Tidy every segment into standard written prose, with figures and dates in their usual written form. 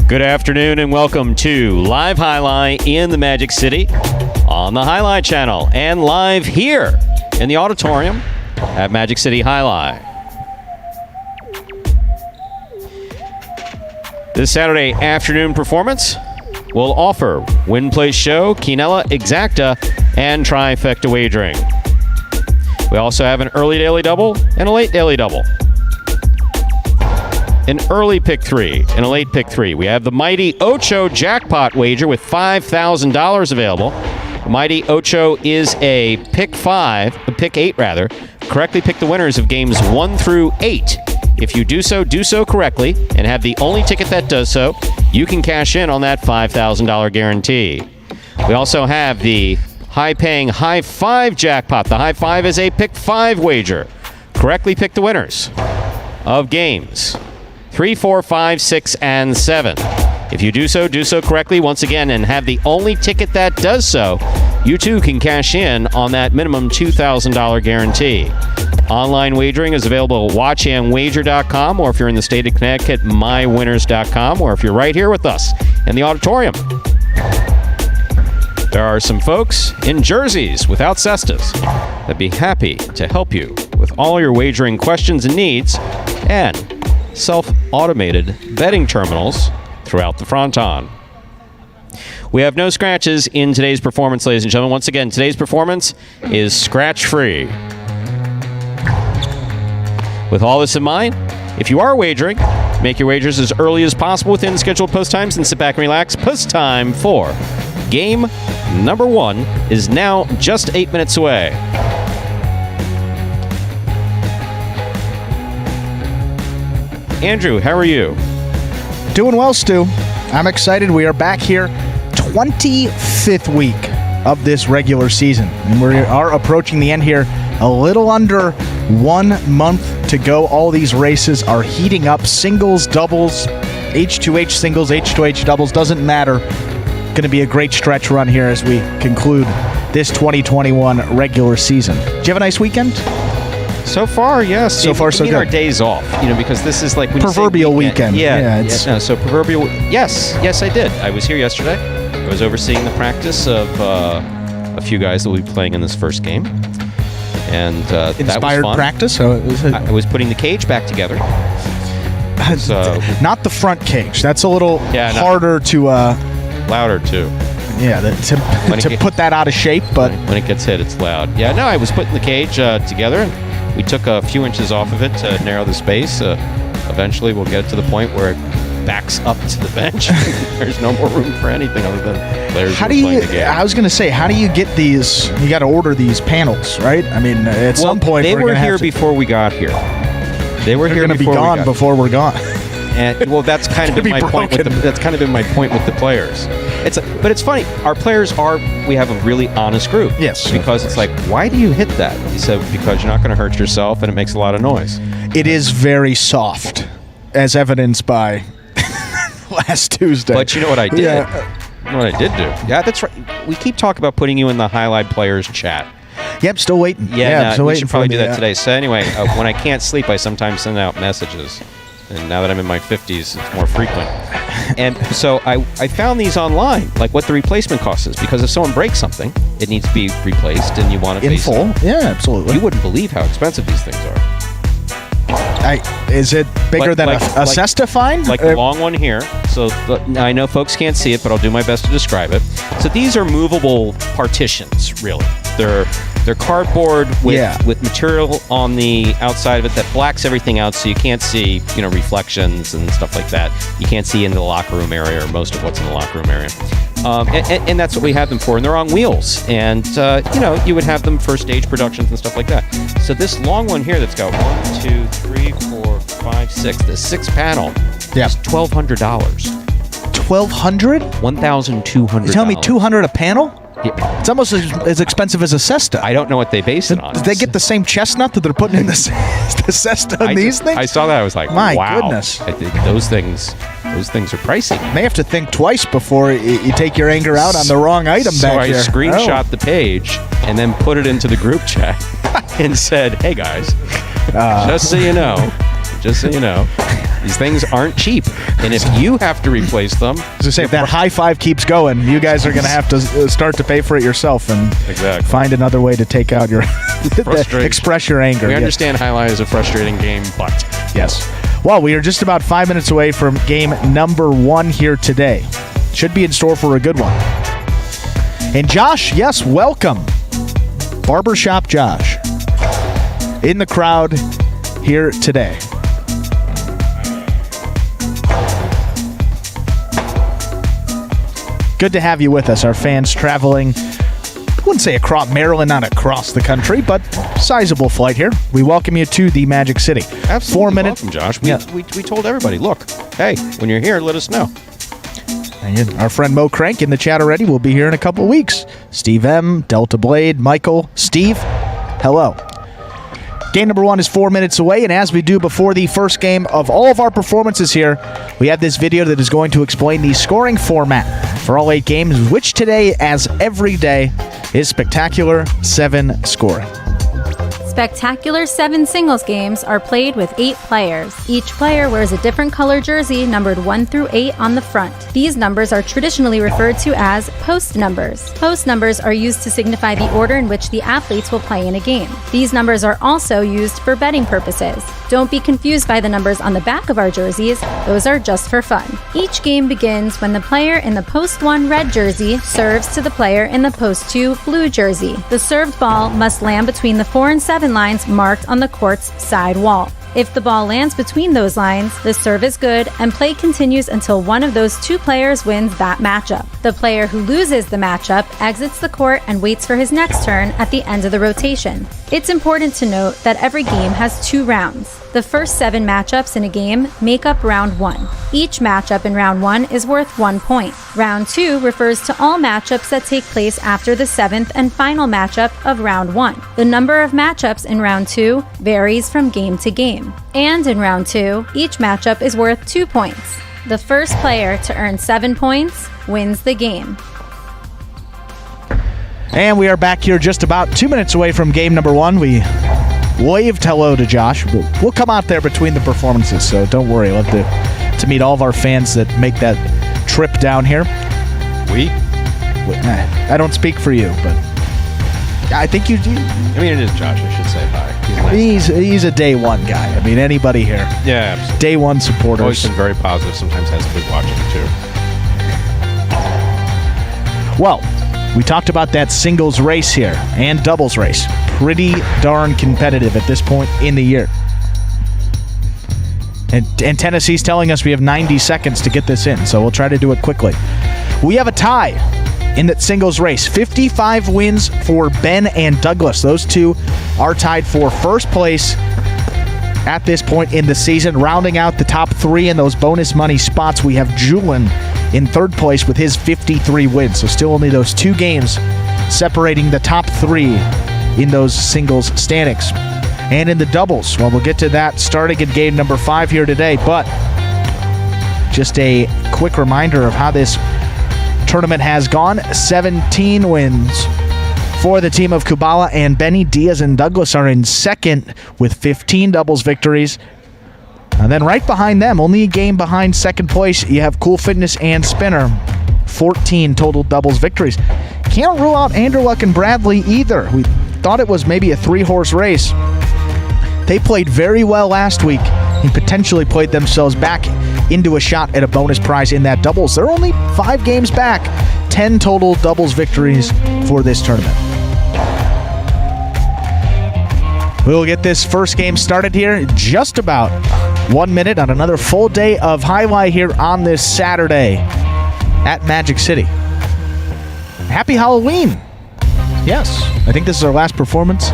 Good afternoon and welcome to Live Highlight in the Magic City on the Highlight Channel and live here in the auditorium at Magic City Highlight. This Saturday afternoon performance will offer Win Place Show, Quinella Exacta, and Trifecta Wagering. We also have an early daily double and a late daily double. An early pick 3 and a late pick 3. We have the Mighty Ocho jackpot wager with $5,000 available. The Mighty Ocho is a pick 8 rather. Correctly pick the winners of games 1 through 8. If you do so correctly, and have the only ticket that does so, you can cash in on that $5,000 guarantee. We also have the high-paying High 5 jackpot. The High 5 is a pick 5 wager. Correctly pick the winners of games 3, 4, 5, 6, and 7. If you do so correctly once again and have the only ticket that does so, you too can cash in on that minimum $2,000 guarantee. Online wagering is available at watchandwager.com, or if you're in the state of Connecticut, mywinners.com, or if you're right here with us in the auditorium. There are some folks in jerseys without cestas that'd be happy to help you with all your wagering questions and needs, and self-automated betting terminals throughout the fronton. We have no scratches in today's performance, ladies and gentlemen. Once again, today's performance is scratch-free. With all this in mind, if you are wagering, make your wagers as early as possible within scheduled post times and sit back and relax. Post time for game number 1 is now just 8 minutes away. Andrew, how are you? Doing well, Stu. I'm excited. We are back here, 25th week of this regular season. And we are approaching the end here. A little under 1 month to go. All these races are heating up. Singles, doubles, H2H singles, H2H doubles, doesn't matter. Going to be a great stretch run here as we conclude this 2021 regular season. Did you have a nice weekend? So far, yes. So far, so good. Our days off, because this is like when proverbial weekend. So proverbial. Yes, I did. I was here yesterday. I was overseeing the practice of a few guys that will be playing in this first game, and inspired that was fun. Practice. I was putting the cage back together. So not the front cage. That's a little harder to. Louder too. Yeah, to put that out of shape, but when it gets hit, it's loud. Yeah, no, I was putting the cage together, and we took a few inches off of it to narrow the space. Eventually, we'll get it to the point where it backs up to the bench. There's no more room for anything other than players playing the game. I was going to say, how do you get these? You got to order these panels, right? I mean, at some point, they were here before we got here. They were here before we got here. Before we're gone. And that's kind of been my point with that's kind of been my point with the players. But it's funny. Our players we have a really honest group. Yes. Because it's like, why do you hit that? He said, because you're not going to hurt yourself, and it makes a lot of noise. It is very soft, as evidenced by last Tuesday. But you know what I did? You know what I did do? Yeah, that's right. We keep talking about putting you in the Highlight Players chat. Yep, still waiting. We should probably do that today. So anyway, when I can't sleep, I sometimes send out messages. And now that I'm in my 50s, it's more frequent. And so I found these online, like what the replacement cost is. Because if someone breaks something, it needs to be replaced, and you want it in full. Yeah, absolutely. You wouldn't believe how expensive these things are. Is it bigger than a Cesta fine? Like the long one here. So I know folks can't see it, but I'll do my best to describe it. So these are movable partitions, really. They're cardboard with material on the outside of it that blacks everything out, so you can't see, reflections and stuff like that. You can't see into the locker room area, or most of what's in the locker room area. And that's what we have them for, and they're on wheels. And, you would have them for stage productions and stuff like that. So this long one here that's got 1, 2, 3, 4, 5, 6, the 6 panel is $1,200. $1,200? $1,200. You're telling me $200 a panel? Yeah. It's almost as expensive as a Cesta. I don't know what they base it on. Did they get the same chestnut that they're putting in the Cesta on these things? I saw that. I was like, my wow. Goodness. I think those things are pricey. You may have to think twice before you take your anger out on the wrong item back here. So I screenshot the page and then put it into the group chat and said, hey guys, just so you know, These things aren't cheap. And if you have to replace them... As I say, if that high five keeps going, you guys are going to have to start to pay for it yourself and find another way to take out your... express your anger. We understand highlight is a frustrating game, but... Yes. Well, we are just about 5 minutes away from game number 1 here today. Should be in store for a good one. And Josh, yes, welcome. Barbershop Josh in the crowd here today. Good to have you with us. Our fans traveling, I wouldn't say across Maryland, not across the country, but sizable flight here. We welcome you to the Magic City. Absolutely. 4 minutes. Welcome, Josh. We told everybody, look, hey, when you're here, let us know. And our friend Mo Crank in the chat already will be here in a couple of weeks. Steve M, Delta Blade, Michael, Steve, hello. Game number 1 is 4 minutes away, and as we do before the first game of all of our performances here, we have this video that is going to explain the scoring format for all 8 games, which today, as every day, is Spectacular 7 scoring. Spectacular 7 singles games are played with 8 players. Each player wears a different color jersey numbered 1 through 8 on the front. These numbers are traditionally referred to as post numbers. Post numbers are used to signify the order in which the athletes will play in a game. These numbers are also used for betting purposes. Don't be confused by the numbers on the back of our jerseys. Those are just for fun. Each game begins when the player in the post 1 red jersey serves to the player in the post 2 blue jersey. The served ball must land between the 4 and 7 lines marked on the court's side wall. If the ball lands between those lines, the serve is good and play continues until one of those 2 players wins that matchup. The player who loses the matchup exits the court and waits for his next turn at the end of the rotation. It's important to note that every game has 2 rounds. The first 7 matchups in a game make up round 1. Each matchup in round 1 is worth 1 point. Round 2 refers to all matchups that take place after the 7th and final matchup of round 1. The number of matchups in round 2 varies from game to game. And in round 2, each matchup is worth 2 points. The first player to earn 7 points wins the game. And we are back here just about 2 minutes away from game number 1. We waved hello to Josh. We'll come out there between the performances, so don't worry. I'll have to meet all of our fans that make that trip down here. I don't speak for you, but I think you do. I mean, it is Josh. I should say hi. He's a day 1 guy. I mean, anybody here. Yeah, absolutely. Day 1 supporters. Always been very positive. Sometimes has kids watching too. Well, we talked about that singles race here and doubles race. Pretty darn competitive at this point in the year. And Tennessee's telling us we have 90 seconds to get this in, so we'll try to do it quickly. We have a tie in that singles race. 55 wins for Ben and Douglas. Those two are tied for first place at this point in the season. Rounding out the top 3 in those bonus money spots, we have Julian in third place with his 53 wins. So still only those 2 games separating the top 3 in those singles standings. And in the doubles, well, we'll get to that starting in game number 5 here today. But just a quick reminder of how this tournament has gone. 17 wins for the team of Kubala and Benny. Diaz and Douglas are in second with 15 doubles victories. And then right behind them, only a game behind second place, you have Cool Fitness and Spinner. 14 total doubles victories. Can't rule out Anderluck and Bradley either. We thought it was maybe a 3-horse race. They played very well last week and potentially played themselves back into a shot at a bonus prize in that doubles. They're only 5 games back. 10 total doubles victories for this tournament. We'll get this first game started here in just about 1 minute on another full day of highlight here on this Saturday at Magic City. Happy Halloween. Yes, I think this is our last performance.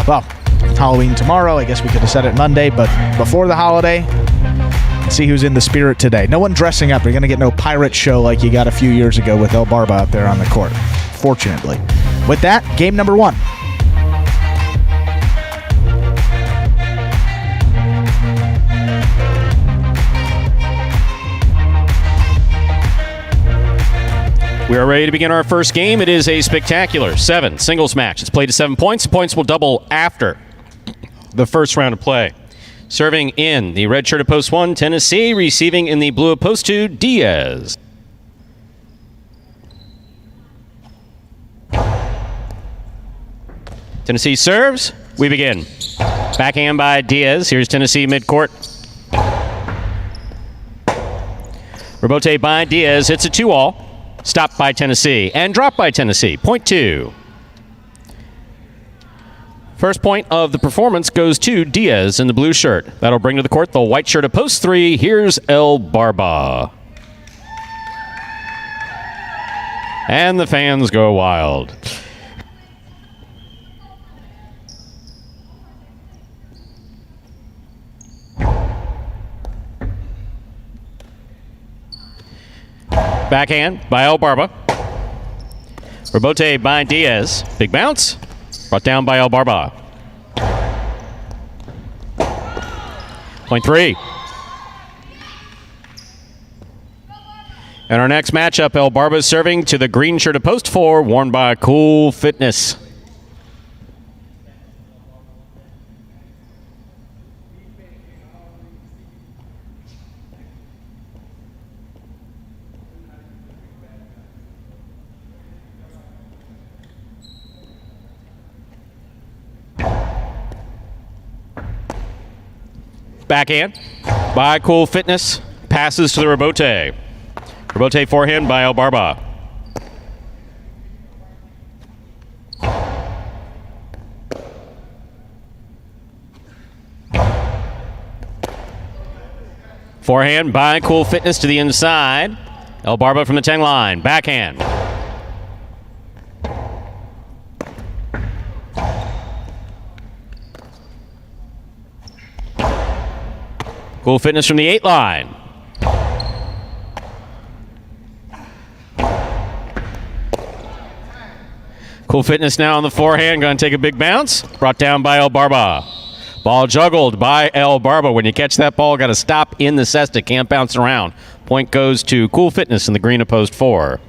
Well, Halloween tomorrow. I guess we could have said it Monday, but before the holiday, let's see who's in the spirit today. No one dressing up. You're going to get no pirate show like you got a few years ago with El Barba out there on the court, fortunately. With that, game number 1. We are ready to begin our first game. It is a spectacular 7 singles match. It's played to 7 points. The points will double after the first round of play. Serving in the red shirt of post 1, Tennessee. Receiving in the blue of post 2, Diaz. Tennessee serves. We begin. Backhand by Diaz. Here's Tennessee midcourt. Rebote by Diaz. Hits a 2-all. Stopped by Tennessee. And dropped by Tennessee. Point 2. First point of the performance goes to Diaz in the blue shirt. That'll bring to the court the white shirt of post 3. Here's El Barba. And the fans go wild. Backhand by El Barba. Rebote by Diaz. Big bounce. Brought down by El Barba. Point 3. And our next matchup, El Barba is serving to the green shirt of post 4, worn by Cool Fitness. Backhand by Cool Fitness. Passes to the Rebote. Rebote forehand by El Barba. Forehand by Cool Fitness to the inside. El Barba from the 10 line. Backhand. Cool Fitness from the 8 line. Cool Fitness now on the forehand, going to take a big bounce. Brought down by El Barba. Ball juggled by El Barba. When you catch that ball, got to stop in the cesta. Can't bounce around. Point goes to Cool Fitness in the green of post 4.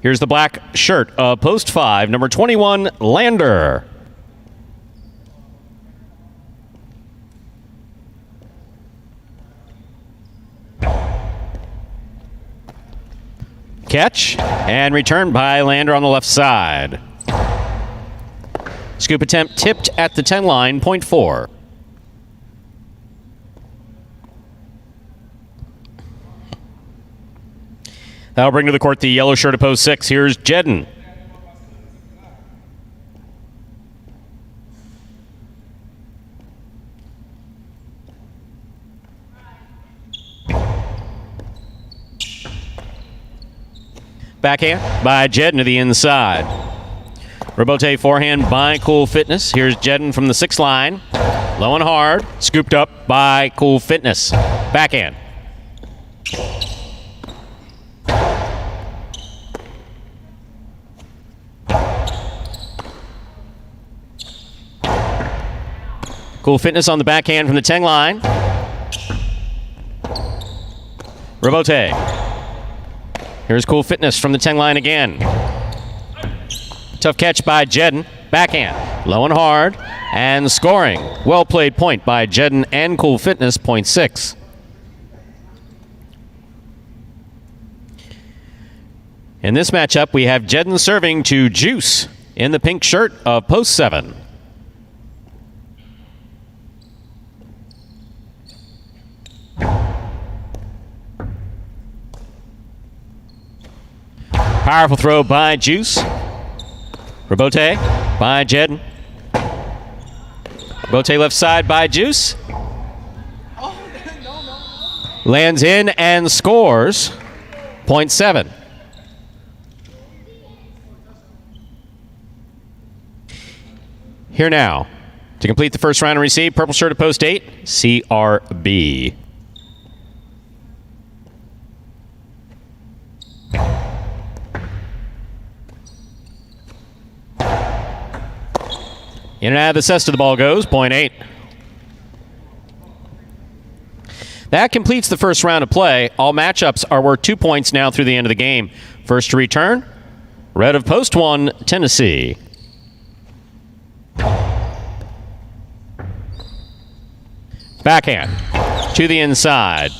Here's the black shirt of post 5, number 21, Lander. Catch and return by Lander on the left side. Scoop attempt tipped at the 10 line, point 4. That'll bring to the court the yellow shirt of post 6. Here's Jedden. Backhand by Jedden to the inside. Rebote forehand by Cool Fitness. Here's Jedden from the 6 line. Low and hard. Scooped up by Cool Fitness. Backhand. Cool Fitness on the backhand from the 10 line. Rebote. Here's Cool Fitness from the 10 line again. Tough catch by Jedden. Backhand. Low and hard. And scoring. Well played point by Jedden and Cool Fitness, point 6. In this matchup, we have Jedden serving to Juice in the pink shirt of post 7. Powerful throw by Juice. Rebote by Jedden. Rebote left side by Juice. Lands in and scores. Point 7. Here now, to complete the first round and receive, purple shirt of post 8, CRB. In and out of the cesta the ball goes, point 8. That completes the first round of play. All matchups are worth 2 points now through the end of the game. First to return, red of post 1, Tennessee. Backhand to the inside.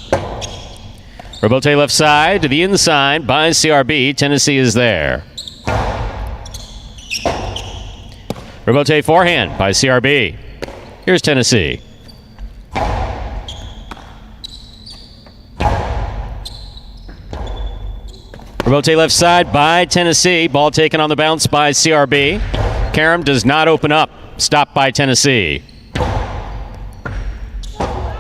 Rebote left side to the inside by CRB. Tennessee is there. Rebote forehand by CRB. Here's Tennessee. Rebote left side by Tennessee. Ball taken on the bounce by CRB. Karam does not open up. Stopped by Tennessee.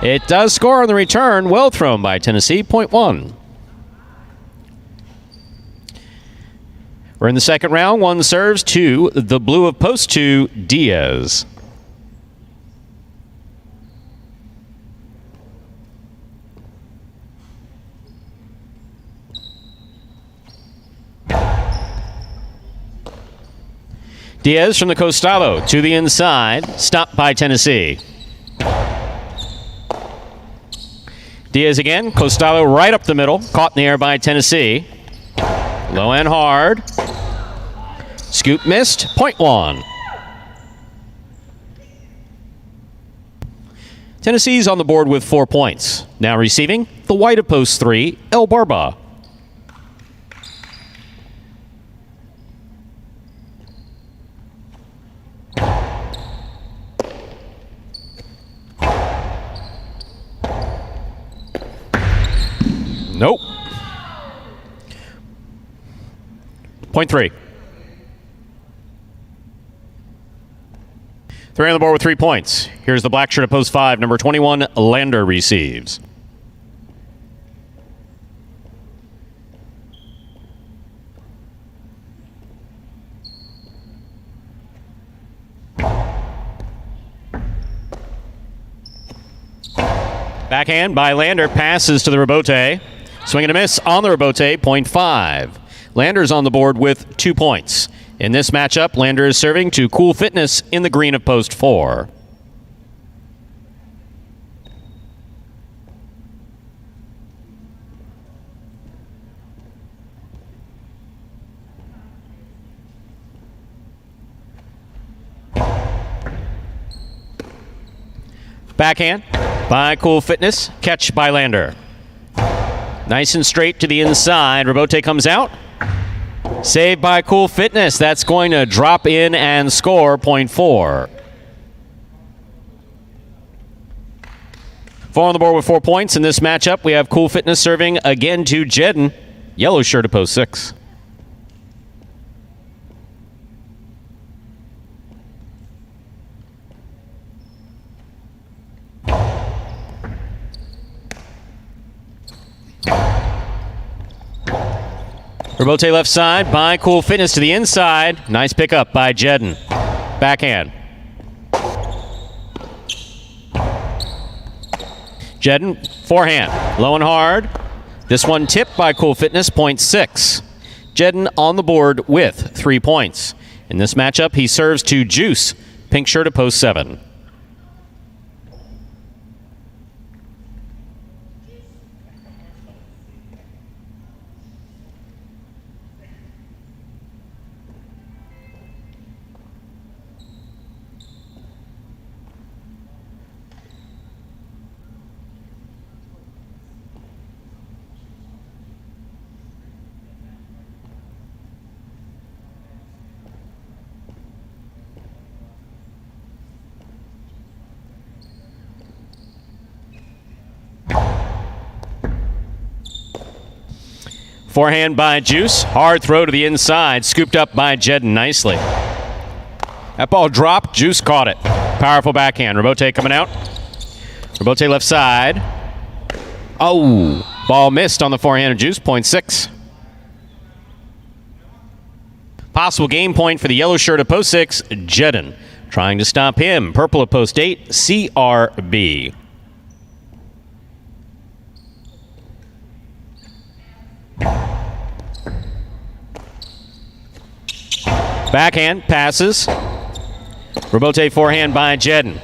It does score on the return. Well thrown by Tennessee. Point one. We're in the second round. One serves to the blue of post two, Diaz. Diaz from the Costalo to the inside. Stopped by Tennessee. Diaz again. Costalo right up the middle. Caught in the air by Tennessee. Low and hard. Scoop missed. Point one. Tennessee's on the board with 4 points. Now receiving the white of post three, El Barba. Nope. Point three. Three on the board with 3 points. Here's the black shirt at post five. Number 21, Lander receives. Backhand by Lander. Passes to the Rebote. Swing and a miss on the Rebote. Point five. Lander's on the board with 2 points. In this matchup, Lander is serving to Cool Fitness in the green of post four. Backhand by Cool Fitness. Catch by Lander. Nice and straight to the inside. Rebote comes out. Saved by Cool Fitness. That's going to drop in and score. Point four. 4 on the board with 4 points. In this matchup, we have Cool Fitness serving again to Jedden. Yellow shirt at post six. Rebote left side by Cool Fitness to the inside. Nice pickup by Jedden. Backhand. Jedden, forehand. Low and hard. This one tipped by Cool Fitness, point six. Jedden on the board with 3 points. In this matchup, he serves to Juice. Pink shirt at post seven. Forehand by Juice. Hard throw to the inside. Scooped up by Jedden nicely. That ball dropped. Juice caught it. Powerful backhand. Rebote coming out. Rebote left side. Oh, ball missed on the forehand of Juice. Point six. Possible game point for the yellow shirt at post six, Jedden. Trying to stop him. Purple at post eight, CRB. Backhand, passes. Rebote forehand by Jedden.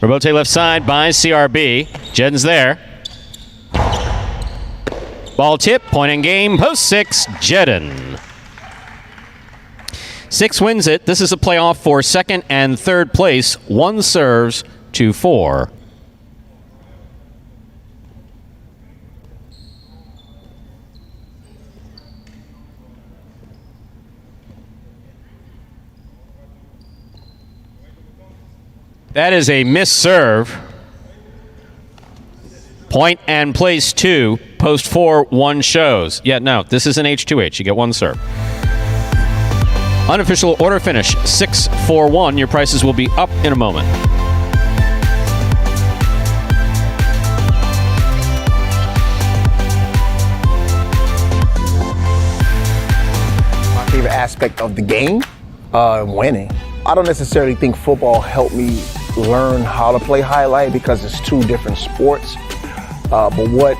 Rebote left side by CRB. Jedden's there. Ball tip, point in game, post six, Jedden. 6 wins it. This is a playoff for second and third place. 1 serves to 4. That is a missed serve. Point and place 2. Post 4, 1 shows. Yeah, no, this is an H2H. You get 1 serve. Unofficial order finish 6-4-1. Your prices will be up in a moment. My favorite aspect of the game, winning. I don't necessarily think football helped me learn how to play highlight because it's 2 different sports. But what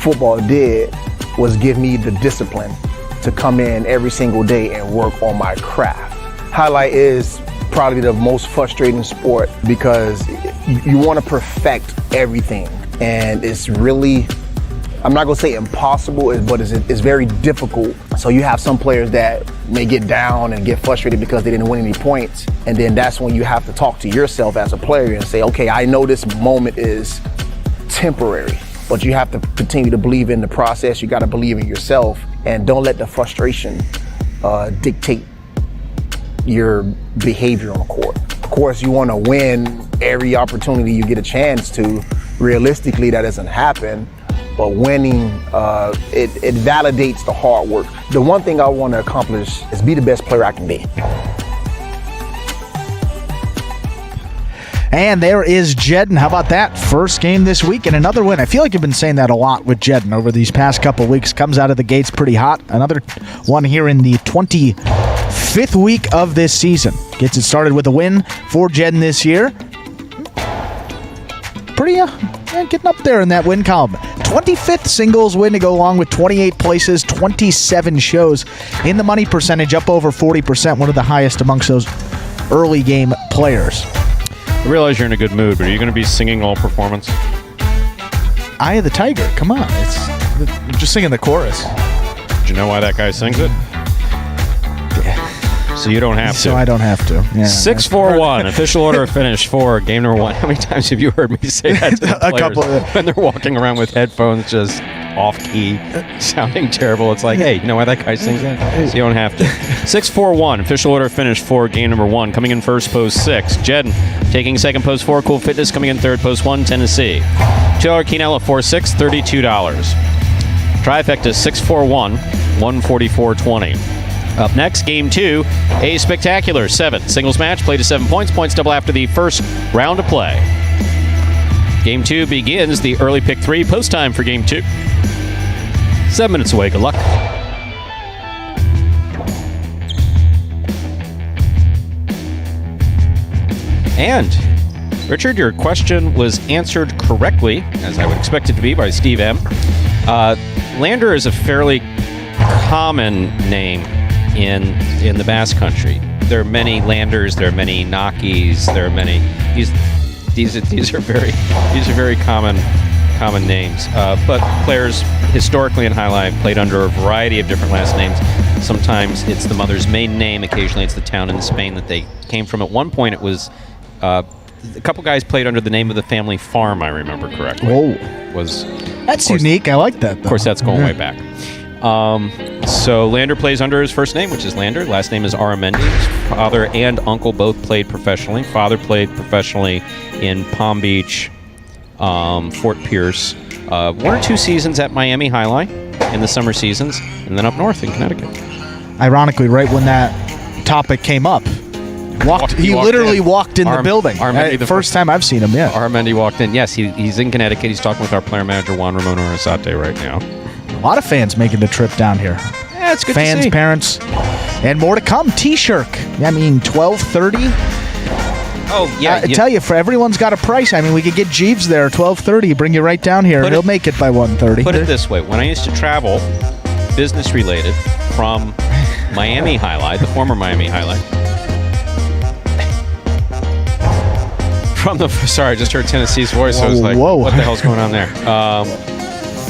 football did was give me the discipline to come in every single day and work on my craft. Highlight is probably the most frustrating sport because you want to perfect everything. And it's really, I'm not going to say impossible, but it's very difficult. So you have some players that may get down and get frustrated because they didn't win any points. And then that's when you have to talk to yourself as a player and say, okay, I know this moment is temporary, but you have to continue to believe in the process. You got to believe in yourself and don't let the frustration dictate your behavior on the court. Of course, you want to win every opportunity you get a chance to. Realistically, that doesn't happen, but winning, it validates the hard work. The one thing I want to accomplish is be the best player I can be. And there is Jedden. How about that? First game this week and another win. I feel like you've been saying that a lot with Jedden over these past couple weeks. Comes out of the gates pretty hot. Another one here in the 25th week of this season. Gets it started with a win for Jedden this year. Pretty getting up there in that win column. 25th singles win to go along with 28 places, 27 shows. In the money percentage, up over 40%, one of the highest amongst those early game players. I realize you're in a good mood, but are you going to be singing all performance? Eye of the Tiger. Come on. I'm just singing the chorus. Do you know why that guy sings it? Yeah. So you don't have to. So I don't have to. Yeah. 6-4-1. Official order finish for game number 1. How many times have you heard me say that to the players A couple. When they're walking around with headphones just off-key, sounding terrible? It's like, hey, you know why that guy sings that? So you don't have to. 6-4-1. Official order finish for game number 1. Coming in first, post 6. Jedden taking second, post 4. Cool Fitness coming in third, post 1. Tennessee. $2 Quinella, 4-6, $32. Trifecta 6-4-1, 144.20. Up next, game 2, a spectacular 7 singles match. Play to 7 points. Points double after the first round of play. Game 2 begins the early pick 3. Post time for game 2. 7 minutes away. Good luck. And, Richard, your question was answered correctly, as I would expect it to be, by Steve M. Lander is a fairly common name in the Basque Country. There are many Landers, there are many Nakis, there are many. These are very common names. But players historically in highlight played under a variety of different last names. Sometimes it's the mother's maiden name. Occasionally it's the town in Spain that they came from. At one point it was a couple guys played under the name of the family farm, I remember correctly. Whoa. That's unique. I like that, though. Of course, that's going way back. So Lander plays under his first name, which is Lander. Last name is Aramendi. His father and uncle both played professionally. Father played professionally in Palm Beach, Fort Pierce, 1 or 2 seasons at Miami Highline in the summer seasons, and then up north in Connecticut. Ironically, right when that topic came up, he literally walked in the building. The first time I've seen him, yeah. Aramendi walked in. Yes, he's in Connecticut. He's talking with our player manager, Juan Ramon Arasate, right now. A lot of fans making the trip down here. Yeah, it's good fans, to see. Parents, and more to come. T-shirt. I mean, $12.30. Oh, yeah. I tell you, for everyone's got a price. I mean, we could get Jeeves there, $12.30, bring you right down here. He'll make it by $1.30. Put it this way. When I used to travel, business-related, from Miami Highlight, the former Miami Highlight, sorry, I just heard Tennessee's voice. So I was like, what the hell's going on there?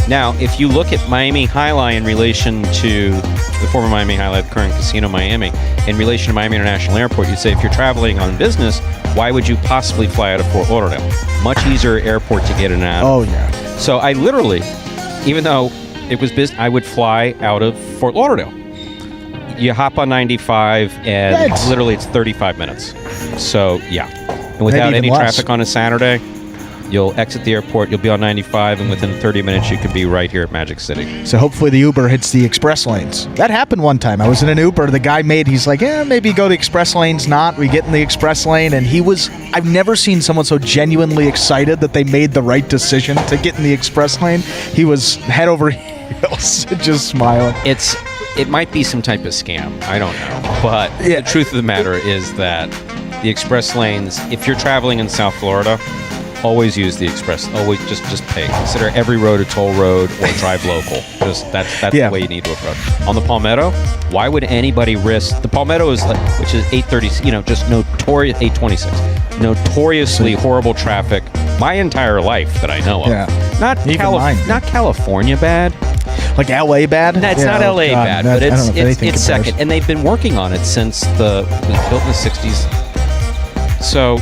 Now, if you look at Miami Highlight in relation to the former Miami Highlight, the current Casino Miami, in relation to Miami International Airport, you'd say if you're traveling on business, why would you possibly fly out of Fort Lauderdale? Much easier airport to get in and out. Oh, yeah. So I literally, even though it was business, I would fly out of Fort Lauderdale. You hop on 95, and literally it's 35 minutes. So, yeah. And without any traffic on a Saturday, you'll exit the airport, you'll be on 95, and within 30 minutes you could be right here at Magic City. So hopefully the Uber hits the express lanes. That happened one time. I was in an Uber. The guy he's like, maybe go to express lanes, not. We get in the express lane, and I've never seen someone so genuinely excited that they made the right decision to get in the express lane. He was head over heels, just smiling. It might be some type of scam. I don't know. But the truth of the matter is that the express lanes, if you're traveling in South Florida, always use the express. Always just pay. Consider every road a toll road or drive local. That's the way you need to approach. On the Palmetto, why would anybody risk? The Palmetto is which is 830. Just notorious 826. Notoriously horrible traffic. My entire life that I know of. Yeah. Not California bad. Like LA bad? No, it's not LA bad, but it's second. And they've been working on it since it was built in the 60s. So,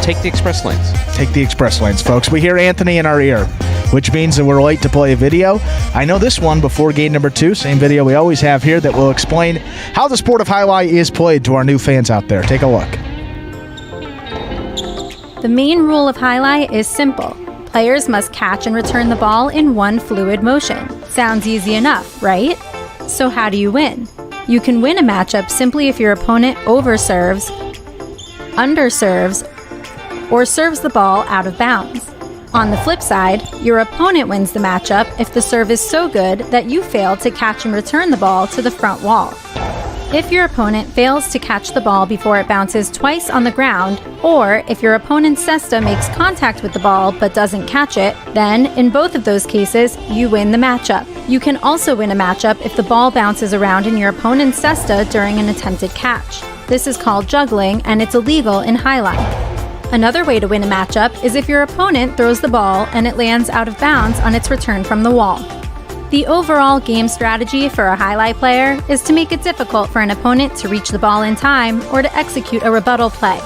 take the express lanes. Take the express lanes, folks. We hear Anthony in our ear, which means that we're late to play a video. I know this one before game number 2, same video we always have here that will explain how the sport of highlight is played to our new fans out there. Take a look. The main rule of highlight is simple. Players must catch and return the ball in one fluid motion. Sounds easy enough, right? So how do you win? You can win a matchup simply if your opponent overserves, underserves, or serves the ball out of bounds. On the flip side, your opponent wins the matchup if the serve is so good that you fail to catch and return the ball to the front wall. If your opponent fails to catch the ball before it bounces twice on the ground, or if your opponent's cesta makes contact with the ball but doesn't catch it, then, in both of those cases, you win the matchup. You can also win a matchup if the ball bounces around in your opponent's cesta during an attempted catch. This is called juggling, and it's illegal in highlight. Another way to win a matchup is if your opponent throws the ball and it lands out of bounds on its return from the wall. The overall game strategy for a highlight player is to make it difficult for an opponent to reach the ball in time or to execute a rebuttal play.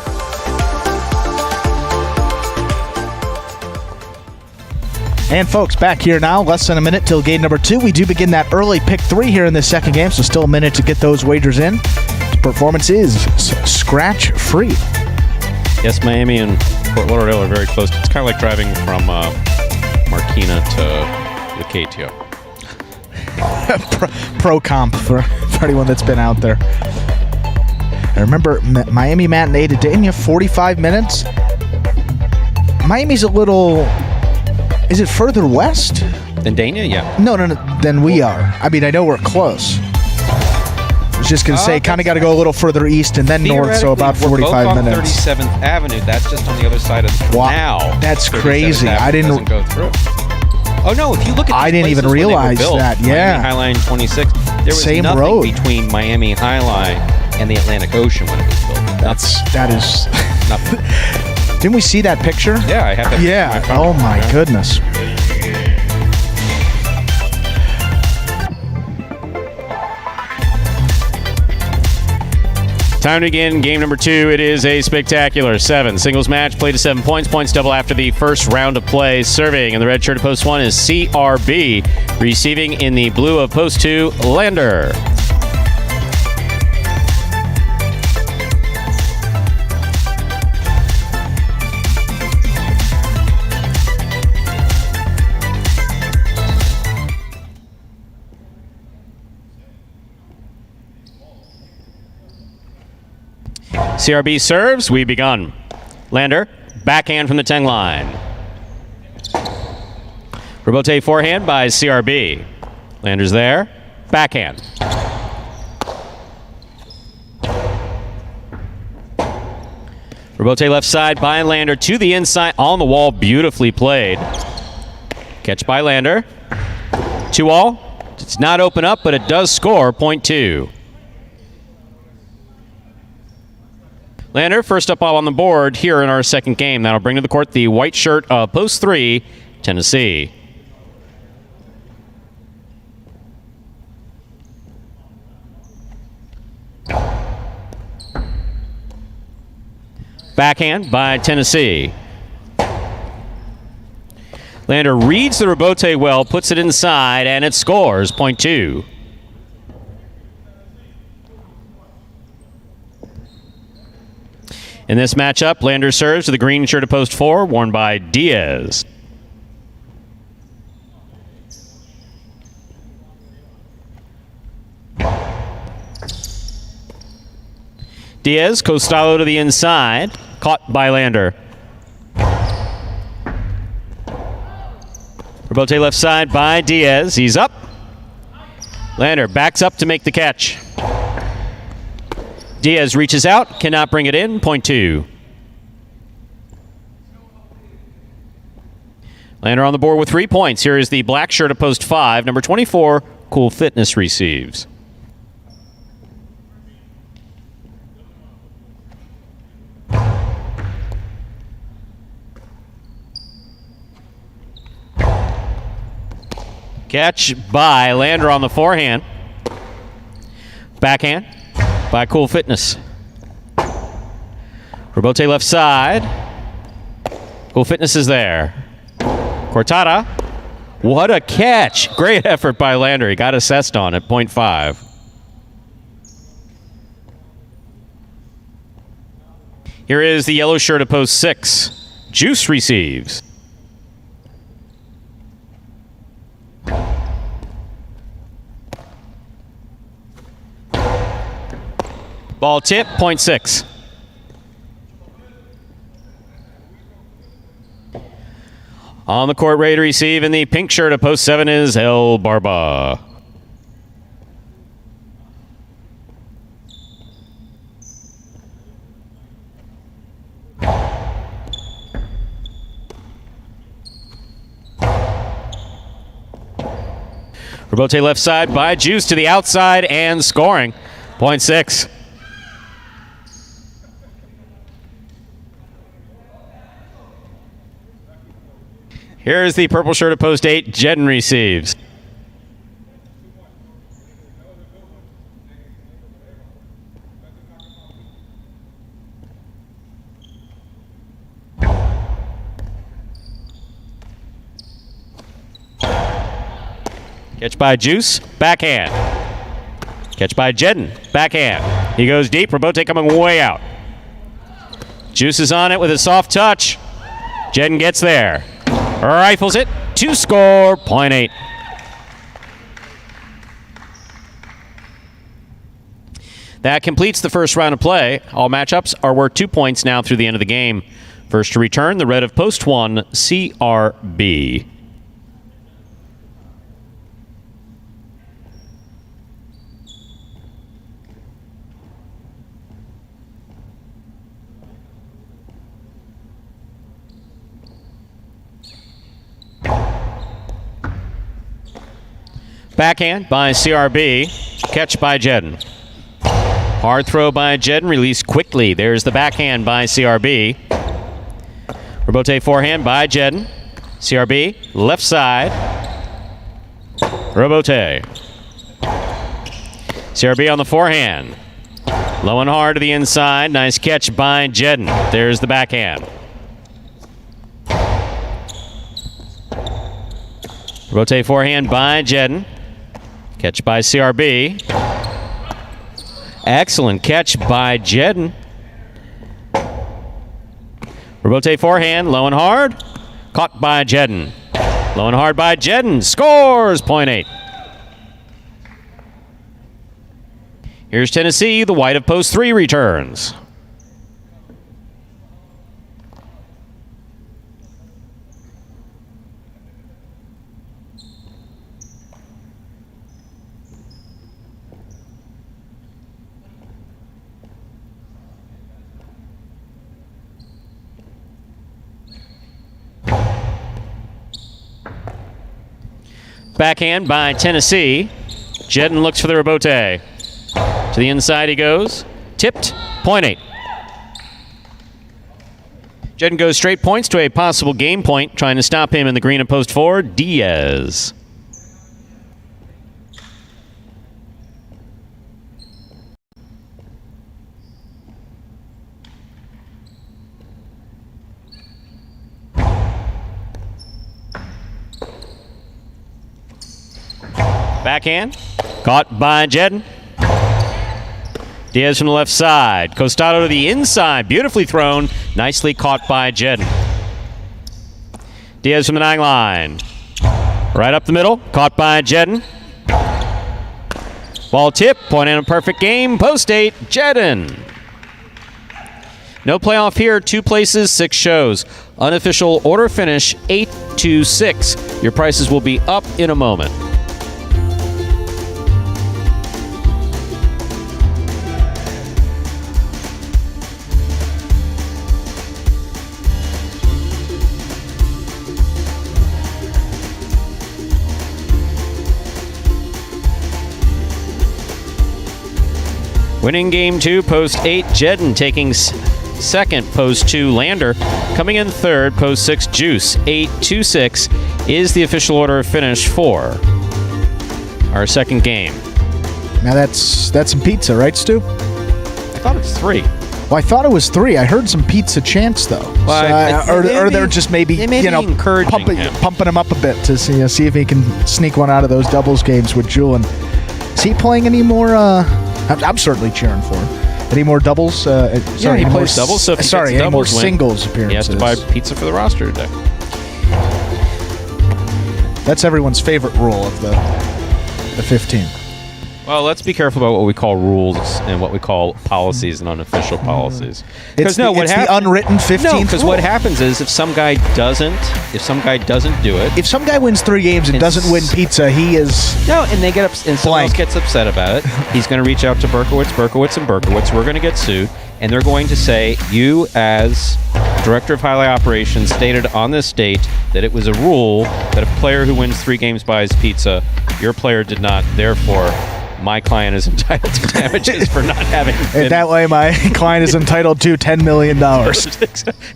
And folks, back here now, less than a minute till game number 2. We do begin that early pick 3 here in this second game, so still a minute to get those wagers in. Performance is scratch free. Yes, Miami and Fort Lauderdale are very close. It's kind of like driving from Marquina to Lacatio. Pro comp for anyone that's been out there. I remember Miami matinee to Dania, 45 minutes. Miami's a little... Is it further west? Than Dania? Yeah. No, than we are. I mean, I know we're close. I was just going to say, kind of got to go a little further east and then north, so about 45 minutes. We're both on 37th Avenue. That's just on the other side of the canal. Wow, that's crazy. I didn't go through. Oh no! If you look at I didn't even realize that. Yeah, Miami Highline 26. There was same nothing road between Miami Highline and the Atlantic Ocean when it was built. That is nothing. Didn't we see that picture? Yeah, I have that. Yeah. Oh my goodness. Time to begin game number 2. It is a spectacular 7 singles match. Played to 7 points. Points double after the first round of play. Serving in the red shirt of post 1 is CRB. Receiving in the blue of post 2, Lander. CRB serves. We begun. Lander, backhand from the 10 line. Rebote forehand by CRB. Lander's there. Backhand. Rebote left side by Lander to the inside on the wall. Beautifully played. Catch by Lander. 2-all. It's not open up, but it does score. Point 2. Lander, first up on the board here in our second game. That'll bring to the court the white shirt of post 3, Tennessee. Backhand by Tennessee. Lander reads the rebote well, puts it inside, and it scores. Point 2. In this matchup, Lander serves to the green shirt of post 4, worn by Diaz. Diaz, Costello to the inside, caught by Lander. Rebote left side by Diaz. He's up. Lander backs up to make the catch. Diaz reaches out, cannot bring it in. Point 2. Lander on the board with 3 points. Here is the black shirt of post 5. Number 24, Cool Fitness receives. Catch by Lander on the forehand. Backhand by Cool Fitness. Rebote left side. Cool Fitness is there. Cortada. What a catch. Great effort by Lander. He got assessed on at point 5. Here is the yellow shirt of post 6. Juice receives. Ball tip, point 6. On the court, ready to receive in the pink shirt of post 7 is El Barba. Rebote left side by Juice to the outside and scoring. Point 6. Here's the purple shirt of post 8. Jedden receives. Catch by Juice. Backhand. Catch by Jedden. Backhand. He goes deep. Rebote coming way out. Juice is on it with a soft touch. Jedden gets there. Rifles it to score. Point 8. That completes the first round of play. All matchups are worth 2 points now through the end of the game. First to return, the red of post 1, CRB. Backhand by CRB. Catch by Jedden. Hard throw by Jedden. Released quickly. There's the backhand by CRB. Rebote forehand by Jedden. CRB. Left side. Rebote. CRB on the forehand. Low and hard to the inside. Nice catch by Jedden. There's the backhand. Rebote forehand by Jedden. Catch by CRB. Excellent catch by Jedden. Rebote forehand, low and hard. Caught by Jedden. Low and hard by Jedden. Scores! Point 8. Here's Tennessee. The white of post 3 returns. Backhand by Tennessee. Jedden looks for the rebote. To the inside he goes. Tipped. Point 8. Jedden goes straight points to a possible game point. Trying to stop him in the green of post 4. Diaz. Backhand. Caught by Jedden. Diaz from the left side. Costado to the inside. Beautifully thrown. Nicely caught by Jedden. Diaz from the 9 line. Right up the middle. Caught by Jedden. Ball tip. Point in a perfect game. Post 8. Jedden. No playoff here. 2 places, 6 shows. Unofficial order finish 8-6. Your prices will be up in a moment. Winning game 2, post 8, Jedden taking second, post 2, Lander. Coming in third, post 6, Juice. 8-6 is the official order of finish for our second game. Now that's some pizza, right, Stu? I thought it's 3. Well, I thought it was 3. I heard some pizza chants though. Well, or they're just maybe encouraging pumping him up a bit to see if he can sneak one out of those doubles games with Julian. Is he playing any more? I'm certainly cheering for him. Any more doubles? Yeah, he plays doubles. So if any more singles appearances? He has to buy pizza for the roster today. That's everyone's favorite rule of the 15. Well, let's be careful about what we call rules and what we call policies and unofficial policies. It's the unwritten 15th. No, because rule. what happens is if some guy doesn't do it, if some guy wins 3 games and doesn't win pizza, he is and they get up and someone else gets upset about it. He's going to reach out to Berkowitz. We're going to get sued, and they're going to say you as director of highlight operations stated on this date that it was a rule that a player who wins 3 games buys pizza. Your player did not, therefore my client is entitled to damages for not having been. And that way, my client is entitled to $10 million.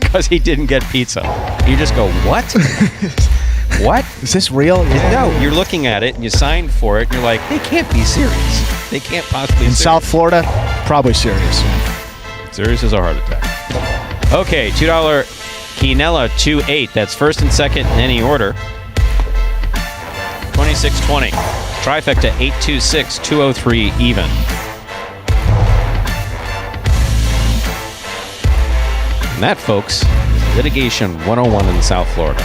Because he didn't get pizza. You just go, what? What? Is this real? No, you're looking at it and you signed for it and you're like, they can't be serious. They can't possibly be serious. In South Florida, probably serious. Serious as a heart attack. Okay, $2 Quinella 2-8. That's first and second in any order. 26-20. Trifecta 8-6, 203 even. And that, folks, is litigation 101 in South Florida.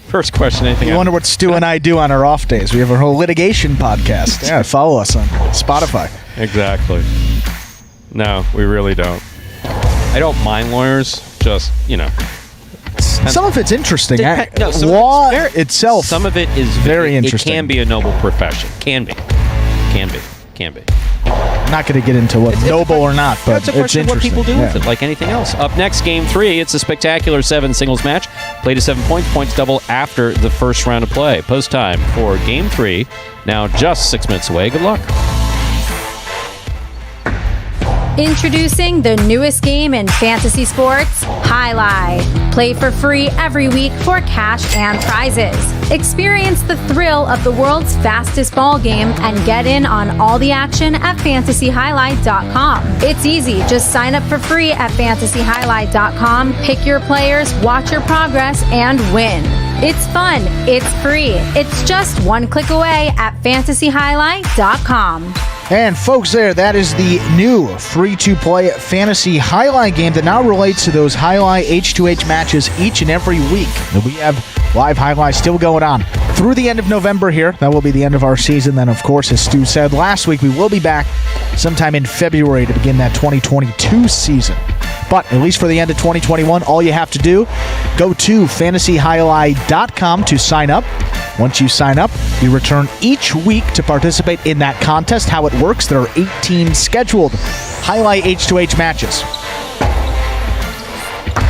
First question, anything You wonder what Stu and I do on our off days. We have a whole litigation podcast. Yeah, follow us on Spotify. Exactly. No, we really don't. I don't mind lawyers, just, Some of it's interesting. Law itself, some of it is very interesting. It can be a noble profession. Can be. I'm not going to get into what's noble or not, but it's interesting. What people do with it, like anything else. Up next, Game 3. It's a spectacular 7 singles match. Play to 7 points. Points double after the first round of play. Post time for Game 3. Now just 6 minutes away. Good luck. Introducing the newest game in fantasy sports, Highlight. Play for free every week for cash and prizes. Experience the thrill of the world's fastest ball game and get in on all the action at fantasyhighlight.com. It's easy. Just sign up for free at fantasyhighlight.com, pick your players, watch your progress, and win. It's fun. It's free. It's just one click away at fantasyhighlight.com. And folks, that is the new free-to-play fantasy highlight game that now relates to those highlight H2H matches each and every week. And we have live highlights still going on through the end of November here. That will be the end of our season. Then, of course, as Stu said last week, we will be back sometime in February to begin that 2022 season. But at least for the end of 2021, all you have to do, go to fantasyhighlight.com to sign up. Once you sign up, you return each week to participate in that contest. How it works, there are 18 scheduled Highlight H2H matches.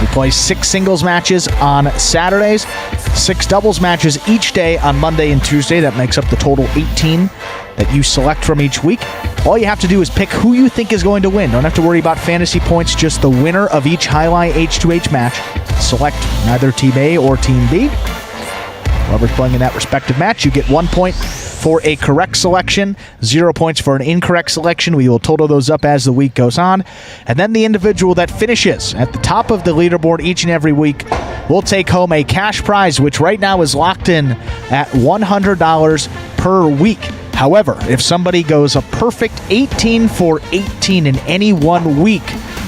We play 6 singles matches on Saturdays, 6 doubles matches each day on Monday and Tuesday. That makes up the total 18 that you select from each week. All you have to do is pick who you think is going to win. Don't have to worry about fantasy points, just the winner of each Highlight H2H match. Select either Team A or Team B. Whoever's playing in that respective match, you get 1 point for a correct selection, 0 points for an incorrect selection. We will total those up as the week goes on. And then the individual that finishes at the top of the leaderboard each and every week will take home a cash prize, which right now is locked in at $100 per week. However, if somebody goes a perfect 18 for 18 in any 1 week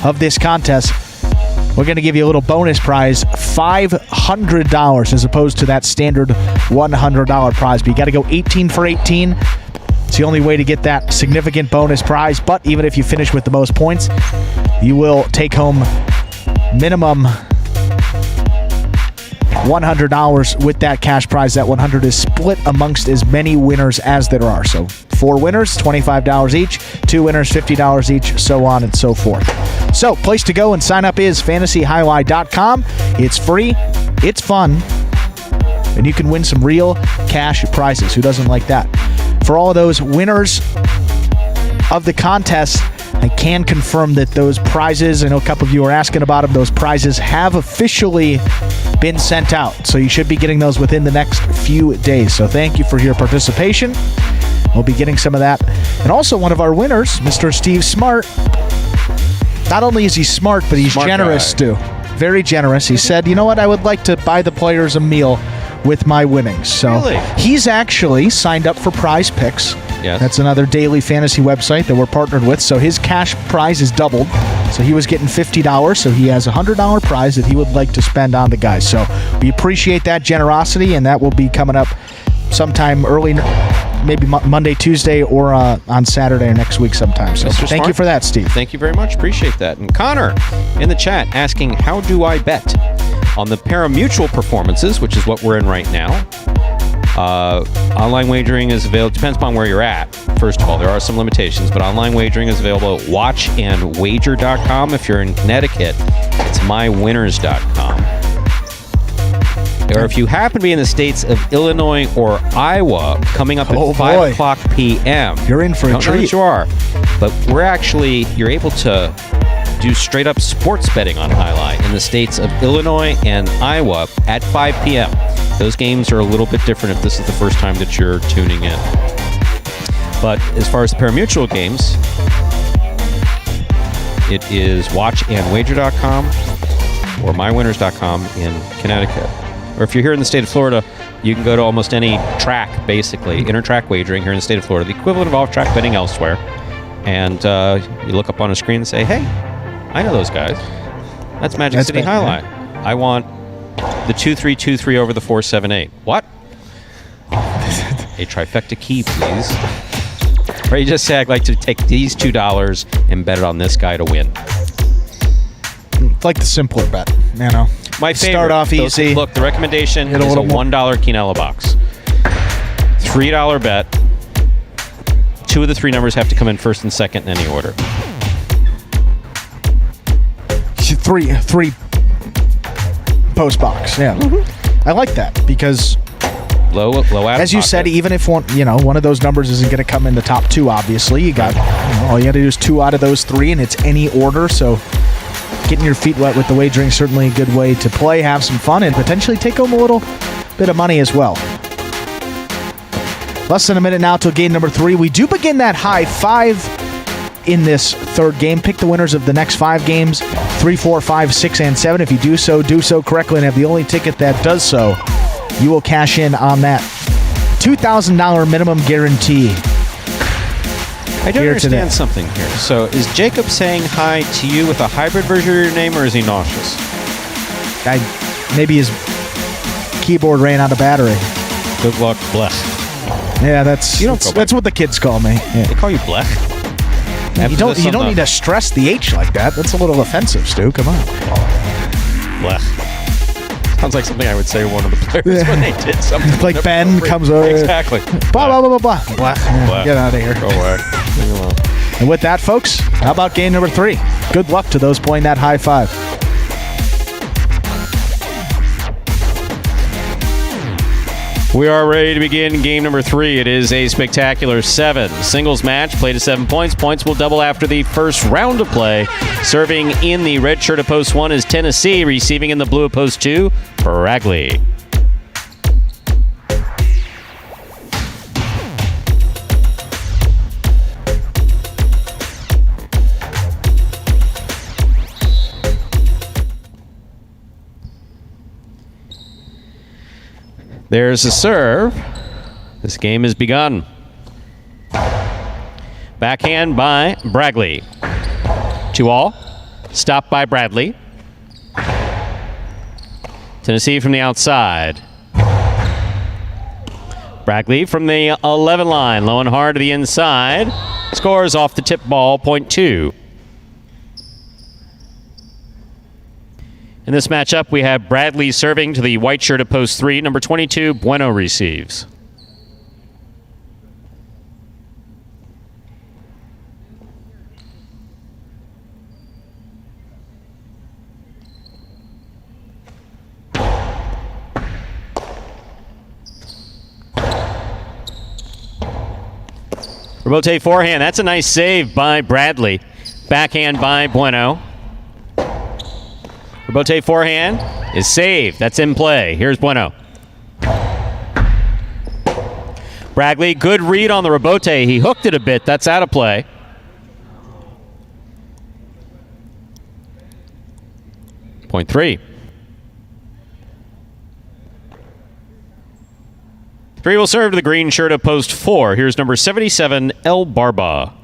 of this contest, we're going to give you a little bonus prize, $500, as opposed to that standard $100 prize. But you got to go 18 for 18. It's the only way to get that significant bonus prize. But even if you finish with the most points, you will take home minimum $100 with that cash prize. That $100 is split amongst as many winners as there are. So 4 winners, $25 each. 2 winners, $50 each, so on and so forth. So, place to go and sign up is fantasyhighlight.com. It's free, it's fun, and you can win some real cash prizes. Who doesn't like that? For all of those winners of the contest, I can confirm that those prizes, I know a couple of you are asking about them, those prizes have officially been sent out. So you should be getting those within the next few days. So thank you for your participation. We'll be getting some of that. And also one of our winners, Mr. Steve Smart. Not only is he smart, but he's generous too. Very generous. He said, you know what, I would like to buy the players a meal with my winnings. So he's actually signed up for Prize Picks. Yes. That's another daily fantasy website that we're partnered with. So his cash prize is doubled. So he was getting $50. So he has a $100 prize that he would like to spend on the guys. So we appreciate that generosity, and that will be coming up sometime early, maybe Monday, Tuesday, or on Saturday or next week sometime. So thank you for that, Steve. Thank you very much. Appreciate that. And Connor in the chat asking, how do I bet on the Parimutuel performances, which is what we're in right now? Online wagering is available. Depends upon where you're at. First of all, there are some limitations, but online wagering is available at watchandwager.com. If you're in Connecticut, it's mywinners.com. Or if you happen to be in the states of Illinois or Iowa, coming up at 5 o'clock p.m. You're in for a treat. Don't know what you are, but you're able to do straight up sports betting on Highlight in the states of Illinois and Iowa at 5 p.m. Those games are a little bit different if this is the first time that you're tuning in. But as far as the Parimutuel games, it is watchandwager.com or mywinners.com in Connecticut. Or if you're here in the state of Florida, you can go to almost any track, basically, inter-track wagering here in the state of Florida, the equivalent of off-track betting elsewhere. And you look up on a screen and say, hey, I know those guys. That's Magic City Highlight. Yeah. I want the 2-3-2-3 over the 4-7-8. What? A trifecta key, please. Or you just say, I'd like to take these $2 and bet it on this guy to win. It's like the simpler bet, you know. My favorite. Start off easy. Look, the recommendation is a $1 Quinella box. $3 bet. 2 of the 3 numbers have to come in first and second in any order. Three post box, yeah. Mm-hmm. I like that because low out. As you said, even if one of those numbers isn't going to come in the top 2, obviously you got all you got to do is 2 out of those 3, and it's any order. So getting your feet wet with the wagering is certainly a good way to play, have some fun, and potentially take home a little bit of money as well. Less than a minute now till game number 3. We do begin that high 5 in this third game. Pick the winners of the next 5 games, 3, 4, 5, 6, and 7. If you do so correctly and have the only ticket that does so, you will cash in on that $2,000 minimum guarantee. I don't understand something here. So is Jacob saying hi to you with a hybrid version of your name, or is he nauseous? Maybe his keyboard ran out of battery. Good luck, Blech. Yeah, that's what the kids call me. Yeah. They call you Blech? You don't need to stress the H like that. That's a little offensive, Stu. Come on. Blech. Sounds like something I would say to one of the players when they did something. Like Ben comes over. Exactly. Blah, blah, blah, blah, blah. Blech. Get out of here. Go away. And with that, folks, how about game number 3? Good luck to those playing that high 5. We are ready to begin game number 3. It is a spectacular 7 singles match. Play to 7 points. Points will double after the first round of play. Serving in the red shirt of post 1 is Tennessee. Receiving in the blue of post 2, Ragley. There's a serve. This game has begun. Backhand by Bragley. 2-all. Stopped by Bradley. Tennessee from the outside. Bragley from the 11 line. Low and hard to the inside. Scores off the tip ball, point 2. In this matchup, we have Bradley serving to the white shirt at post 3. Number 22, Bueno receives. Rebote forehand. That's a nice save by Bradley. Backhand by Bueno. Rebote forehand is saved. That's in play. Here's Bueno. Bragley, good read on the rebote. He hooked it a bit. That's out of play. Point 3. 3 will serve to the green shirt of post 4. Here's number 77, El Barba.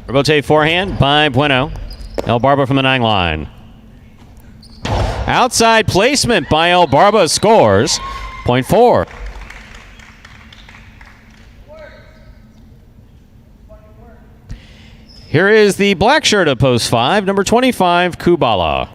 Rebote forehand by Bueno. El Barba from the 9 line. Outside placement by El Barba scores. Point 4. Here is the black shirt of post 5, number 25, Kubala.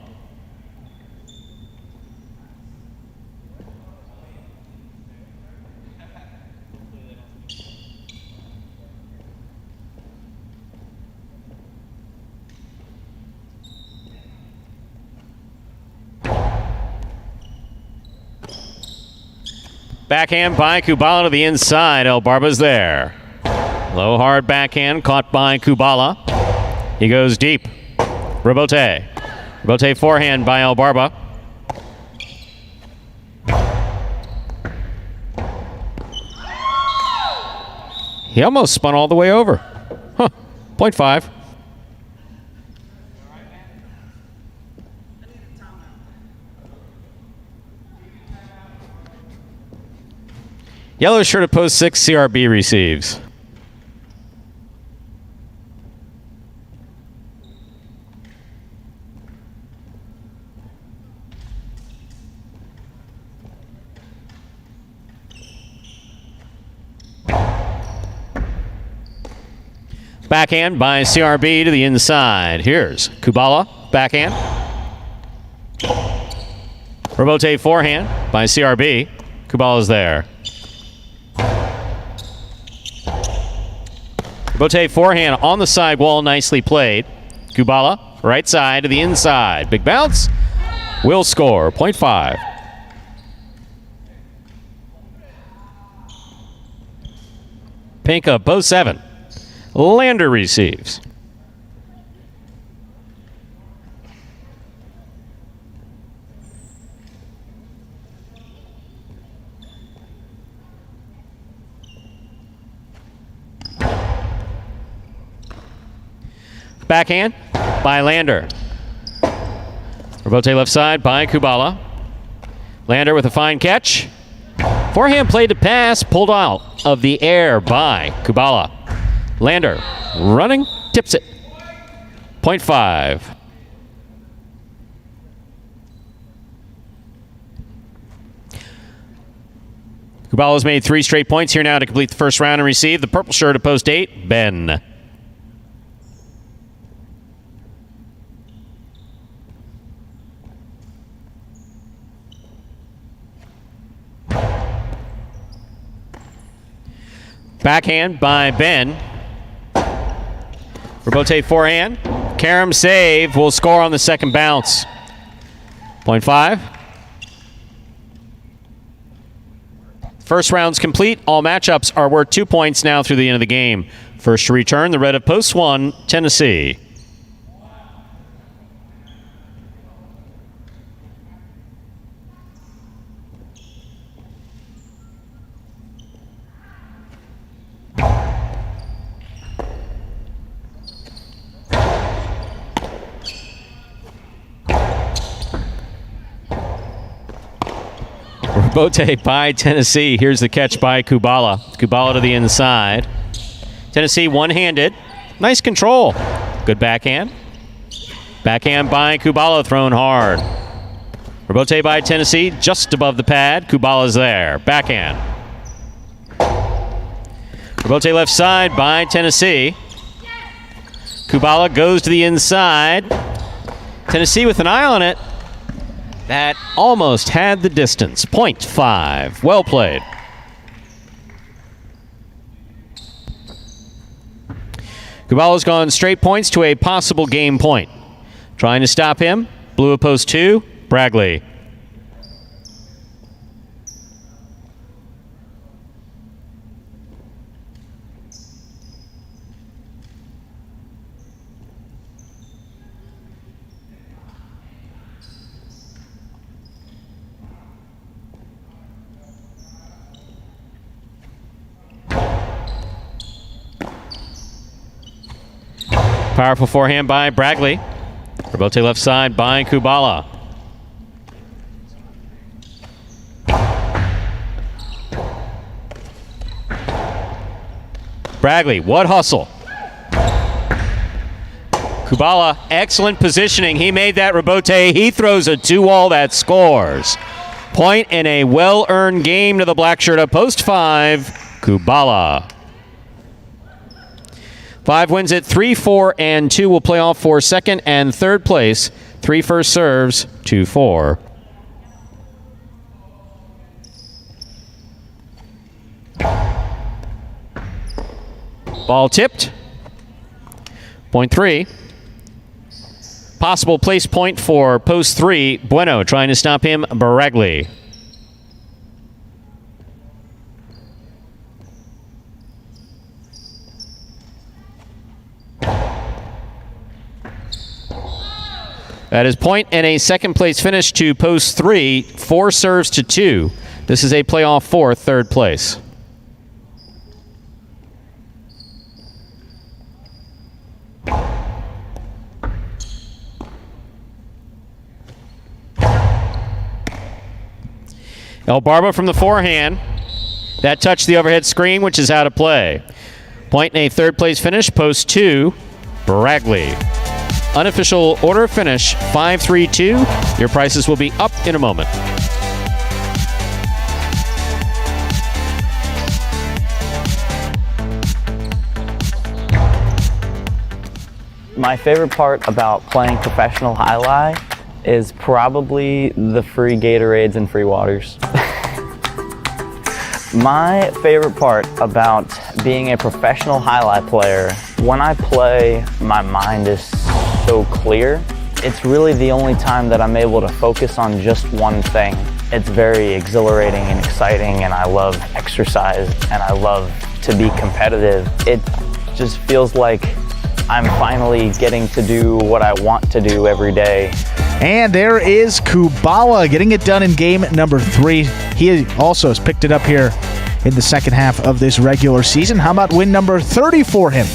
Backhand by Kubala to the inside. El Barba's there. Low hard backhand caught by Kubala. He goes deep. Rebote. Rebote forehand by El Barba. He almost spun all the way over. Huh. Point 5. Yellow shirt at post 6, CRB receives. Backhand by CRB to the inside. Here's Kubala, backhand. Rebote forehand by CRB. Kubala's there. Rebote forehand on the side wall, nicely played. Kubala, right side to the inside. Big bounce. Will score, point 5. Pinka, post 7. Lander receives. Backhand by Lander. Rebote left side by Kubala. Lander with a fine catch. Forehand played to pass, pulled out of the air by Kubala. Lander running, tips it. Point 5. Kubala's made 3 straight points here now to complete the first round and receive the purple shirt at post 8, Ben. Backhand by Ben. Rebote forehand. Karam save will score on the second bounce. Point 5. First round's complete. All matchups are worth 2 points now through the end of the game. First to return, the red of post 1, Tennessee. Rabote by Tennessee. Here's the catch by Kubala. Kubala to the inside. Tennessee one-handed. Nice control. Good backhand. Backhand by Kubala, thrown hard. Rabote by Tennessee, just above the pad. Kubala's there. Backhand. Rabote left side by Tennessee. Kubala goes to the inside. Tennessee with an eye on it. That almost had the distance. 0.5. Well played. Kubala's gone straight points to a possible game point. Trying to stop him. Blue a post 2. Bragley. Powerful forehand by Bragley. Rabote left side by Kubala. Bragley, what hustle. Kubala, excellent positioning. He made that Rabote. He throws a 2-all that scores. Point in a well-earned game to the black shirt of post 5, Kubala. 5 wins it 3, 4, and 2 will play off for second and third place. 3 first serves, 2, 4. Ball tipped. Point 3. Possible place point for post 3. Bueno trying to stop him. Bragley. That is point and a second place finish to post 3. 4 serves to 2. This is a playoff for third place. El Barba from the forehand. That touched the overhead screen, which is out of play. Point and a third place finish, post 2, Bragley. Unofficial order finish, 5-3-2. Your prices will be up in a moment. My favorite part about playing professional highlight is probably the free Gatorades and free waters. My favorite part about being a professional highlight player, when I play, my mind is so clear. It's really the only time that I'm able to focus on just one thing. It's very exhilarating and exciting, and I love exercise, and I love to be competitive. It just feels like I'm finally getting to do what I want to do every day. And there is Kubala getting it done in game number 3. He also has picked it up here in the second half of this regular season. How about win number 30 for him?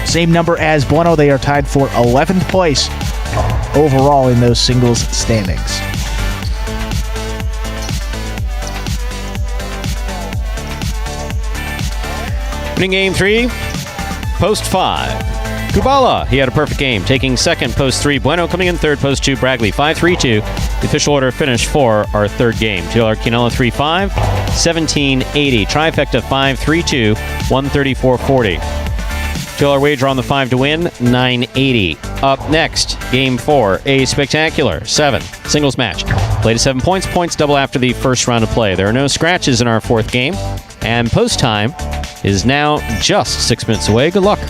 Same number as Bueno. They are tied for 11th place overall in those singles standings. Winning game 3, post 5. Kubala, he had a perfect game, taking second, post 3. Bueno coming in third, post 2. Bragley, 5-3-2. The official order finish for our third game. $2 Quinella 3-5, 1780. Trifecta 5-3-2, 134.40. $2 wager on the 5 to win, $980. Up next, game 4, a spectacular 7 singles match. Play to 7 points. Points double after the first round of play. There are no scratches in our fourth game, and post time is now just 6 minutes away. Good luck.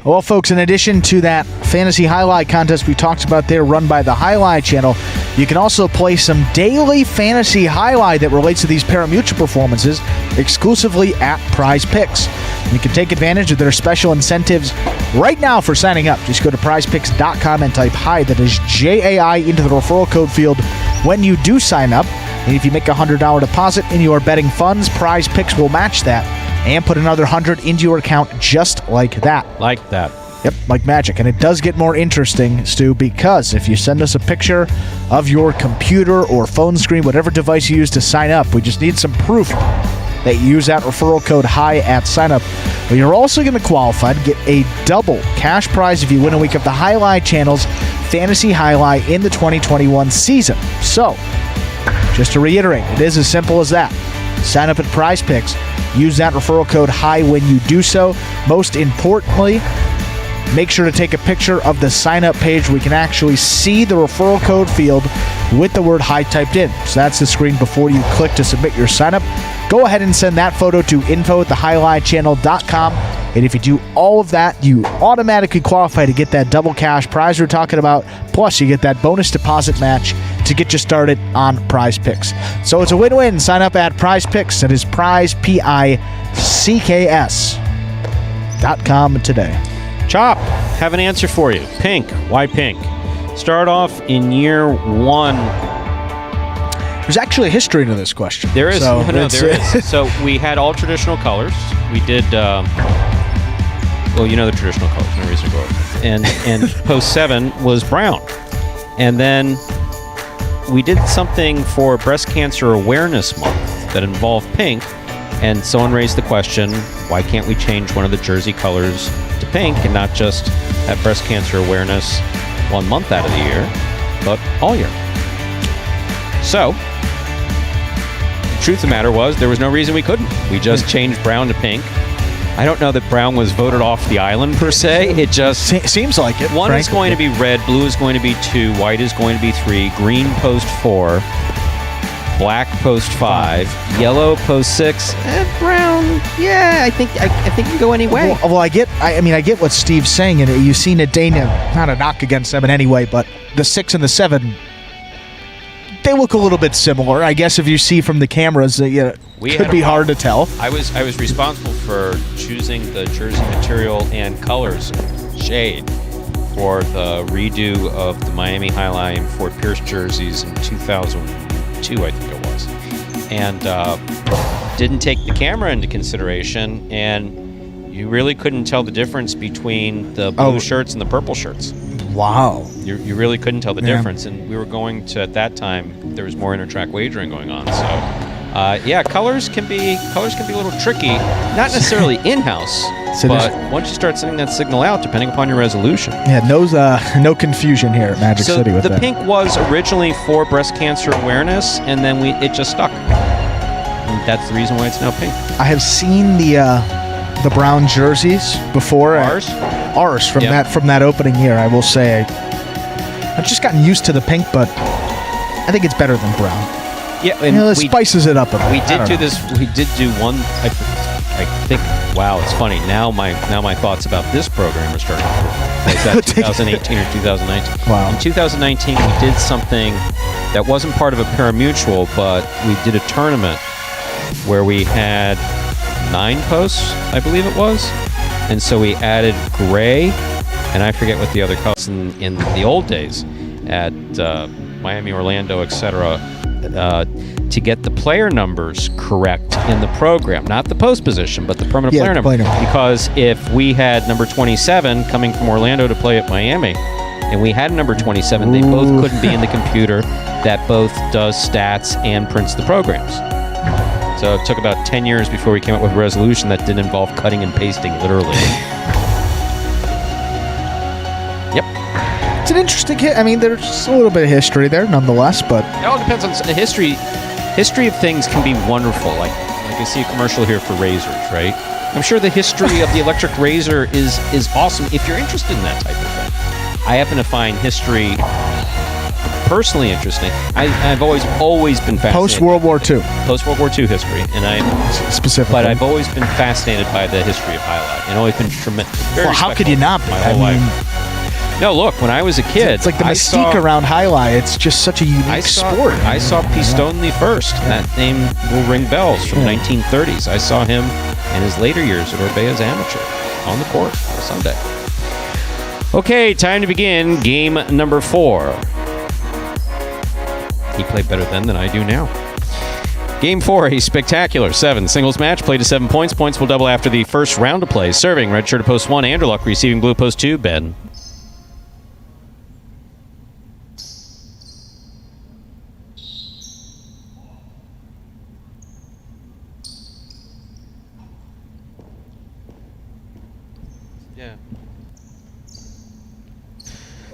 Well, folks, in addition to that fantasy highlight contest we talked about there, run by the Highlight Channel, You can also play some daily fantasy highlight that relates to these Parimutuel performances exclusively at Prize Picks. You can take advantage of their special incentives right now for signing up. Just go to prizepicks.com and type HI, that is JAI, into the referral code field when you do sign up. And if you make a $100 deposit in your betting funds, Prize Picks will match that and put another $100 into your account just like that. Like that. Yep, like magic. And it does get more interesting, Stu, because if you send us a picture of your computer or phone screen, whatever device you use to sign up, we just need some proof that you use that referral code HI at sign up. But you're also going to qualify to get a double cash prize if you win a week of the Highlight Channel's Fantasy Highlight in the 2021 season. So, just to reiterate, it is as simple as that. Sign up at Prize Picks. Use that referral code HI when you do so. Most importantly, make sure to take a picture of the sign-up page where we can actually see the referral code field with the word HI typed in. So that's the screen before you click to submit your sign-up. Go ahead and send that photo to info@thehighlightchannel.com. And if you do all of that, you automatically qualify to get that double cash prize we're talking about. Plus, you get that bonus deposit match to get you started on Prize Picks. So it's a win-win. Sign up at Prize Picks. That is prizepicks.com today. Chop, have an answer for you. Pink. Why pink? Start off in year one. There's actually a history to this question. There is. So there is. So we had all traditional colors. We did, well, you know the traditional colors. No reason to go over. And post 7 was brown. And then we did something for Breast Cancer Awareness Month that involved pink. And someone raised the question, why can't we change one of the jersey colors to pink and not just have breast cancer awareness 1 month out of the year, but all year? So, the truth of the matter was there was no reason we couldn't. We just changed brown to pink. I don't know that brown was voted off the island per se. It just seems like it. One is going to be red, blue is going to be 2, white is going to be 3, green post 4, black post 5, yellow post 6, and brown. Yeah, I think you can go any way. Well, I get what Steve's saying, and you've seen it, Dana. Not a knock against 7 anyway, but the 6 and the 7, they look a little bit similar. I guess if you see from the cameras, it could be hard to tell. I was responsible for choosing the jersey material and colors, shade, for the redo of the Miami Highlight and Fort Pierce jerseys in 2002, I think it was, and didn't take the camera into consideration, and you really couldn't tell the difference between the blue shirts and the purple shirts. Wow. You really couldn't tell the difference, and we were going to, at that time, there was more inter-track wagering going on, so colors can be a little tricky, not necessarily in-house, but once you start sending that signal out, depending upon your resolution. Yeah, no confusion here at Magic City with that. So the pink was originally for breast cancer awareness, and then it just stuck. And that's the reason why it's now pink. I have seen the brown jerseys before. Ours from that opening year. I will say, I've just gotten used to the pink, but I think it's better than brown. Yeah, and it spices it up a bit. We did do this. We did do one. I think. Wow, it's funny. Now my thoughts about this program are starting to. Was that 2018 or 2019? Wow. In 2019, we did something that wasn't part of a Parimutuel, but we did a tournament where we had 9 posts, I believe it was, and so we added gray, and I forget what the other colors in the old days at Miami, Orlando, etc. To get the player numbers correct in the program, not the post position, but the permanent player number. Because if we had number 27 coming from Orlando to play at Miami, and we had number 27, they both couldn't be in the computer that both does stats and prints the programs. So it took about 10 years before we came up with a resolution that didn't involve cutting and pasting, literally. Yep. It's an interesting hit. I mean, there's a little bit of history there, nonetheless, but it all depends on the history. History of things can be wonderful. Like I see a commercial here for razors, right? I'm sure the history of the electric razor is awesome if you're interested in that type of thing. I happen to find history personally interesting. I've always been fascinated. Post-World War II. Post-World War II history, and specifically. But I've always been fascinated by the history of highlight, and always been tremendous. Well, how could you not be? My whole life. No, look, when I was a kid, It's like the mystique around highlight. It's just such a unique sport. I saw Pistone first. That name will ring bells from the 1930s. I saw him in his later years at Orbea's Amateur on the court on Sunday. Okay, time to begin game number 4. He played better then than I do now. Game 4, a spectacular 7 singles match. Played to 7 points. Points will double after the first round of play. Serving, red shirt to post 1, Anderluck. Receiving, blue post 2, Ben.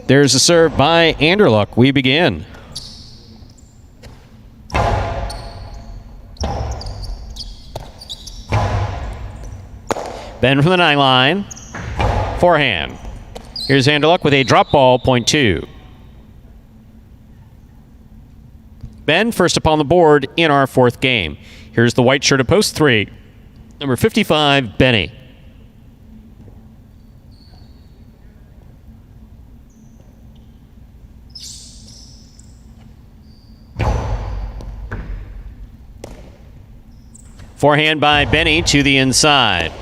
There's a serve by Anderluck. We begin. Ben from the 9 line. Forehand. Here's Anderluck with a drop ball, point 2. Ben first upon the board in our 4th game. Here's the white shirt of post 3. Number 55, Benny. Forehand by Benny to the inside.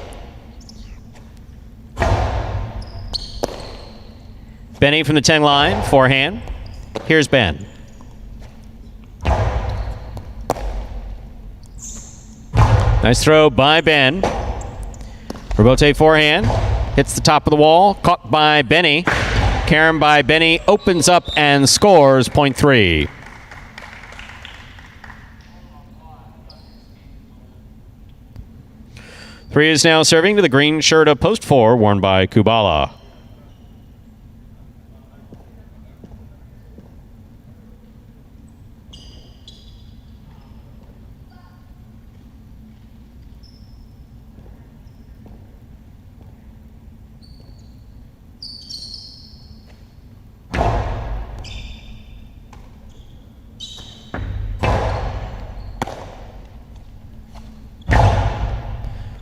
Benny from the 10 line, forehand. Here's Ben. Nice throw by Ben. Rebote forehand. Hits the top of the wall. Caught by Benny. Carom by Benny. Opens up and scores, point 3. Three is now serving to the green shirt of post 4, worn by Kubala.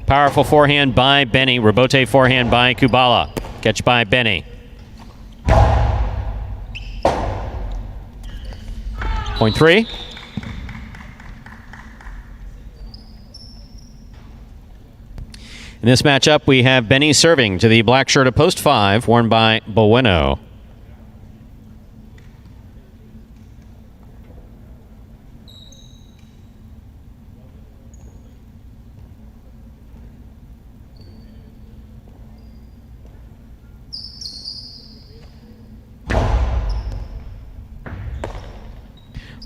Powerful forehand by Benny. Rebote forehand by Kubala. Catch by Benny. Point 3. In this matchup, we have Benny serving to the black shirt of post 5, worn by Bueno.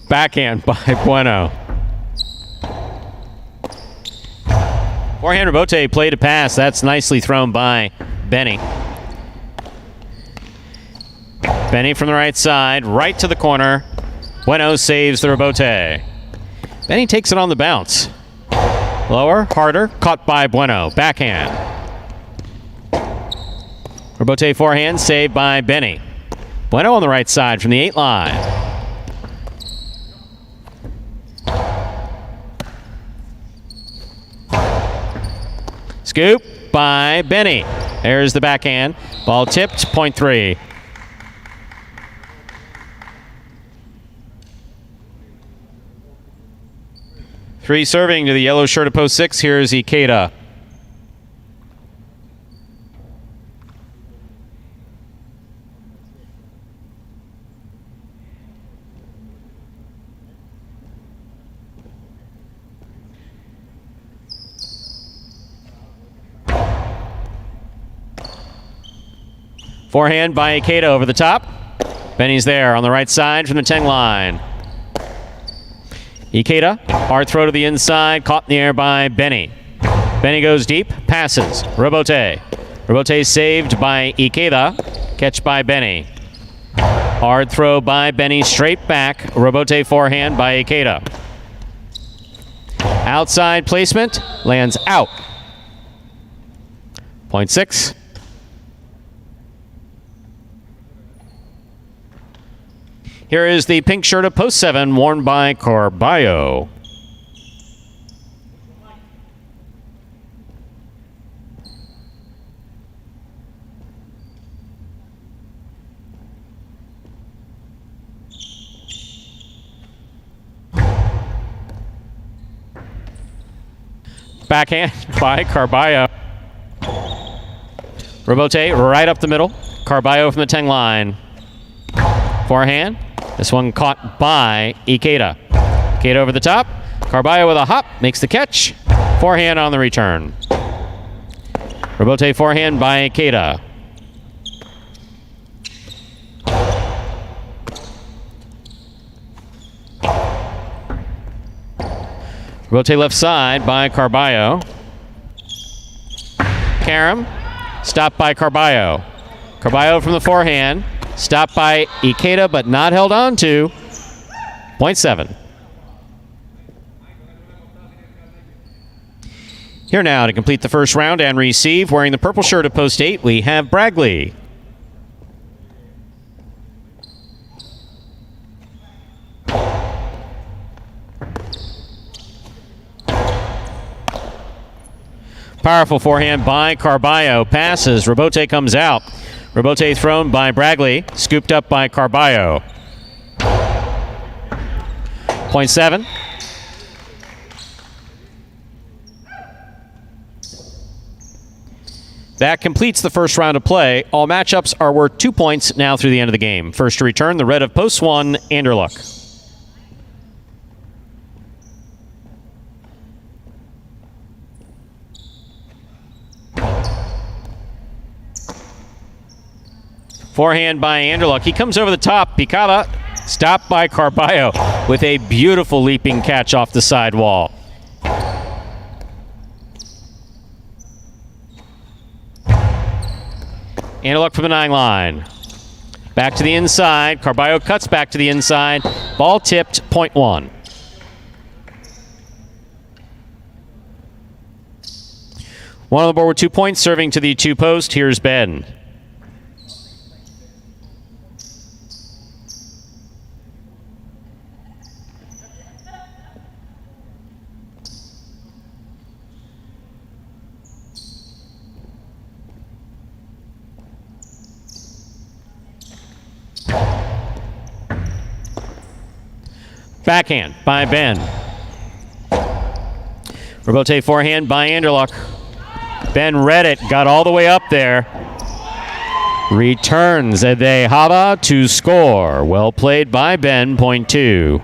Backhand by Bueno. Forehand Rebote played a pass. That's nicely thrown by Benny. Benny from the right side, right to the corner. Bueno saves the Rebote. Benny takes it on the bounce. Lower, harder, caught by Bueno. Backhand. Rebote forehand, saved by Benny. Bueno on the right side from the 8 line. Scoop by Benny. There's the backhand. Ball tipped, point 3. Three serving to the yellow shirt of post 6. Here's Ikeda. Forehand by Ikeda over the top. Benny's there on the right side from the 10 line. Ikeda, hard throw to the inside, caught in the air by Benny. Benny goes deep, passes. Rebote. Rebote saved by Ikeda. Catch by Benny. Hard throw by Benny, straight back. Rebote forehand by Ikeda. Outside placement, lands out. Point 6. Here is the pink shirt of post 7, worn by Carballo. Backhand by Carballo. Robote right up the middle. Carballo from the 10 line. Forehand. This one caught by Ikeda. Ikeda over the top. Carballo with a hop. Makes the catch. Forehand on the return. Robote forehand by Ikeda. Robote left side by Carballo. Karam. Stopped by Carballo. Carballo from the forehand. Stopped by Ikeda, but not held on to. 0.7. Here now to complete the first round and receive, wearing the purple shirt of post 8, we have Bragley. Powerful forehand by Carballo. Passes. Robote comes out. Robote thrown by Bragley. Scooped up by Carballo. 0.7. That completes the first round of play. All matchups are worth 2 points now through the end of the game. First to return, the red of post 1, Anderluck. Forehand by Anderluck. He comes over the top. Picada stopped by Carballo with a beautiful leaping catch off the side wall. Anderluck from the 9 line. Back to the inside. Carballo cuts back to the inside. Ball tipped, 0.1. One on the board with 2 points, serving to the 2 post. Here's Ben. Backhand by Ben. Robote forehand by Anderluck. Ben read it, got all the way up there. Returns de Haba to score. Well played by Ben, 0.2.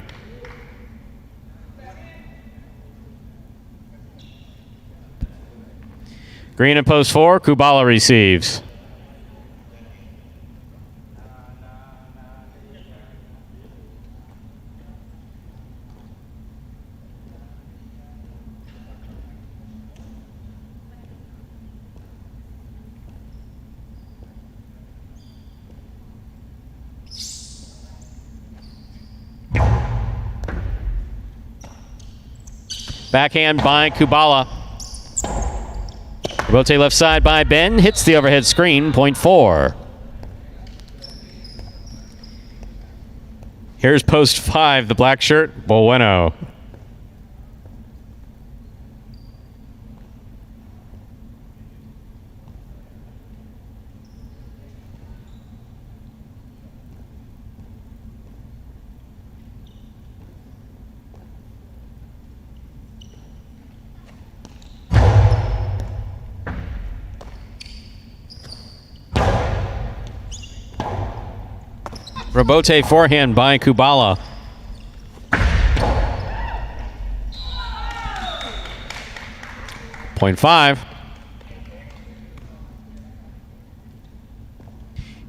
Green at post 4, Kubala receives. Backhand by Kubala. Robote left side by Ben. Hits the overhead screen, 0.4. Here's post 5, the black shirt, Bueno. Robote forehand by Kubala. .5.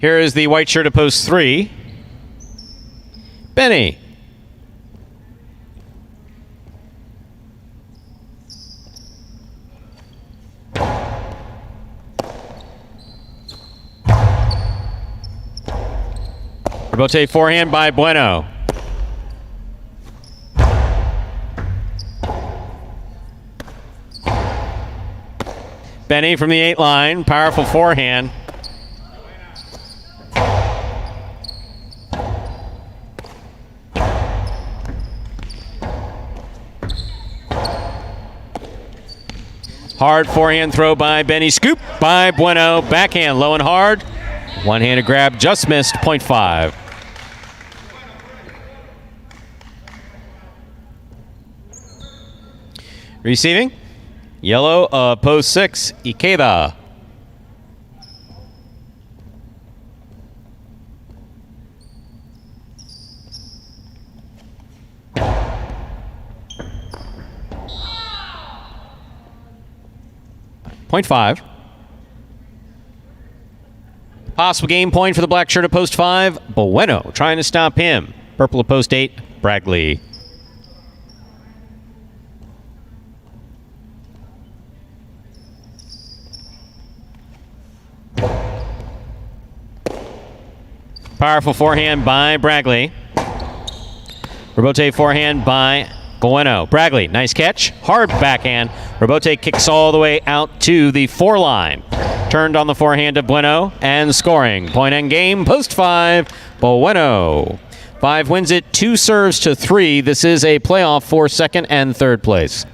Here is the white shirt of post 3. Benny. Robote forehand by Bueno. Benny from the 8 line, powerful forehand. Hard forehand throw by Benny. Scoop by Bueno. Backhand low and hard. One-handed grab just missed, 0.5. Receiving, Yellow, post 6, Ikeda. .5. Possible game point for the black shirt at post 5. Bueno trying to stop him. Purple at post 8. Bragley. Powerful forehand by Bragley. Rebote forehand by Bueno. Bragley, nice catch. Hard backhand. Rebote kicks all the way out to the 4 line. Turned on the forehand of Bueno and scoring. Point end game, post 5, Bueno. 5 wins it, 2 serves to 3. This is a playoff for second and third place.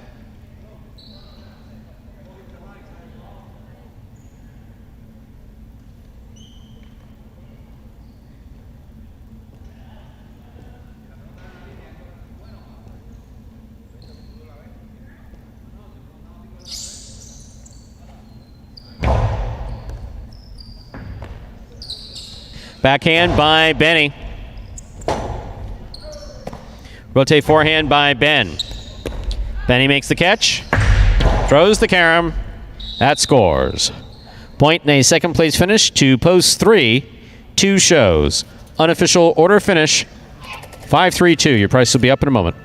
Backhand by Benny. Rotate forehand by Ben. Benny makes the catch. Throws the carom. That scores. Point in a second place finish to post 3. 2 shows. Unofficial order finish. 5-3-2. Your price will be up in a moment.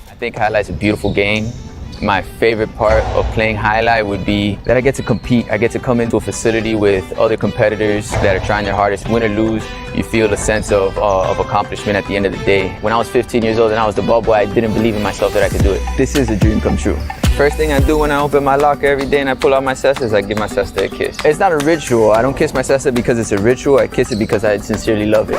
I think highlight's a beautiful game. My favorite part of playing highlight would be that I get to compete. I get to come into a facility with other competitors that are trying their hardest. Win or lose, you feel a sense of accomplishment at the end of the day. When I was 15 years old and I was the ball boy, I didn't believe in myself that I could do it. This is a dream come true. First thing I do when I open my locker every day and I pull out my cesta is I give my cesta a kiss. It's not a ritual. I don't kiss my cesta because it's a ritual. I kiss it because I sincerely love it.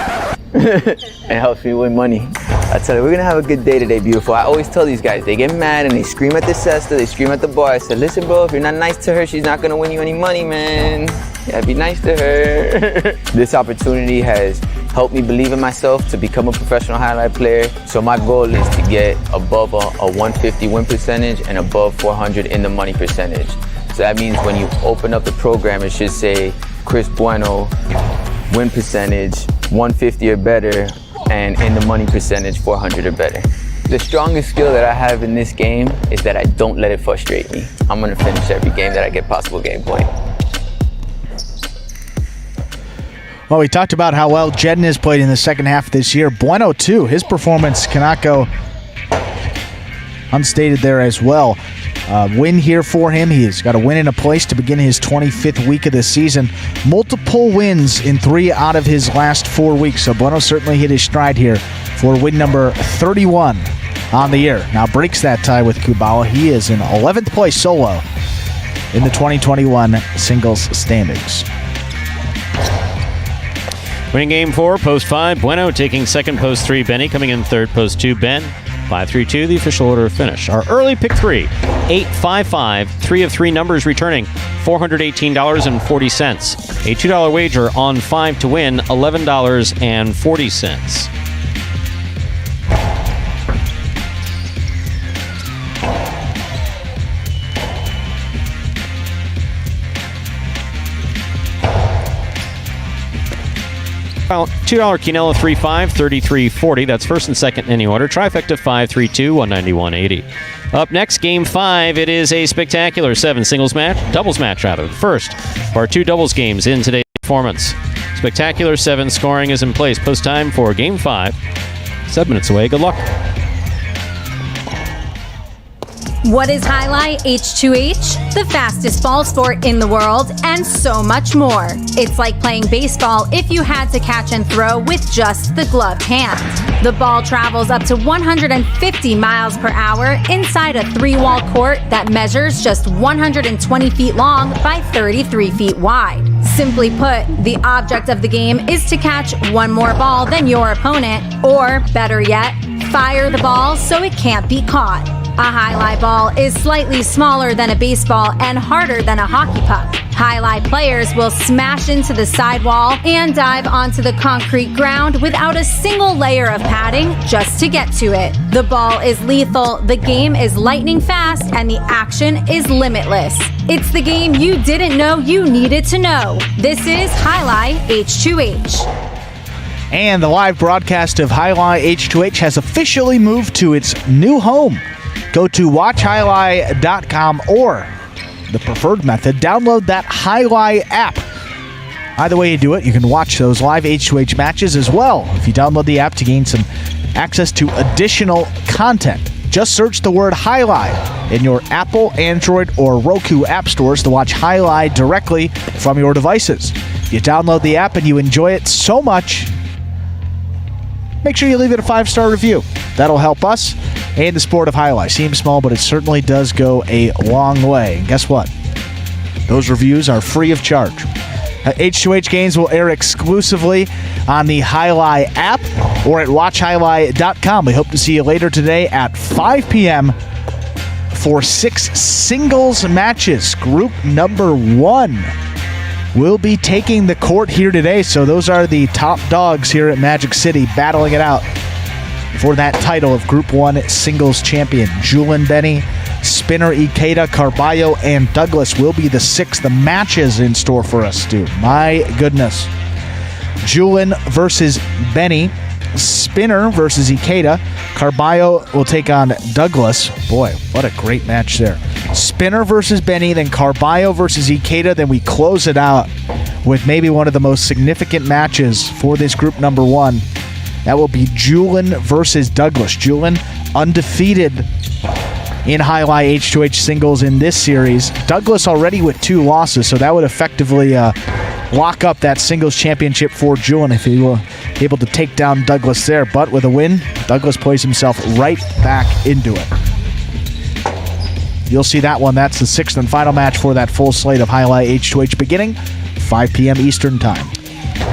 It helps me win money. I tell you, we're gonna have a good day today, beautiful. I always tell these guys, they get mad and they scream at the cesta, they scream at the bar. I said, listen, bro, if you're not nice to her, she's not gonna win you any money, man. You gotta be nice to her. This opportunity has helped me believe in myself to become a professional highlight player. So my goal is to get above a 150 win percentage and above 400 in the money percentage. So that means when you open up the program, it should say Chris Bueno, win percentage 150 or better, and in the money percentage 400 or better. The strongest skill that I have in this game is that I don't let it frustrate me. I'm gonna finish every game that I get possible game point. Well, we talked about how well Jedden has played in the second half of this year. Bueno, too. His performance cannot go unstated there as well. Win here for him. He has got a win in a place to begin his 25th week of the season. Multiple wins in 3 out of his last 4 weeks. So Bueno certainly hit his stride here for win number 31 on the year. Now breaks that tie with Kubala. He is in 11th place solo in the 2021 singles standings. Winning game 4, post 5, Bueno taking second, post 3, Benny coming in third, post 2, Ben. 5-3-2, the official order of finish. Our early pick 3, 8-5-5, 3 of 3 numbers returning, $418.40. A $2 wager on 5 to win, $11.40. $2 Quinella 3-5, $33.40. That's first and second in any order. Trifecta 5-3-2, $191.80. Up next, game 5. It is a spectacular 7 doubles match rather. First of our 2 doubles games in today's performance. Spectacular 7 scoring is in place. Post time for game 5. 7 minutes away. Good luck. What is Highlight H2H? The fastest ball sport in the world, and so much more. It's like playing baseball if you had to catch and throw with just the gloved hand. The ball travels up to 150 miles per hour inside a 3-wall court that measures just 120 feet long by 33 feet wide. Simply put, the object of the game is to catch one more ball than your opponent, or better yet, fire the ball so it can't be caught. A highlight ball is slightly smaller than a baseball and harder than a hockey puck. Highlight players will smash into the sidewall and dive onto the concrete ground without a single layer of padding just to get to it. The ball is lethal, the game is lightning fast, and the action is limitless. It's the game you didn't know you needed to know. This is Highlight H2H. And the live broadcast of Highlight H2H has officially moved to its new home. Go to watchhighlight.com or the preferred method, download that Highlight app. Either way you do it, you can watch those live H2H matches as well if you download the app to gain some access to additional content. Just search the word Highlight in your Apple, Android, or Roku app stores to watch Highlight directly from your devices. If you download the app and you enjoy it so much, make sure you leave it a 5-star review. That'll help us and the sport of highlight. Seems small, but it certainly does go a long way. And guess what? Those reviews are free of charge. H2H games will air exclusively on the Highlight app or at watchhighlight.com. We hope to see you later today at 5 p.m. for 6 singles matches. Group number 1 will be taking the court here today. So those are the top dogs here at Magic City battling it out for that title of Group 1 singles champion. Julian Benny, Spinner, Ikeda, Carballo, and Douglas will be the 6 matches in store for us, Stu. My goodness. Julian versus Benny, Spinner versus Ikeda, Carballo will take on Douglas. Boy, what a great match there. Spinner versus Benny, then Carballo versus Ikeda, then we close it out with maybe one of the most significant matches for this Group number 1. That will be Julian versus Douglas. Julian undefeated in Highlight H2H singles in this series. Douglas already with 2 losses, so that would effectively lock up that singles championship for Julian if he were able to take down Douglas there. But with a win, Douglas plays himself right back into it. You'll see that one. That's the 6th and final match for that full slate of Highlight H2H beginning 5 p.m. Eastern Time.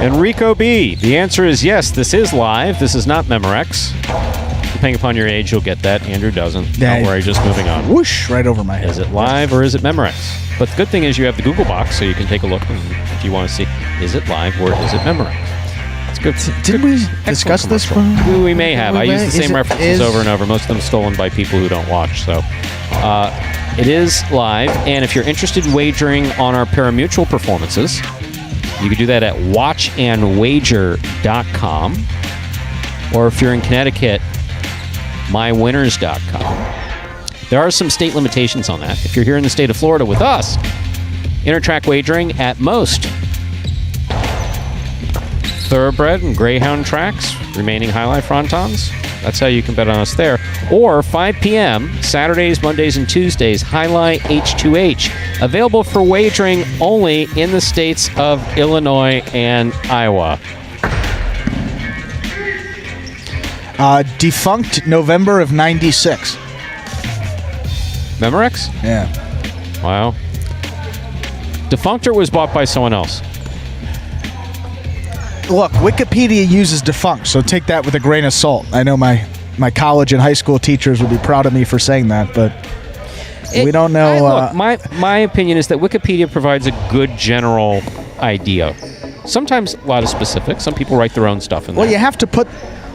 Enrico B. The answer is yes, this is live. This is not Memorex. Depending upon your age, you'll get that. Andrew doesn't. Don't worry, just moving on. Whoosh, right over my head. Is it live or is it Memorex? But the good thing is you have the Google box, so you can take a look if you want to see, is it live or is it Memorex? It's good. Did we discuss this one? We may have. I use the same references over and over. Most of them stolen by people who don't watch. So it is live. And if you're interested in wagering on our Parimutuel performances, you can do that at watchandwager.com. Or if you're in Connecticut, mywinners.com. There are some state limitations on that. If you're here in the state of Florida with us, intertrack wagering at most thoroughbred and greyhound tracks, remaining highlight frontons. That's how you can bet on us there. Or 5 p.m., Saturdays, Mondays, and Tuesdays, Highlight H2H. Available for wagering only in the states of Illinois and Iowa. Defunct November of 96. Memorex? Yeah. Wow. Defunct or was bought by someone else? Look, Wikipedia uses defunct, so take that with a grain of salt. I know my college and high school teachers would be proud of me for saying that, but we don't know. My opinion is that Wikipedia provides a good general idea. Sometimes a lot of specifics. Some people write their own stuff in there. Well, you have to put...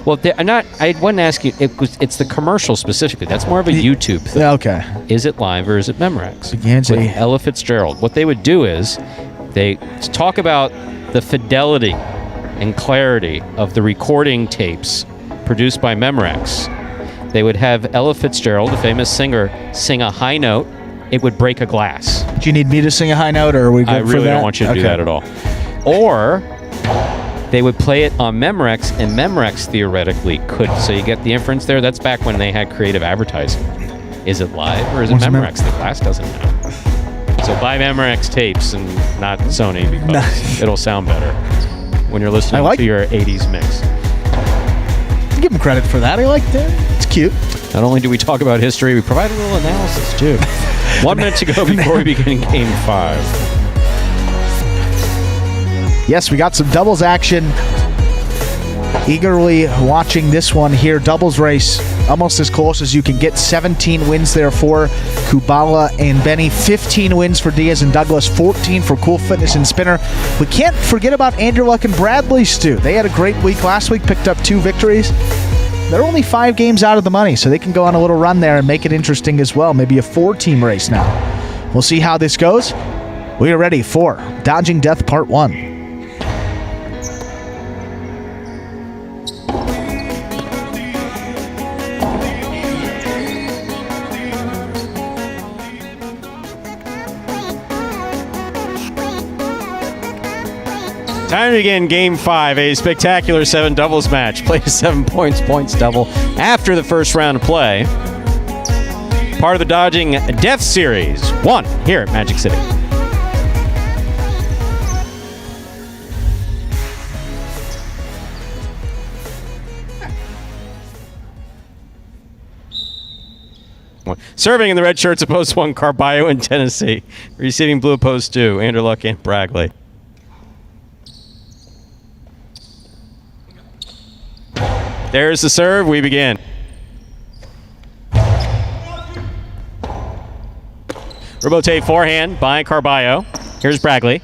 Well, I wouldn't ask you. It's the commercial specifically. That's more of a YouTube thing. Okay. Is it live or is it Memorex? With Ella Fitzgerald. What they would do is they talk about the fidelity and clarity of the recording tapes produced by Memorex. They would have Ella Fitzgerald, a famous singer, sing a high note. It would break a glass. Do you need me to sing a high note, or are we good for that? I really don't want you to do that at all. Or they would play it on Memorex, and Memorex theoretically could. So you get the inference there. That's back when they had creative advertising. Is it live or is it Memorex? The glass doesn't know. So buy Memorex tapes and not Sony because it'll sound better when you're listening to your 80s mix. Give him credit for that. I like that. It's cute. Not only do we talk about history, we provide a little analysis too. 1 minute to go before we begin Game 5. Yes, we got some doubles action. Eagerly watching this one here. Doubles race almost as close as you can get. 17 wins there for Kubala and Benny. 15 wins for Diaz and Douglas. 14 for Cool Fitness and Spinner. We can't forget about Andrew Luck and Bradley, Stu. They had a great week last week, picked up 2 victories. They're only 5 games out of the money, so they can go on a little run there and make it interesting as well. Maybe a 4-team race now. We'll see how this goes. We are ready for Dodging Death Part 1. Time to begin Game 5, a spectacular 7 doubles match. Play to 7 points, points double after the first round of play. Part of the Dodging Death Series 1 here at Magic City. Serving in the red shirts, opposed 1, Carballo in Tennessee. Receiving blue, opposed 2, Andrew Luck and Bradley. There's the serve. We begin. Robote forehand by Carballo. Here's Bradley.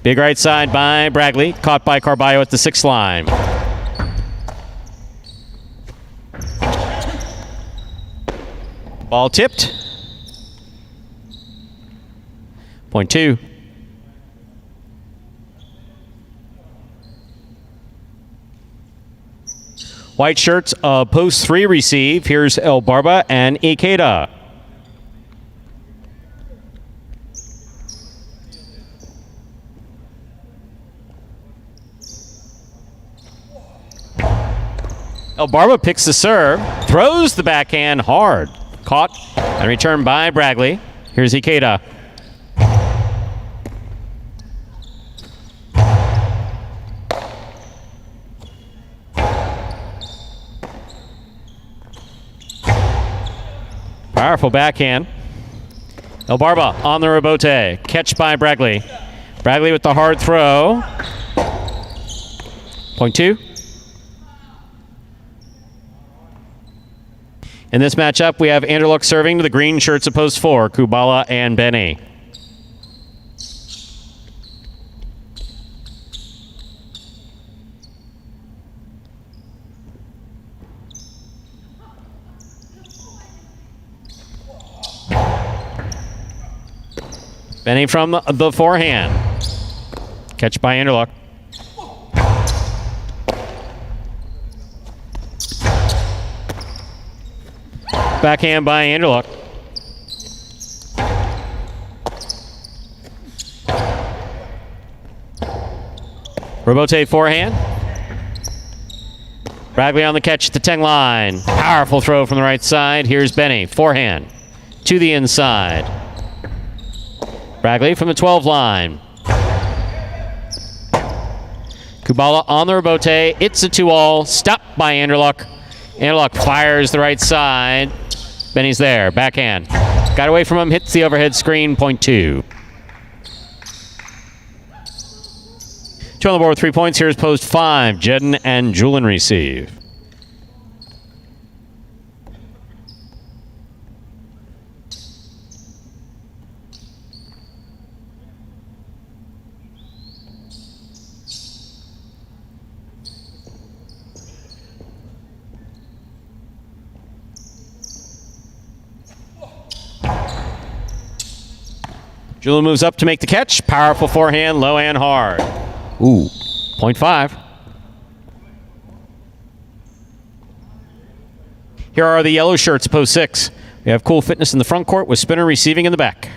Big right side by Bradley. Caught by Carballo at the 6th line. Ball tipped. Point 2. White shirts, post 3 receive. Here's El Barba and Ikeda. El Barba picks the serve, throws the backhand hard. Caught and returned by Bradley. Here's Ikeda. Powerful backhand. El Barba on the rebote. Catch by Bradley. Bradley with the hard throw. Point 2. In this matchup, we have Andrew Luck serving to the green shirts opposed 4, Kubala and Benny. Benny from the forehand. Catch by Andrew Luck. Backhand by Andrew Luck. Robote forehand. Bradley on the catch at the 10 line. Powerful throw from the right side. Here's Benny. Forehand to the inside. Bradley from the 12 line. Kubala on the rebote. It's a 2-all. Stopped by Andrew Luck. Andrew Luck fires the right side. Benny's there. Backhand. Got away from him. Hits the overhead screen. Point 2. 2 on the board with 3 points. Here's post 5. Jedden and Julian receive. Julian moves up to make the catch. Powerful forehand, low and hard. Ooh, point 5. Here are the yellow shirts, post 6. We have Cool Fitness in the front court with Spinner receiving in the back.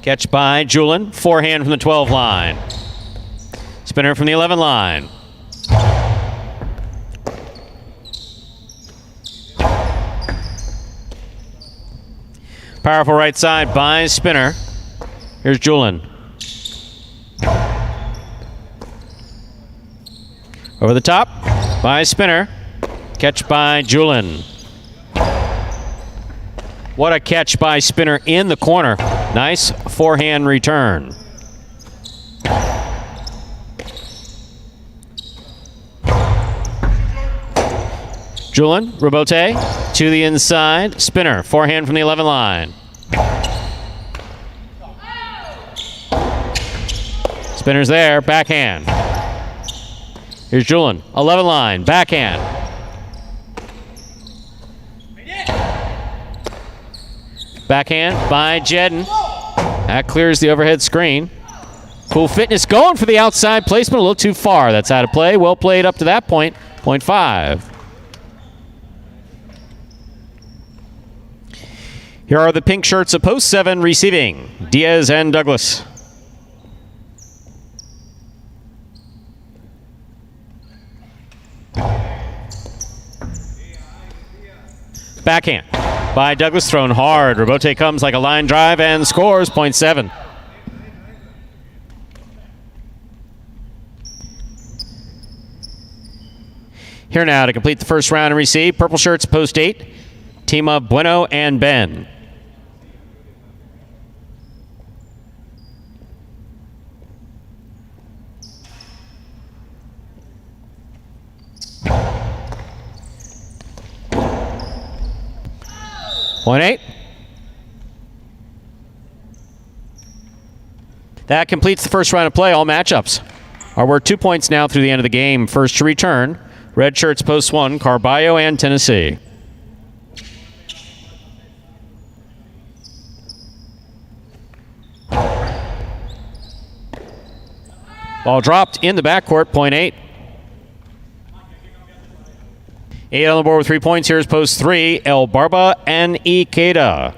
Catch by Julian. Forehand from the 12 line. Spinner from the 11 line. Powerful right side by Spinner. Here's Julian. Over the top by Spinner. Catch by Julin. What a catch by Spinner in the corner. Nice forehand return. Julin, Robote to the inside. Spinner, forehand from the 11 line. Spinner's there, backhand. Here's Julin, 11 line, backhand. Backhand by Jedden. That clears the overhead screen. Cool Fitness going for the outside placement, a little too far. That's out of play. Well played up to that point. 0.5. Here are the pink shirts of post 7 receiving. Diaz and Douglas. Backhand by Douglas, thrown hard. Robote comes like a line drive and scores. 0.7. Here now to complete the first round and receive. Purple shirts post 8. Team of Bueno and Ben. Point 8. That completes the first round of play, all matchups. Are worth 2 points now through the end of the game. First to return, red shirts post 1, Carballo and Tennessee. Ball dropped in the backcourt, point 8. 8 on the board with 3 points. Here's post 3, El Barba and Ikeda.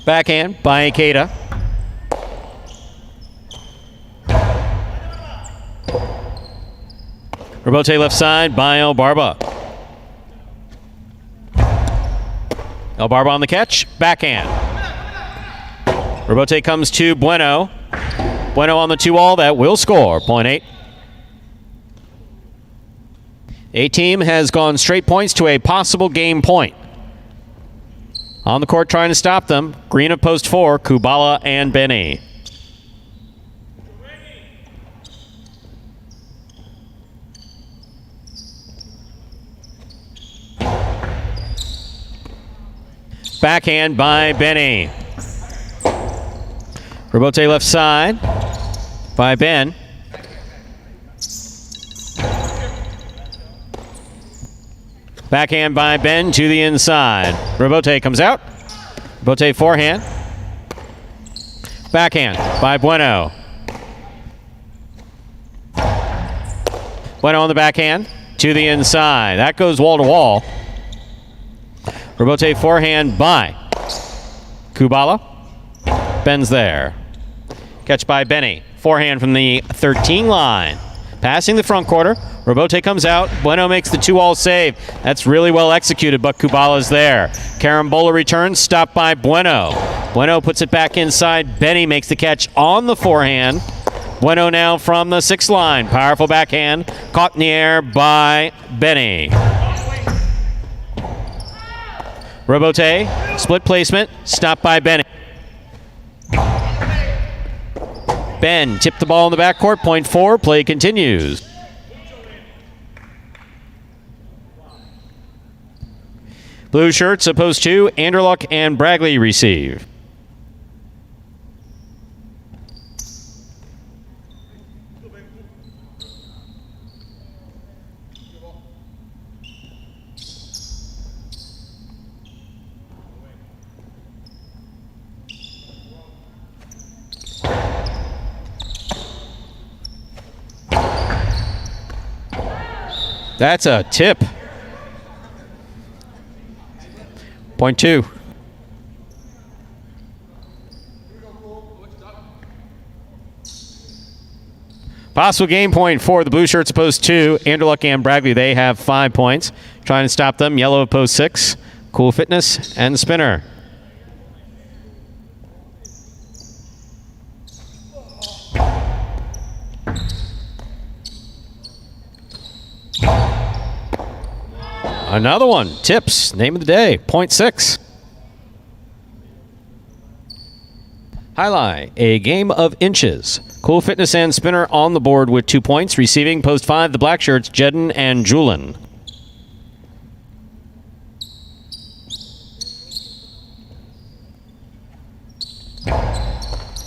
Backhand by Ikeda. Robote left side by El Barba. El Barba on the catch. Backhand. Robote comes to Bueno. Bueno on the 2-all. That will score. Point 8. A team has gone straight points to a possible game point. On the court trying to stop them. Green of post 4, Kubala and Benny. Backhand by Benny. Robote left side by Ben. Backhand by Ben to the inside. Robote comes out. Robote forehand. Backhand by Bueno. Bueno on the backhand to the inside. That goes wall to wall. Robote forehand by Kubala. Ben's there. Catch by Benny. Forehand from the 13 line. Passing the front quarter. Robote comes out. Bueno makes the 2-all save. That's really well executed, but Kubala's there. Carambola returns, stopped by Bueno. Bueno puts it back inside. Benny makes the catch on the forehand. Bueno now from the 6th line. Powerful backhand. Caught in the air by Benny. Robote, split placement, stopped by Benny. Ben tipped the ball in the backcourt, point 4, play continues. Blue shirts opposed to Anderluck and Bragley receive. That's a tip. Point 2. Possible game point for the blue shirts opposed 2. Anderluck and Bragley, they have 5 points. Trying to stop them, yellow opposed 6. Cool Fitness and Spinner. Another one. Tips. Name of the day. 0.6. Highlight. A game of inches. Cool Fitness and Spinner on the board with 2 points. Receiving post 5. The black shirts. Jedden and Julin.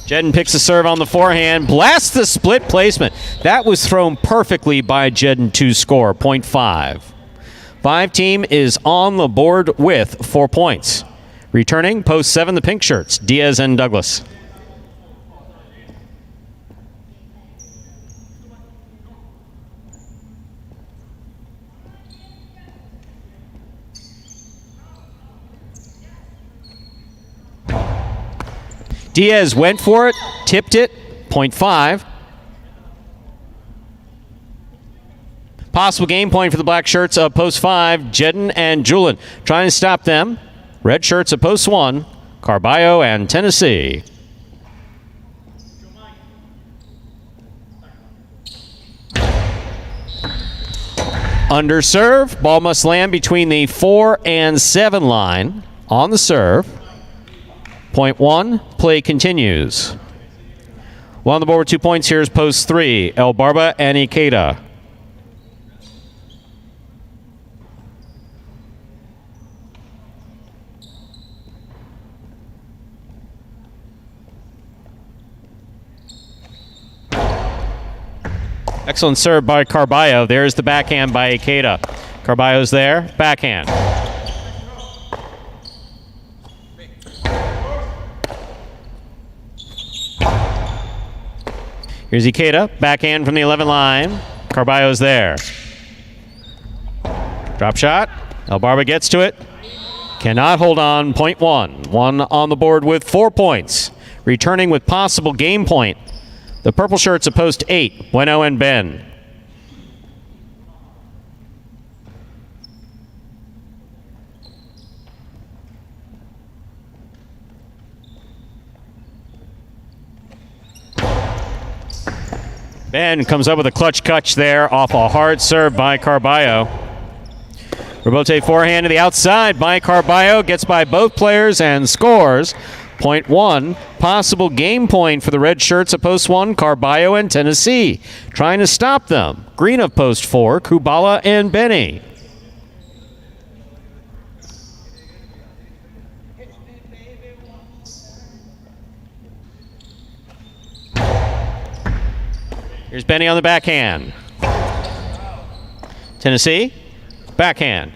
Jedden picks a serve on the forehand. Blasts the split placement. That was thrown perfectly by Jedden to score. 0.5. 5 team is on the board with 4 points. Returning, post 7, the pink shirts, Diaz and Douglas. Diaz went for it, tipped it, 0.5. Possible game point for the black shirts of post 5, Jedden and Julin. Trying to stop them. Red shirts of post 1, Carballo and Tennessee. Under serve, ball must land between the 4 and 7 line on the serve. 0.1, play continues. Well on the board with 2 points, here's post 3, El Barba and Ikeda. Excellent serve by Carballo. There's the backhand by Ikeda. Carballo's there. Backhand. Here's Ikeda. Backhand from the 11 line. Carballo's there. Drop shot. El Barba gets to it. Cannot hold on. 0.1. 1 on the board with 4 points. Returning with possible game point. The purple shirts of post 8, Bueno and Ben. Ben comes up with a clutch catch there off a hard serve by Carballo. Rebote forehand to the outside by Carballo, gets by both players and scores. 0.1, possible game point for the red shirts of post 1, Carballo and Tennessee. Trying to stop them. Green of post 4, Kubala and Benny. Here's Benny on the backhand. Tennessee, backhand.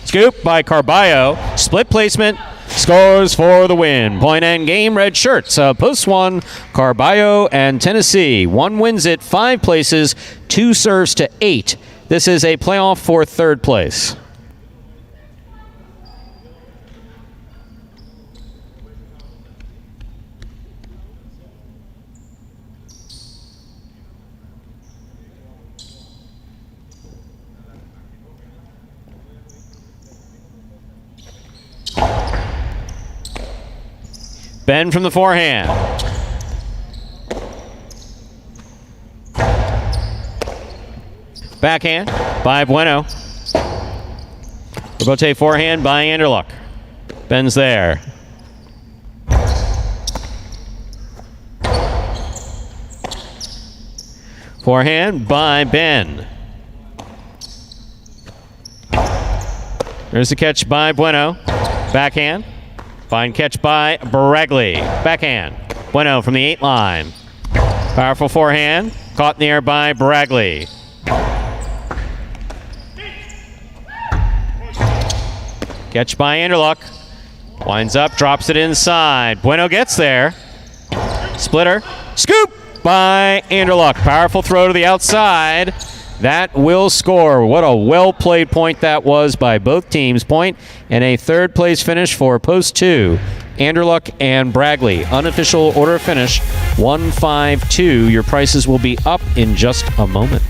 Scoop by Carballo. Split placement. Scores for the win. Point and game, red shirts. Post 1, Carballo and Tennessee. 1 wins it 5 places, 2 serves to 8. This is a playoff for 3rd place. Ben from the forehand. Backhand by Bueno. Rebote forehand by Anderluck. Ben's there. Forehand by Ben. There's the catch by Bueno. Backhand. Fine catch by Bragley. Backhand. Bueno from the 8 line. Powerful forehand. Caught in the air by Bragley. Catch by Anderluck. Winds up, drops it inside. Bueno gets there. Splitter. Scoop by Anderluck. Powerful throw to the outside. That will score. What a well-played point that was by both teams. Point and a third-place finish for Post 2. Anderluck and Bragley. Unofficial order of finish, 1-5-2. Your prices will be up in just a moment.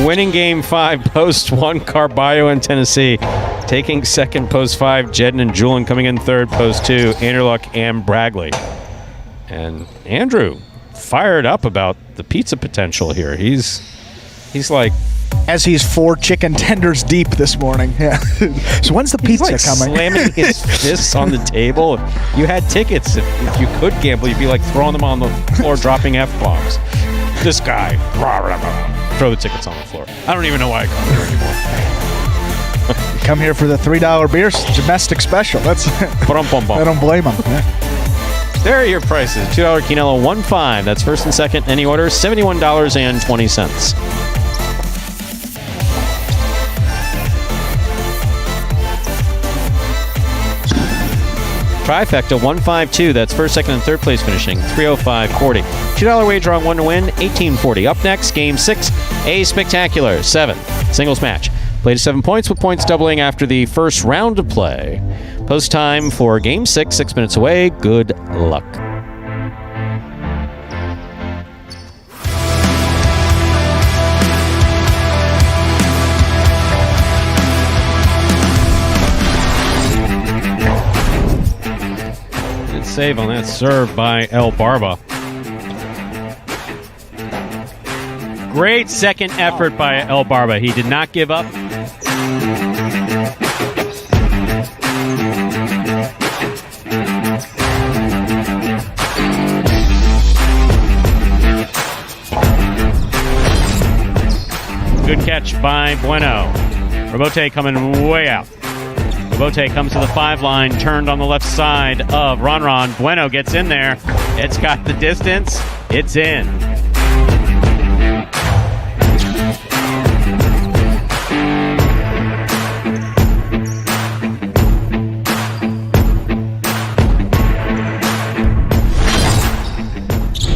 Winning game 5, Post 1, Carballo and Tennessee. Taking second, Post 5, Jedden and Julian. Coming in third, Post 2, Anderluck and Bragley. And Andrew fired up about the pizza potential here. He's like... As he's 4 chicken tenders deep this morning. Yeah. So when's the pizza coming? Slamming his fists on the table. If you had tickets, if you could gamble, you'd be like throwing them on the floor, dropping F-bombs. This guy, rah, rah, rah. Throw the tickets on the floor. I don't even know why I come here anymore. Come here for the $3 beers, domestic special. That's I don't blame him. Yeah. There are your prices. $2 Quinella, 1.5. That's first and second. Any order, $71.20. Trifecta, 152. That's first, second, and third place finishing, 305.40. $2 wager on one to win, $18.40. Up next, Game 6, a spectacular 7 singles match. Play to 7 points with points doubling after the first round of play. Post time for Game 6, 6 minutes away. Good luck. Save on that serve by El Barba. Great second effort by El Barba. He did not give up. Good catch by Bueno. Robote coming way out. Robote comes to the 5 line, turned on the left side of Ron. Bueno gets in there. It's got the distance. It's in.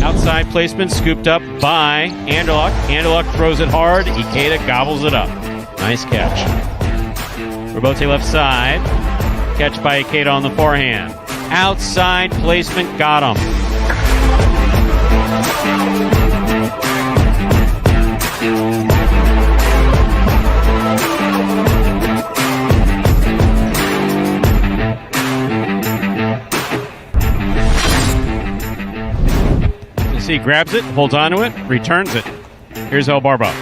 Outside placement scooped up by Anderluck. Anderluck throws it hard. Ikeda gobbles it up. Nice catch. Robote left side. Catch by Ikeda on the forehand. Outside placement got him. You see, grabs it, holds onto it, returns it. Here's El Barba.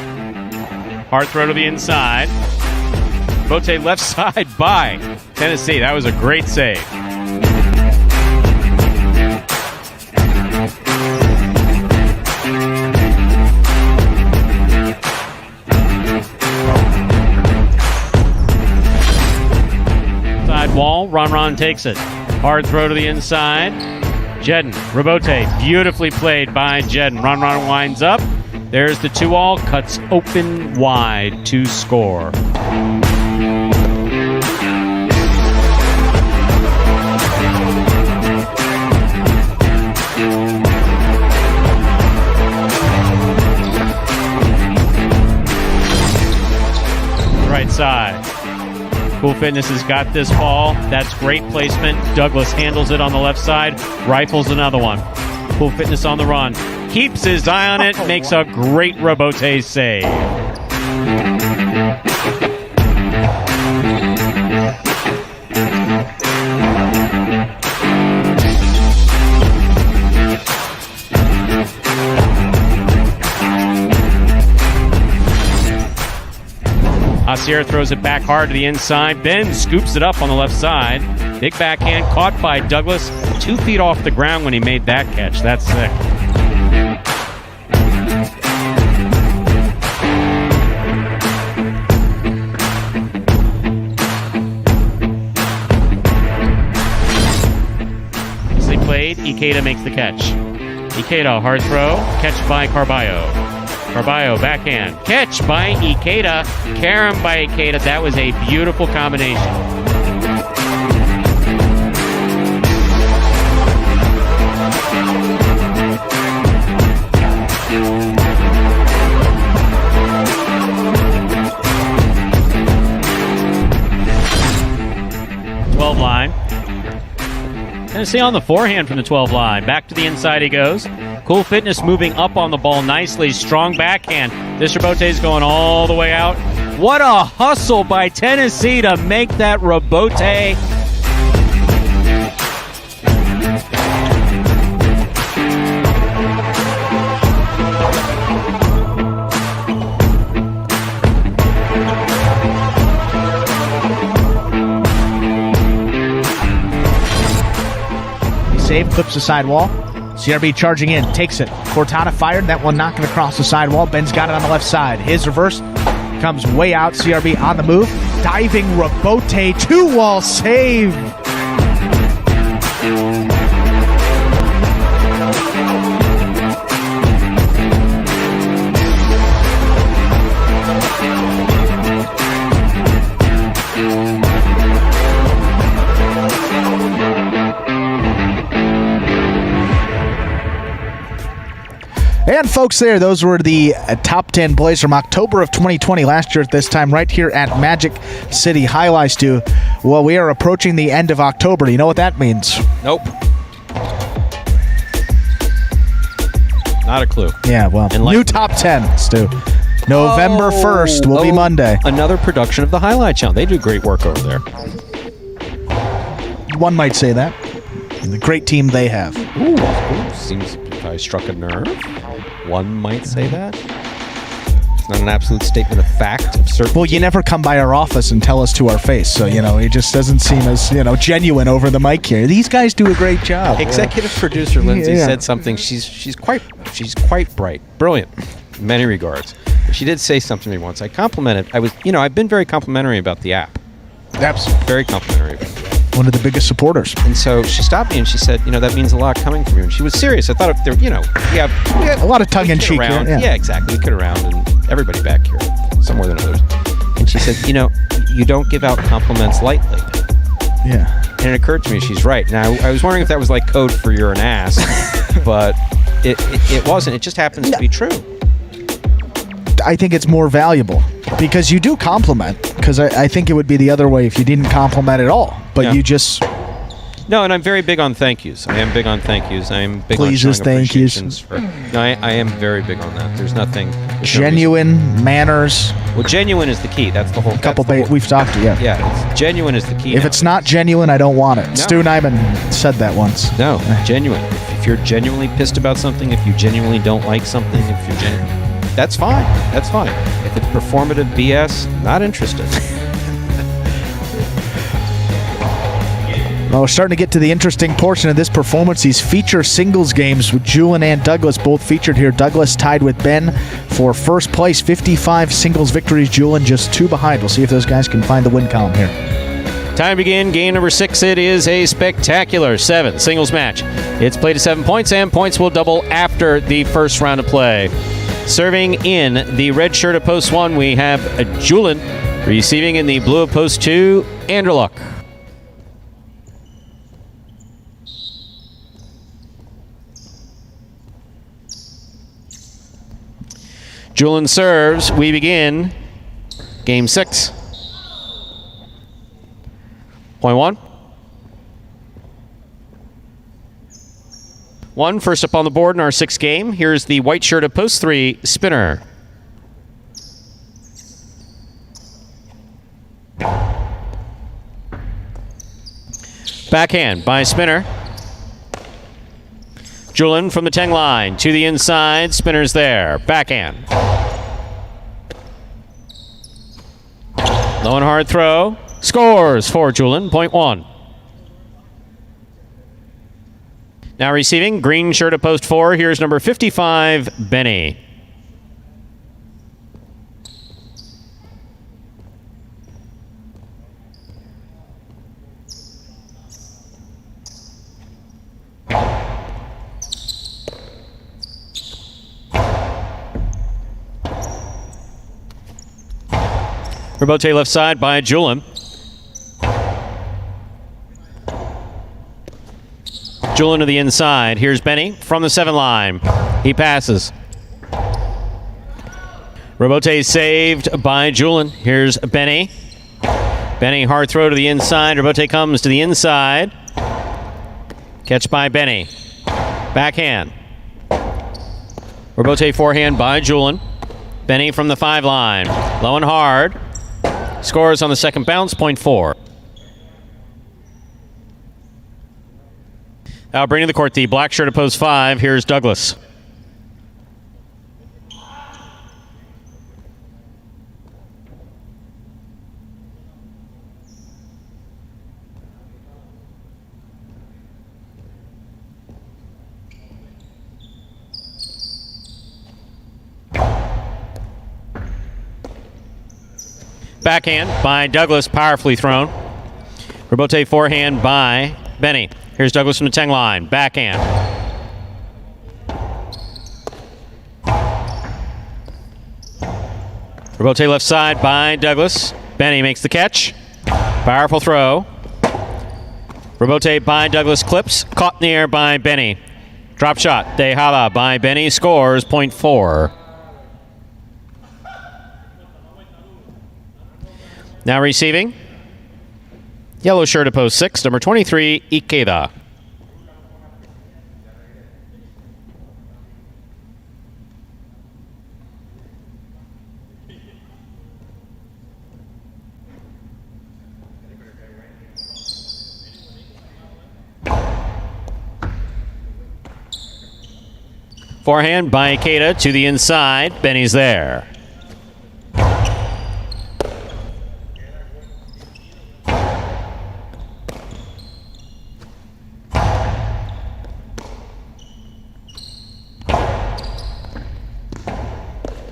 Hard throw to the inside. Bote left side by Tennessee. That was a great save. Side wall. Ron takes it. Hard throw to the inside. Jedden. Robote. Beautifully played by Jedden. Ron winds up. There's the 2-all. Cuts open wide to score. Right side. Cool Fitness has got this ball. That's great placement. Douglas handles it on the left side. Rifles another one. Cool Fitness on the run. Keeps his eye on it. Makes a great Robote save. Asier throws it back hard to the inside. Ben scoops it up on the left side. Big backhand caught by Douglas. 2 feet off the ground when he made that catch. That's sick. Ikeda makes the catch. Ikeda, hard throw, catch by Carballo. Carballo, backhand, catch by Ikeda, carom by Ikeda. That was a beautiful combination. Line. Tennessee on the forehand from the 12 line. Back to the inside he goes. Cool Fitness moving up on the ball nicely. Strong backhand. This Rabote's going all the way out. What a hustle by Tennessee to make that Rabote. Save, clips the sidewall. CRB charging in, takes it. Cortana fired, that one knocking across the sidewall. Ben's got it on the left side. His reverse comes way out. CRB on the move. Diving Rabote, two-wall save. And folks, those were the top 10 plays from October of 2020, last year at this time, right here at Magic City Highlights. Well, we are approaching the end of October. Do you know what that means? Nope. Not a clue. Yeah, well, new top 10, Stu. November 1st will be Monday. Another production of the Highlight Channel. They do great work over there. One might say that. And the great team they have. Ooh, seems I struck a nerve. One might say that. It's not an absolute statement of fact. Of certainty. Well, you never come by our office and tell us to our face, so, it just doesn't seem as, genuine over the mic here. These guys do a great job. Executive producer Lindsay said something. She's quite bright, brilliant in many regards. But she did say something to me once. I complimented. I've been very complimentary about the app. Absolutely. Very complimentary about the app. One of the biggest supporters. And so she stopped me and she said, that means a lot coming from you. And she was serious. I thought if there, we had a lot of tongue-in-cheek here. Yeah, exactly. We kid around, and everybody back here, some more than others. And she said, you don't give out compliments lightly. Yeah. And it occurred to me she's right. Now, I was wondering if that was like code for you're an ass, but it wasn't. It just happens to be true. I think it's more valuable because you do compliment, because I think it would be the other way if you didn't compliment at all, but you just... No, and I'm very big on thank yous. I am big on thank yous. I am big Pleases, on showing thank yous. appreciations. I am very big on that. There's nothing... Genuine manners. Well, genuine is the key. That's the whole... We've talked to, Yeah, genuine is the key. If it's not genuine, I don't want it. No. Stu Nyman said that once. No, genuine. If you're genuinely pissed about something, if you genuinely don't like something, if you're genuine... That's fine. That's fine. If it's performative BS, not interested. Well, we're starting to get to the interesting portion of this performance. These feature singles games with Julian and Douglas both featured here. Douglas tied with Ben for first place, 55 singles victories. Julian just 2 behind. We'll see if those guys can find the win column here. Time to begin game number 6. It is a spectacular 7 singles match. It's played to 7 points, and points will double after the first round of play. Serving in the red shirt of post 1, we have Julian. Receiving in the blue of post 2, Anderluck. Julian serves. We begin game 6. Point 1. 1 first up on the board in our 6th game. Here's the white shirt of post 3, Spinner. Backhand by Spinner. Julian from the 10 line to the inside. Spinner's there. Backhand. Low and hard throw. Scores for Julian. Point 1. Now receiving, green shirt of post 4. Here's number 55, Benny. Rebote left side by Julian. Julian to the inside. Here's Benny from the 7 line. He passes. Rebote saved by Julian. Here's Benny. Benny, hard throw to the inside. Rebote comes to the inside. Catch by Benny. Backhand. Rebote forehand by Julian. Benny from the 5 line. Low and hard. Scores on the second bounce, point 4. Now bringing to the court the black shirt at post 5. Here's Douglas. Backhand by Douglas, powerfully thrown. Rebote forehand by Benny. Here's Douglas from the 10 line. Backhand. Rebote left side by Douglas. Benny makes the catch. Powerful throw. Rebote by Douglas clips. Caught in the air by Benny. Drop shot. Tejada by Benny. Scores, point 4. Now receiving. Yellow shirt at post 6, number 23, Ikeda. Forehand by Ikeda to the inside. Benny's there.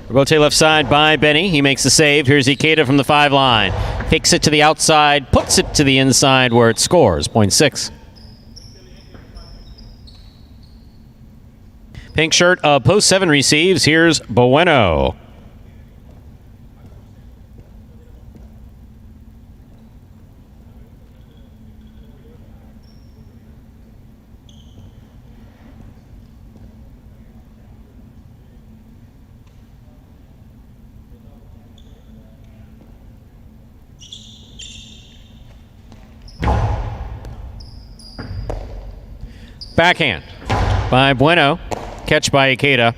Rebote left side by Benny. He makes the save. Here's Ikeda from the 5 line. Takes it to the outside, puts it to the inside where it scores. Point 6. Pink shirt of post 7 receives. Here's Bueno. Backhand by Bueno. Catch by Ikeda.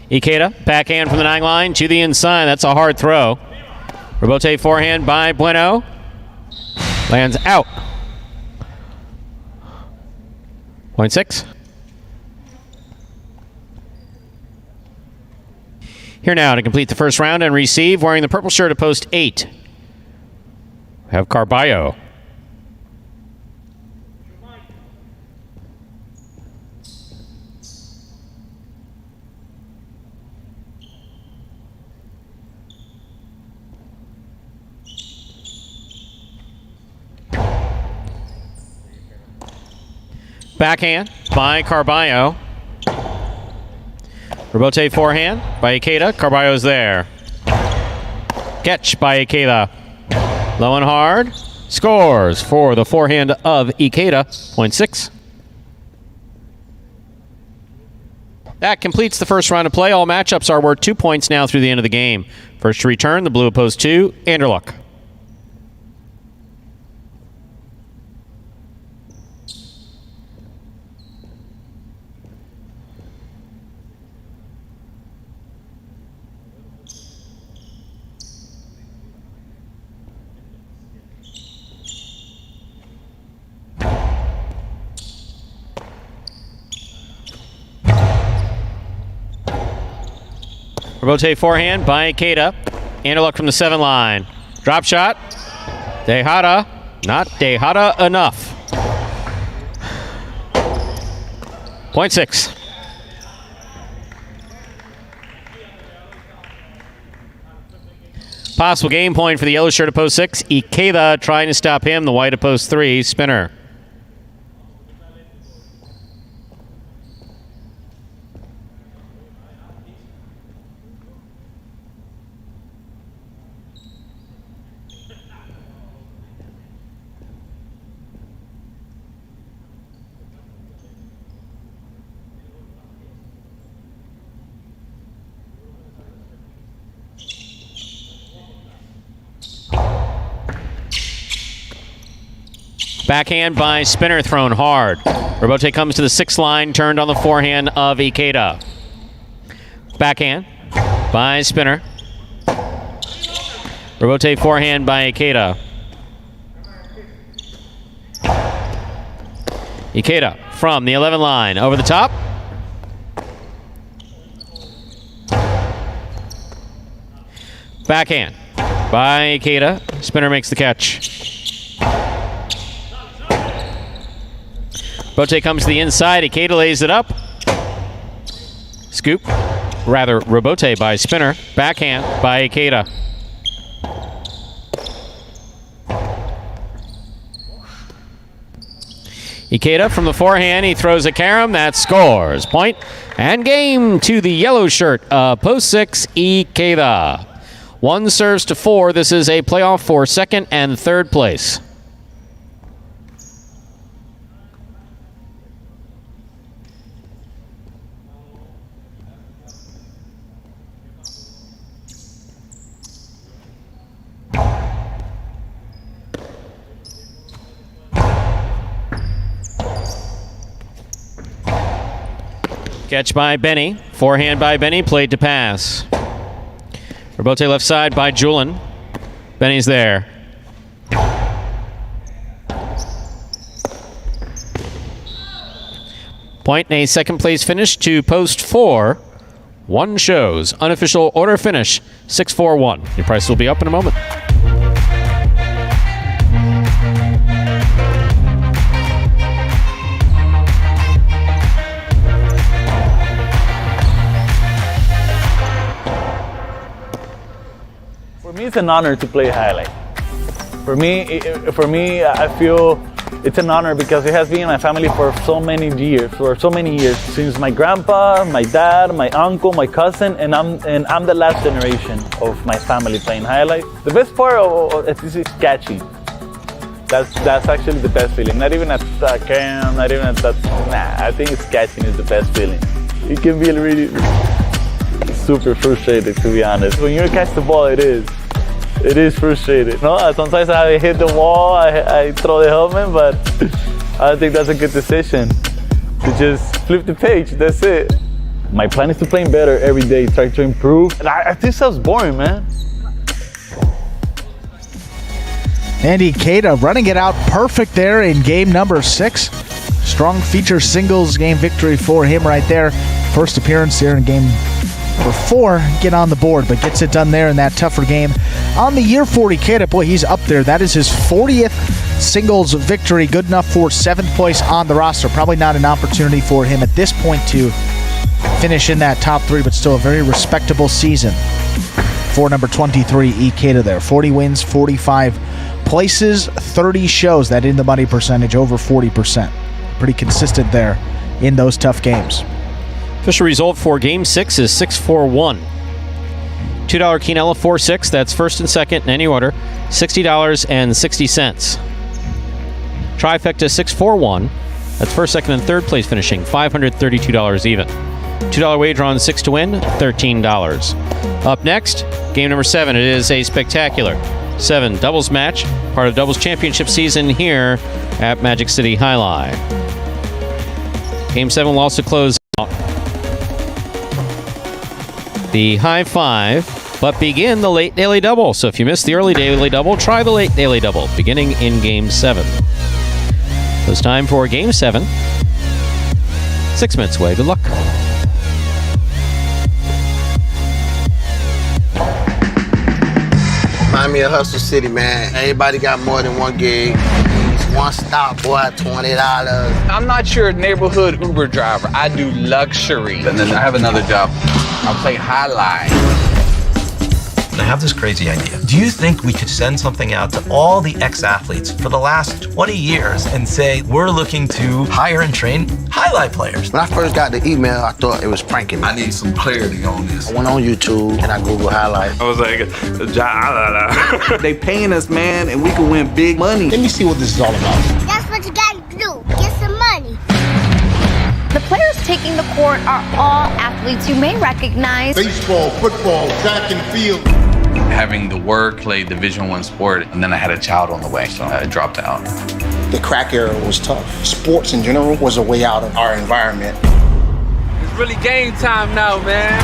Ikeda, backhand from the 9 line to the inside. That's a hard throw. Rebote forehand by Bueno. Lands out. Point 6. Here now to complete the first round and receive, wearing the purple shirt at post 8. We have Carballo. Backhand by Carballo. Rebote forehand by Ikeda. Carballo's there. Catch by Ikeda. Low and hard. Scores for the forehand of Ikeda. Point 6. That completes the first round of play. All matchups are worth 2 points now through the end of the game. First to return, the blue at post 2, Anderluck. Rebote forehand by Ikeda. Anderluck from the 7 line. Drop shot. Tejada. Not Tejada enough. Point 6. Possible game point for the yellow shirt at post 6. Ikeda trying to stop him. The white at post 3. Spinner. Backhand by Spinner, thrown hard. Robote comes to the 6th line, turned on the forehand of Ikeda. Backhand by Spinner. Robote forehand by Ikeda. Ikeda from the 11 line, over the top. Backhand by Ikeda. Spinner makes the catch. Robote comes to the inside. Ikeda lays it up. Scoop. Rather, Robote by Spinner. Backhand by Ikeda. Ikeda from the forehand. He throws a carom. That scores. Point and game to the yellow shirt. Post 6, Ikeda. 1 serves to 4. This is a playoff for 2nd and 3rd place. Catch by Benny. Forehand by Benny. Played to pass. Robote left side by Julin. Benny's there. Point and a 2nd place finish to post 4. 1 shows. Unofficial order finish 6-4-1. Your price will be up in a moment. For me, it's an honor to play highlight. For me, I feel it's an honor because it has been in my family for so many years. Since my grandpa, my dad, my uncle, my cousin, and I'm the last generation of my family playing highlight. The best part of it is catching. That's actually the best feeling. Not even at the cam, not even at that. Nah, I think it's catching is the best feeling. It can be really super frustrated, to be honest. When you catch the ball, it is frustrating. No, sometimes I hit the wall, I throw the helmet, but I don't think that's a good decision. To just flip the page, that's it. My plan is to play better every day, try to improve. And I think sounds boring, man. Andy Ikeda running it out perfect there in game number 6. Strong feature singles game victory for him right there. First appearance here in game number 4. Get on the board, but gets it done there in that tougher game. On the year for Ikeda, boy, he's up there. That is his 40th singles victory. Good enough for 7th place on the roster. Probably not an opportunity for him at this point to finish in that top 3, but still a very respectable season for number 23, Ikeda there. 40 wins, 45 places, 30 shows. That in the money percentage, over 40%. Pretty consistent there in those tough games. Official result for Game 6 is 6-4-1. $2 Quinella 4-6. That's first and second in any order. $60.60. Trifecta 6-4-1. That's first, second, and third place finishing. $532 even. $2 wager on 6 to win. $13. Up next, game number 7. It is a spectacular 7 doubles match. Part of doubles championship season here at Magic City Highline. Game 7 will also close out the high 5, but begin the late daily double. So if you missed the early daily double, try the late daily double beginning in Game 7. So it's time for Game 7. 6 minutes away. Good luck. Remind me of Hustle City, man. Everybody got more than one gig. One stop, boy, $20. I'm not your neighborhood Uber driver. I do luxury. And then I have another job. I play highlight. I have this crazy idea. Do you think we could send something out to all the ex-athletes for the last 20 years and say, we're looking to hire and train highlight players? When I first got the email, I thought it was pranking me. I need some clarity on this. I went on YouTube and I Googled highlight. I was like, they paying us, man, and we can win big money. Let me see what this is all about. That's what you gotta do. Get some money. The players taking the court are all athletes you may recognize. Baseball, football, track and field. Having the work, played Division I sport, and then I had a child on the way, so I dropped out. The crack era was tough. Sports in general was a way out of our environment. It's really game time now, man.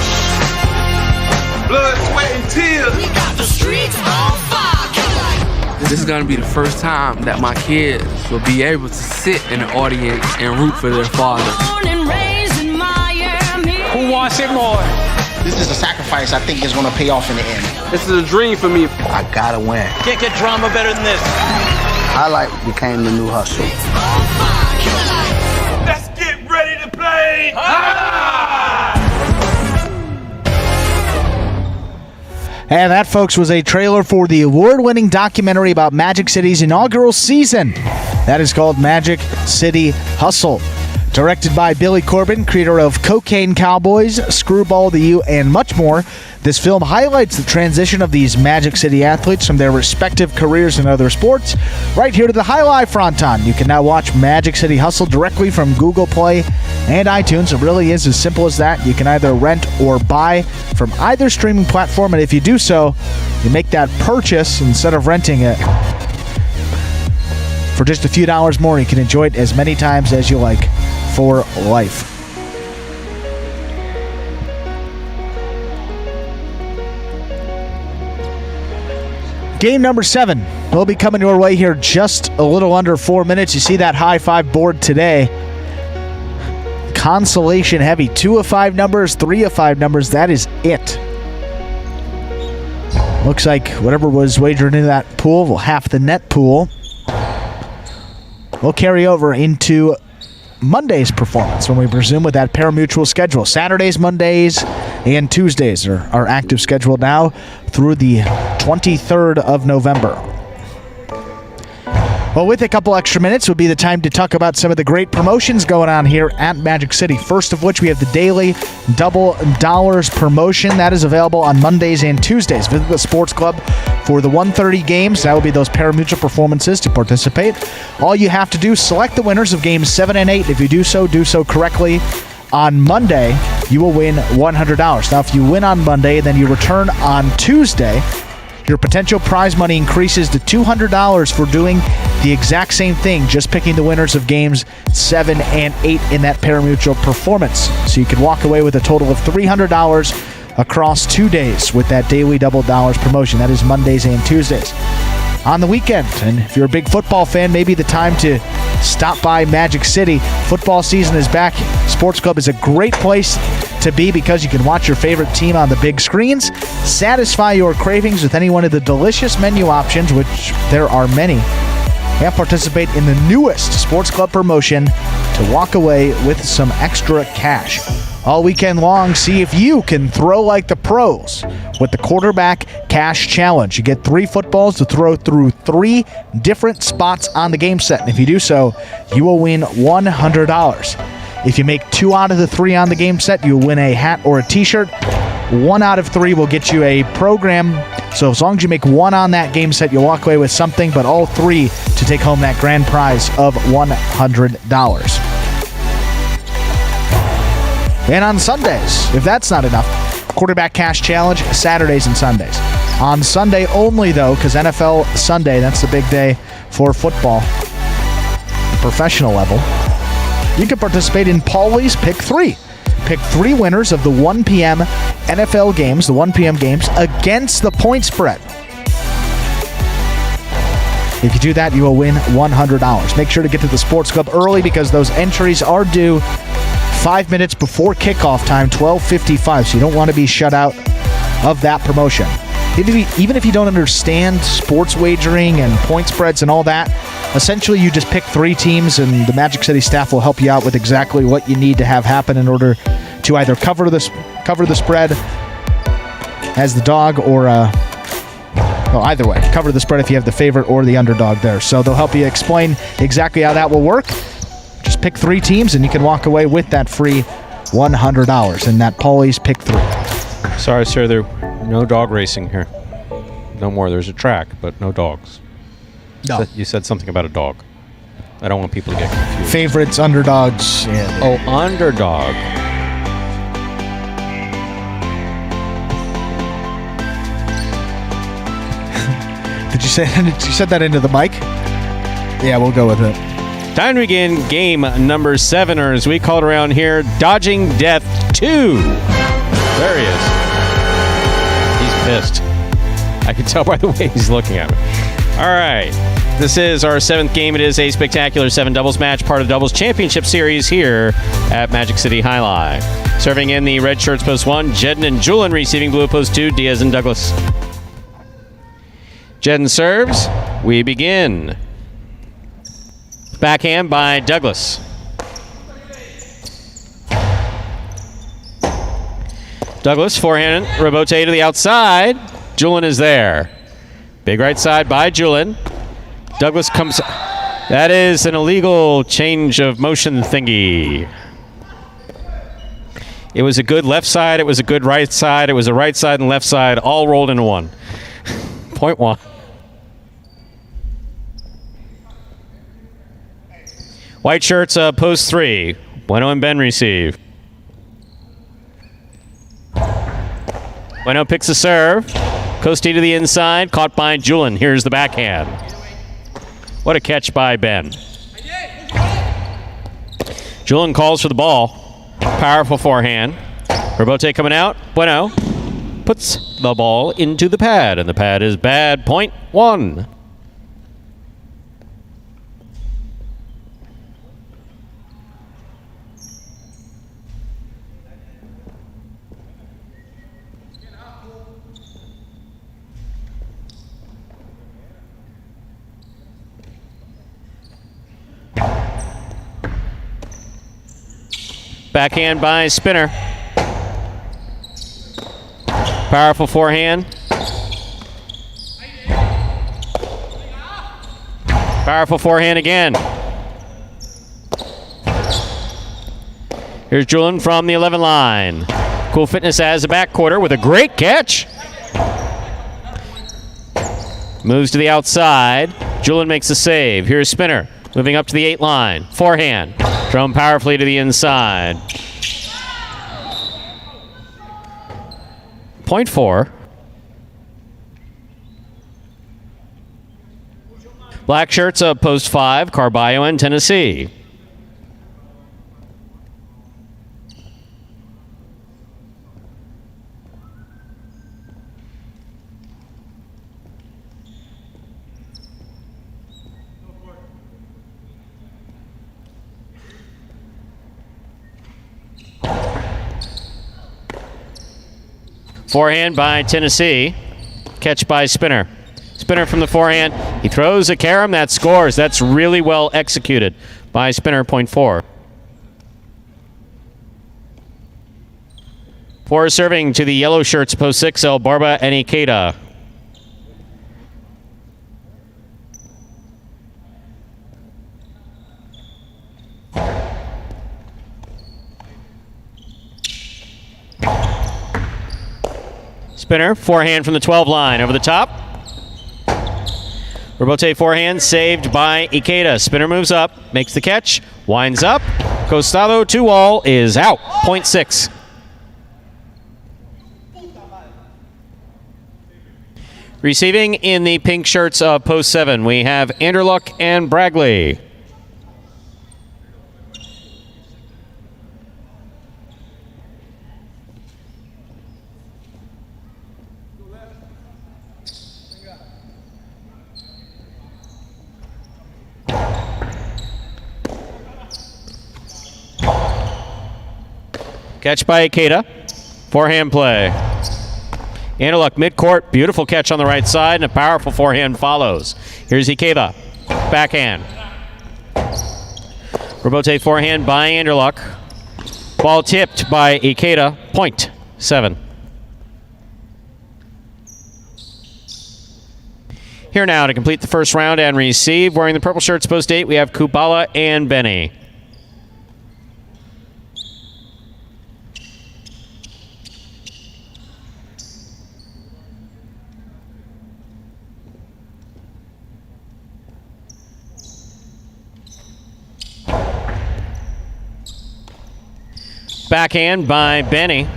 Blood, sweat, and tears. We got the streets on fire. This is gonna be the first time that my kids will be able to sit in the audience and root for their father. Who wants it more? This is a sacrifice I think is going to pay off in the end. This is a dream for me. I gotta win. Can't get drama better than this. Highlight became the new hustle. Let's get ready to play. And that, folks, was a trailer for the award-winning documentary about Magic City's inaugural season. That is called Magic City Hustle. Directed by Billy Corbin, creator of Cocaine Cowboys, Screwball the U, and much more, this film highlights the transition of these Magic City athletes from their respective careers in other sports right here to the High Life Fronton. You can now watch Magic City Hustle directly from Google Play and iTunes. It really is as simple as that. You can either rent or buy from either streaming platform, and if you do so, you make that purchase instead of renting it. For just a few dollars more, you can enjoy it as many times as you like for life. Game number 7 will be coming your way here just a little under 4 minutes. You see that high 5 board today. Consolation heavy. 2 of 5 numbers, 3 of 5 numbers. That is it. Looks like whatever was wagered into that pool, well, half the net pool, will carry over into Monday's performance when we resume with that Parimutuel schedule. Saturdays, Mondays, and Tuesdays are our active schedule now through the 23rd of November. Well, with a couple extra minutes would be the time to talk about some of the great promotions going on here at Magic City. First of which, we have the daily double dollars promotion. That is available on Mondays and Tuesdays. Visit the sports club for the 1:30 games. That will be those Parimutuel performances to participate. All you have to do is select the winners of games 7 and 8. If you do so correctly on Monday, you will win $100. Now, if you win on Monday, then you return on Tuesday, your potential prize money increases to $200 for doing the exact same thing, just picking the winners of games 7 and 8 in that Parimutuel performance. So you can walk away with a total of $300 across 2 days with that daily double dollars promotion. That is Mondays and Tuesdays. On the weekend, and if you're a big football fan, maybe the time to stop by Magic City. Football season is back. Sports Club is a great place to be because you can watch your favorite team on the big screens, satisfy your cravings with any one of the delicious menu options, which there are many, and participate in the newest Sports Club promotion to walk away with some extra cash. All weekend long, see if you can throw like the pros with the Quarterback Cash Challenge. You get 3 footballs to throw through 3 different spots on the game set, and if you do so, you will win $100. If you make 2 out of the 3 on the game set, you'll win a hat or a t-shirt. 1 out of 3 will get you a program. So as long as you make 1 on that game set, you'll walk away with something, but all 3 to take home that grand prize of $100. And on Sundays, if that's not enough, Quarterback Cash Challenge, Saturdays and Sundays. On Sunday only, though, because NFL Sunday, that's the big day for football, professional level, you can participate in Paulie's Pick 3. Pick 3 winners of the 1 p.m. NFL games, the 1 p.m. games, against the point spread. If you do that, you will win $100. Make sure to get to the Sports Club early because those entries are due 5 minutes before kickoff time, 12:55, so you don't want to be shut out of that promotion. Even if you don't understand sports wagering and point spreads and all that, essentially you just pick 3 teams and the Magic City staff will help you out with exactly what you need to have happen in order to either cover the spread as the dog or well, either way, cover the spread if you have the favorite or the underdog there. So they'll help you explain exactly how that will work. Just pick 3 teams and you can walk away with that free $100 in that Paulie's Pick 3. Sorry, sir, there no dog racing here. No more. There's a track, but no dogs. No. You said something about a dog. I don't want people to get confused. Favorites, underdogs. Yeah, oh, underdog. Did you say that into the mic? Yeah, we'll go with it. Time to begin game number 7, or as we call it around here, Dodging Death 2. There he is. He's pissed. I can tell by the way he's looking at me. All right. This is our 7th game. It is a spectacular 7 doubles match, part of the Doubles Championship Series here at Magic City Highlight. Serving in the red shirts, post 1, Jedden and Julian. Receiving blue, post 2, Diaz and Douglas. Jedden serves. We begin. Backhand by Douglas. Douglas, forehand, rebote to the outside. Julian is there. Big right side by Julian. Douglas comes. That is an illegal change of motion thingy. It was a good left side. It was a good right side. It was a right side and left side all rolled into one. Point 1. White shirts, post 3. Bueno and Ben receive. Bueno picks a serve. Costi to the inside, caught by Julian. Here's the backhand. What a catch by Ben. Julian calls for the ball. Powerful forehand. Rebote coming out. Bueno puts the ball into the pad, and the pad is bad. Point 1. Backhand by Spinner. Powerful forehand. Powerful forehand again. Here's Julian from the 11 line. Cool Fitness as a backcourter with a great catch. Moves to the outside. Julian makes a save. Here's Spinner moving up to the 8 line. Forehand. Thrown powerfully to the inside. Point 4. Black shirts up post 5, Carballo and Tennessee. Forehand by Tennessee. Catch by Spinner. Spinner from the forehand. He throws a carom. That scores. That's really well executed by Spinner. Point 4. 4 serving to the yellow shirts, post 6, El Barba and Ikeda. Spinner, forehand from the 12 line, over the top. Rebote forehand, saved by Ikeda. Spinner moves up, makes the catch, winds up. Costado 2-all is out. Point 6. Receiving in the pink shirts of post 7, we have Anderluck and Bragley. Catch by Ikeda. Forehand play. Anderluck midcourt. Beautiful catch on the right side, and a powerful forehand follows. Here's Ikeda. Backhand. Rebote forehand by Anderluck. Ball tipped by Ikeda. Point 7. Here now to complete the first round and receive. Wearing the purple shirts post 8, we have Kubala and Benny. Backhand by Benny.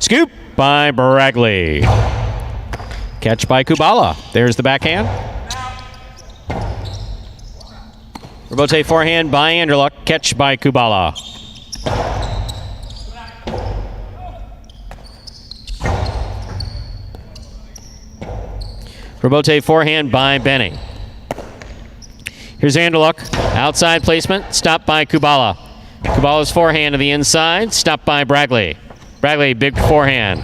Scoop by Bragley. Catch by Kubala. There's the backhand. Robote forehand by Anderluck. Catch by Kubala. Robote forehand by Benny. Here's Anderluck. Outside placement. Stopped by Kubala. Kubala's forehand to the inside. Stopped by Bragley. Bragley, big forehand.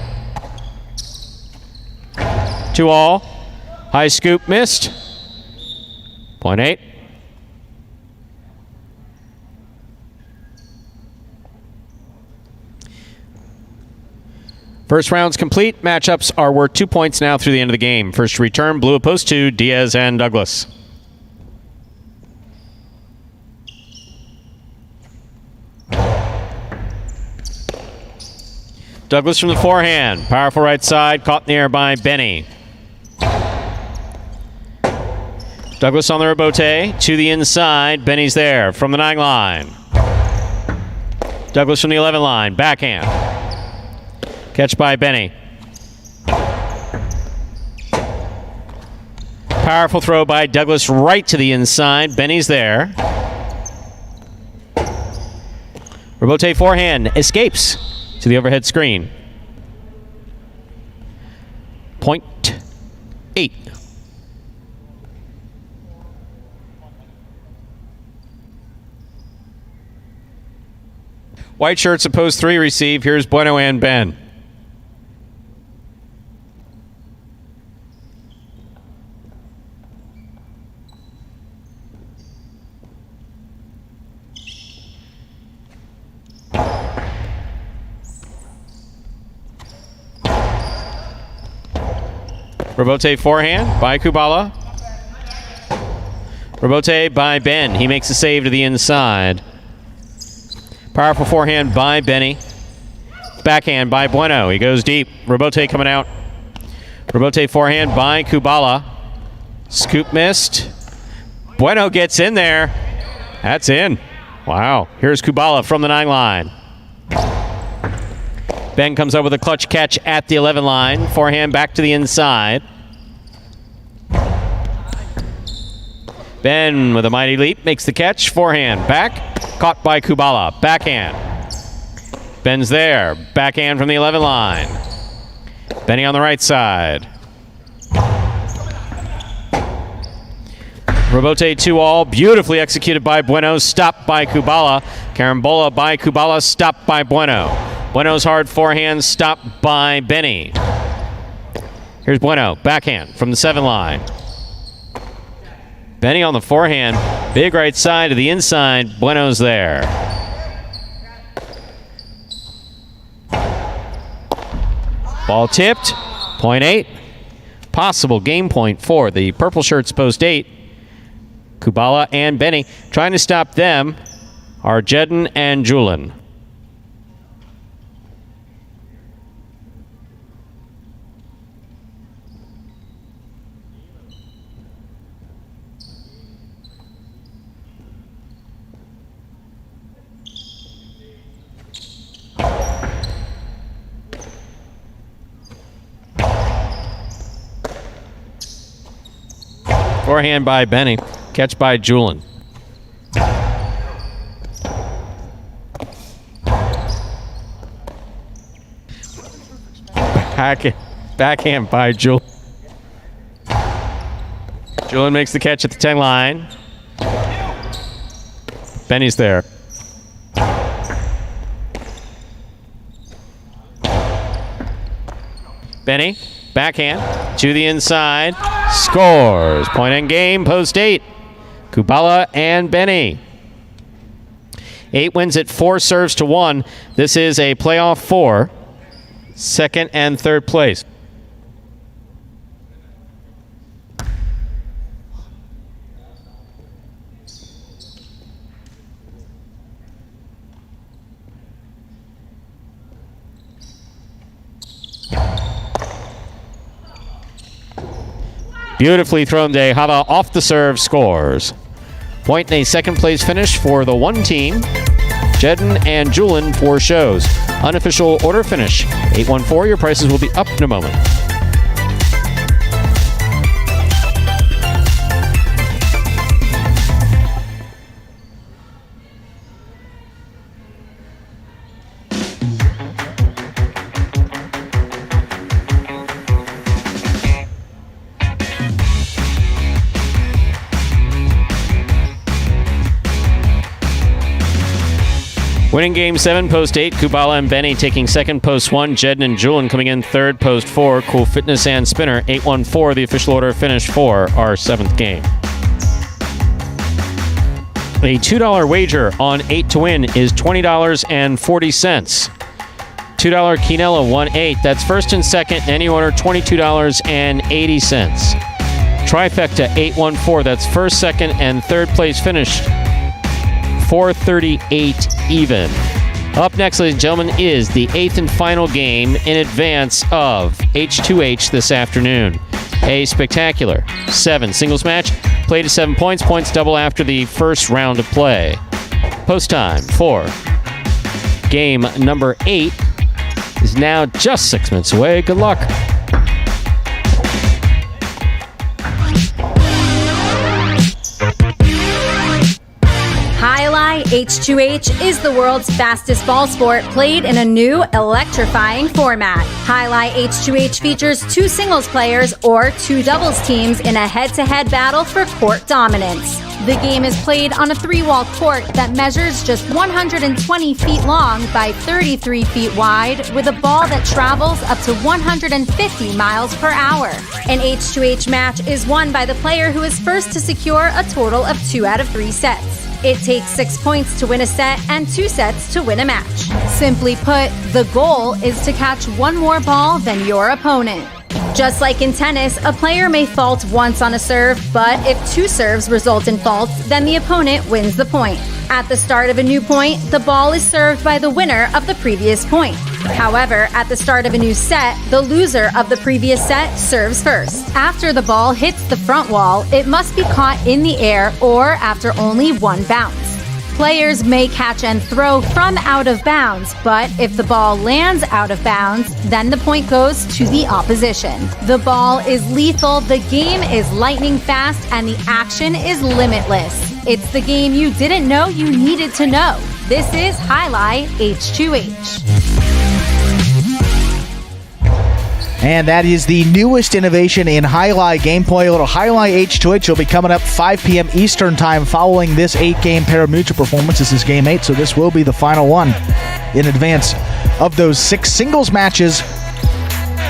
2-all. High scoop missed. Point 8. First round's complete. Matchups are worth 2 points now through the end of the game. First to return, blue opposed to Diaz and Douglas. Douglas from the forehand. Powerful right side. Caught in the air by Benny. Douglas on the Robote. To the inside. Benny's there from the 9 line. Douglas from the 11 line. Backhand. Catch by Benny. Powerful throw by Douglas right to the inside. Benny's there. Robote forehand escapes to the overhead screen. Point 8. White shirts opposed 3 receive. Here's Bueno and Ben. Robote forehand by Kubala. Robote by Ben. He makes a save to the inside. Powerful forehand by Benny. Backhand by Bueno. He goes deep. Robote coming out. Robote forehand by Kubala. Scoop missed. Bueno gets in there. That's in. Wow. Here's Kubala from the 9 line. Ben comes up with a clutch catch at the 11 line. Forehand back to the inside. Ben with a mighty leap makes the catch. Forehand back. Caught by Kubala. Backhand. Ben's there. Backhand from the 11 line. Benny on the right side. Robote 2-all. Beautifully executed by Bueno. Stopped by Kubala. Carambola by Kubala. Stopped by Bueno. Bueno's hard forehand stopped by Benny. Here's Bueno, backhand from the 7 line. Benny on the forehand, big right side to the inside. Bueno's there. Ball tipped, point 8. Possible game point for the purple shirts post 8. Kubala and Benny. Trying to stop them are Jedden and Julin. Forehand by Benny. Catch by Julin. Backhand by Julin. Julin makes the catch at the 10 line. Benny's there. Benny, backhand to the inside. Scores. Point in game, post 8. Kubala and Benny. 8 wins at 4 serves to 1. This is a playoff 4. Second and third place. Beautifully thrown Dehava off the serve, scores. Point in a second place finish for the one team. Jedden and Julin for shows. Unofficial order finish. 814, your prices will be up in a moment. Winning game 7, post 8, Kubala and Benny taking second, post 1. Jedden and Julian coming in third, post 4. Cool Fitness and Spinner, 8-1-4. The official order of finish for our 7th game. A $2 wager on 8 to win is $20.40. $2 Quinella 1-8. That's first and second. Any order, $22.80. Trifecta 8-1-4. That's first, second, and third place finished. $4.38 even. Up next, ladies and gentlemen, is the 8th and final game in advance of H2H this afternoon. A spectacular 7 singles match. Played to 7 points. Points double after the first round of play. Post time for game number 8 is now just 6 minutes away. Good luck. Highlight H2H is the world's fastest ball sport played in a new electrifying format. Highlight H2H features 2 singles players or 2 doubles teams in a head-to-head battle for court dominance. The game is played on a 3-wall court that measures just 120 feet long by 33 feet wide, with a ball that travels up to 150 miles per hour. An H2H match is won by the player who is first to secure a total of 2 out of 3 sets. It takes 6 points to win a set and 2 sets to win a match. Simply put, the goal is to catch 1 more ball than your opponent. Just like in tennis, a player may fault once on a serve, but if 2 serves result in faults, then the opponent wins the point. At the start of a new point, the ball is served by the winner of the previous point. However, at the start of a new set, the loser of the previous set serves first. After the ball hits the front wall, it must be caught in the air or after only 1 bounce. Players may catch and throw from out of bounds, but if the ball lands out of bounds, then the point goes to the opposition. The ball is lethal, the game is lightning fast, and the action is limitless. It's the game you didn't know you needed to know. This is Highlight H2H. And that is the newest innovation in Highlight gameplay. A little Highlight H2H will be coming up 5 p.m. Eastern Time following this 8-game Parimutuel performance. This is Game 8, so this will be the final one in advance of those 6 singles matches.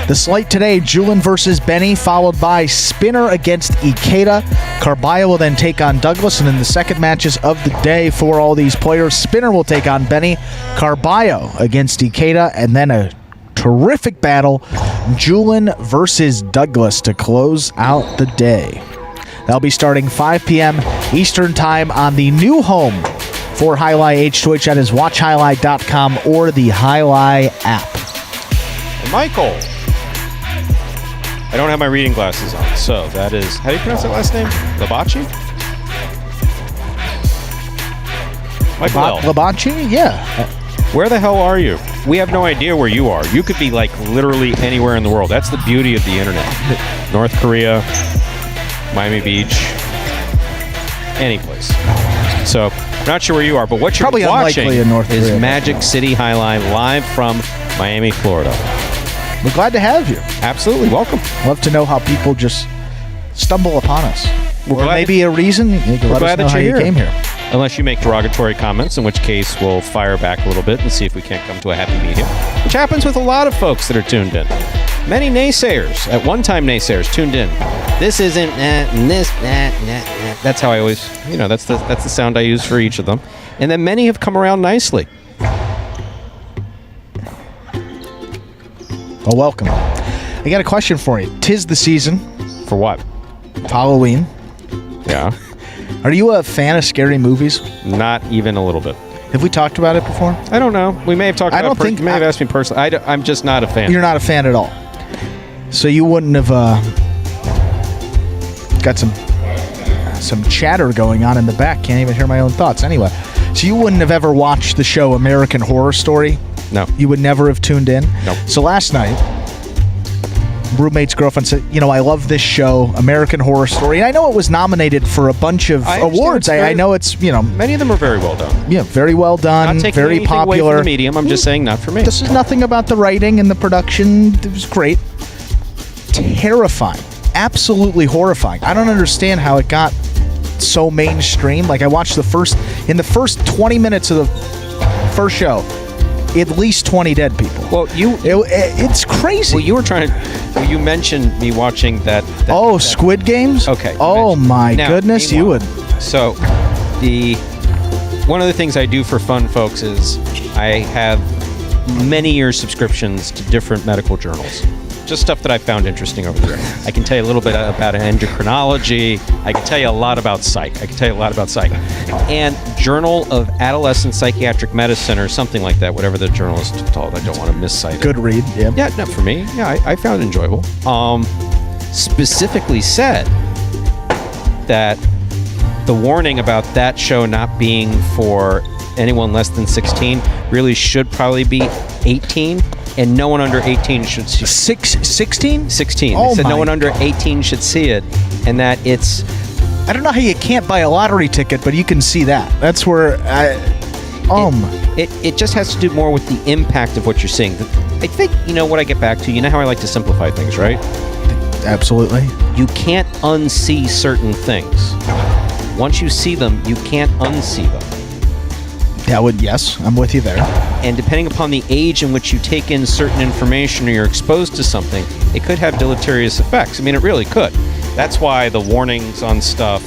The slate today, Julian versus Benny, followed by Spinner against Ikeda. Carballo will then take on Douglas, and then the second matches of the day for all these players. Spinner will take on Benny, Carballo against Ikeda, and then a terrific battle, Julian versus Douglas, to close out the day. That'll be starting 5 p.m. Eastern Time on the new home for Highlight H2H. That is watchhighlight.com or the Highlight app. Michael. I don't have my reading glasses on, so that is, how do you pronounce that last name? Labachi? Michael Labachi? Yeah. Where the hell are you? We have no idea where you are. You could be like literally anywhere in the world. That's the beauty of the internet. North Korea, Miami Beach, any place. So, I'm not sure where you are, but what you're probably watching in North is Korea. Magic City Highlight live from Miami, Florida. We're glad to have you. Absolutely. Welcome. Love to know how people just stumble upon us. Or maybe a reason. You can let us know how you came here. Unless you make derogatory comments, in which case we'll fire back a little bit and see if we can't come to a happy medium. Which happens with a lot of folks that are tuned in. Many naysayers, at one time naysayers, tuned in. This isn't this, that. That's how I always, that's the sound I use for each of them. And then many have come around nicely. Well, welcome. I got a question for you. 'Tis the season. For what? Halloween. Yeah. Are you a fan of scary movies? Not even a little bit. Have we talked about it before? I don't know. We may have talked about it. You may have asked me personally. I'm just not a fan. You're not a fan at all. So you wouldn't have got some chatter going on in the back. Can't even hear my own thoughts. Anyway, so you wouldn't have ever watched the show American Horror Story? No. You would never have tuned in? No. So last night, roommate's girlfriend said, I love this show, American Horror Story. And I know it was nominated for a bunch of awards. I know it's, many of them are very well done. Yeah, very well done, not taking very anything popular. Away from the medium. I'm just saying not for me. This is nothing about the writing and the production. It was great. Terrifying. Absolutely horrifying. I don't understand how it got so mainstream. Like, I watched in the first 20 minutes of the first show, at least 20 dead people. Well, it's crazy. Well, you mentioned me watching that Squid Games? Okay. Oh my goodness, you would. So, one of the things I do for fun, folks, is I have many years subscriptions to different medical journals. Just stuff that I found interesting over there. I can tell you a little bit about endocrinology. I can tell you a lot about psych. And Journal of Adolescent Psychiatric Medicine or something like that, whatever the journal is called. I don't want to miscite it. Good read, yeah. Yeah, not for me. Yeah, I found it enjoyable. Specifically said that the warning about that show not being for anyone less than 16 really should probably be 18. And no one under 18 should see it. 16? 16. Oh, they said no one under 18 should see it, and that it's... I don't know how you can't buy a lottery ticket, but you can see that. That's where It just has to do more with the impact of what you're seeing. I think, what I get back to, how I like to simplify things, right? Absolutely. You can't unsee certain things. Once you see them, you can't unsee them. Yes, I'm with you there. And depending upon the age in which you take in certain information or you're exposed to something, it could have deleterious effects. I mean, it really could. That's why the warnings on stuff,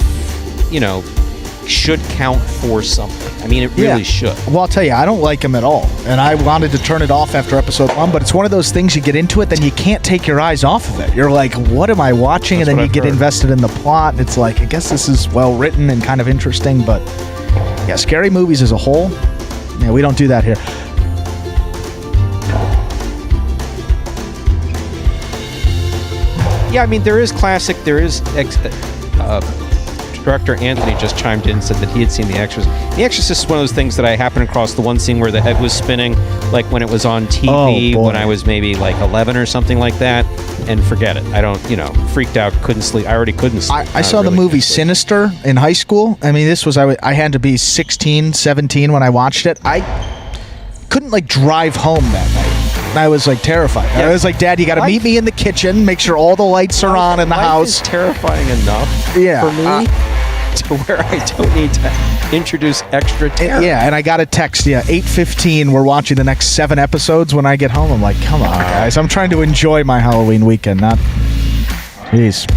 should count for something. I mean, it really should. Well, I'll tell you, I don't like them at all. And I wanted to turn it off after episode 1, but it's one of those things you get into it, then you can't take your eyes off of it. You're like, what am I watching? And then you get invested in the plot. And it's like, I guess this is well written and kind of interesting, but... Yeah, scary movies as a whole, yeah, we don't do that here. Yeah, I mean, there is classic, Director Anthony just chimed in and said that he had seen The Exorcist. The Exorcist is one of those things that I happened across the one scene where the head was spinning, like when it was on TV when I was maybe like 11 or something like that, and forget it. I don't, freaked out, couldn't sleep. I already couldn't sleep. I saw the movie Sinister in high school. I mean, this was, I had to be 16, 17 when I watched it. I couldn't drive home that night. I was terrified. Yeah. I was like, Dad, you got to meet me in the kitchen, make sure all the lights are on in the house. Is terrifying enough for me to where I don't need to introduce extra terror. Yeah, and I got a text, 8:15, we're watching the next 7 episodes. When I get home, I'm like, come on, guys. I'm trying to enjoy my Halloween weekend, not... Jeez.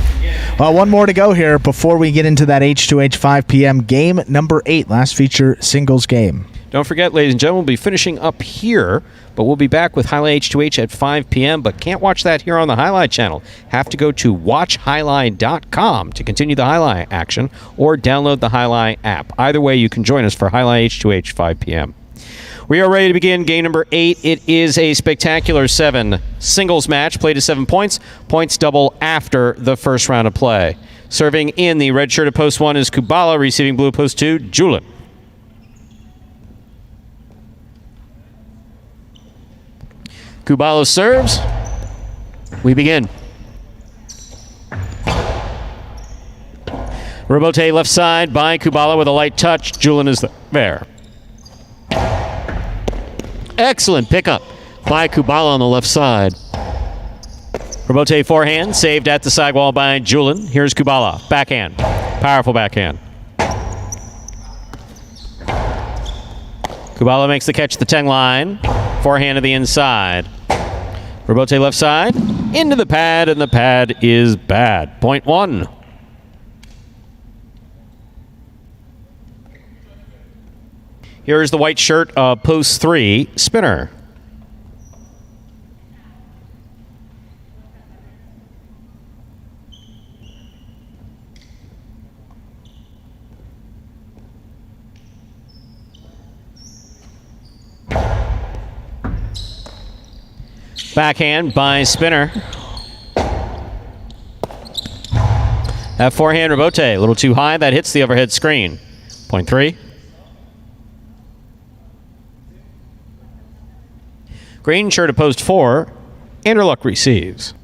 Well, one more to go here before we get into that H2H 5 p.m. game number 8, last feature singles game. Don't forget, ladies and gentlemen, we'll be finishing up here, but we'll be back with Highlight H2H at 5 p.m., but can't watch that here on the Highlight channel. Have to go to watchhighlight.com to continue the Highlight action or download the Highlight app. Either way, you can join us for Highlight H2H 5 p.m. We are ready to begin game number 8. It is a spectacular 7 singles match, played to 7 points. Points double after the first round of play. Serving in the red shirt at post 1 is Kubala, receiving blue post 2, Julin. Kubala serves. We begin. Robote left side by Kubala with a light touch. Julin is there. Excellent pickup by Kubala on the left side. Robote forehand, saved at the sidewall by Julin. Here's Kubala. Backhand. Powerful backhand. Kubala makes the catch at the 10 line. Forehand to the inside. Robote left side. Into the pad, and the pad is bad. Point 1. Here's the white shirt of post 3, Spinner. Backhand by Spinner. That forehand, Robote, a little too high. That hits the overhead screen. Point 3. Green shirt to post 4. Anderluck receives.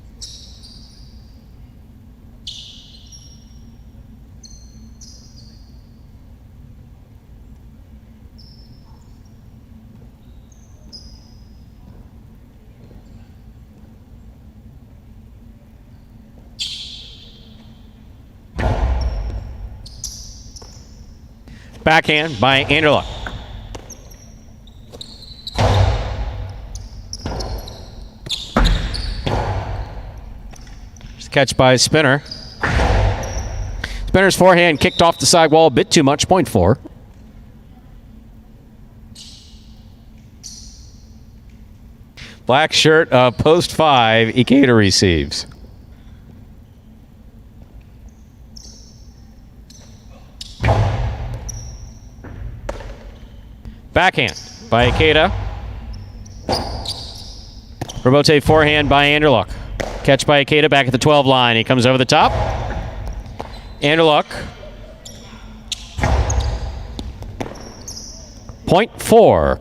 Backhand by Anderluck. catch by Spinner. Spinner's forehand kicked off the sidewall a bit too much, point 4. Black shirt, post 5, Ikeda receives. Backhand by Ikeda. Rebote forehand by Anderluck. Catch by Ikeda back at the 12 line. He comes over the top. Anderluck. Point 4.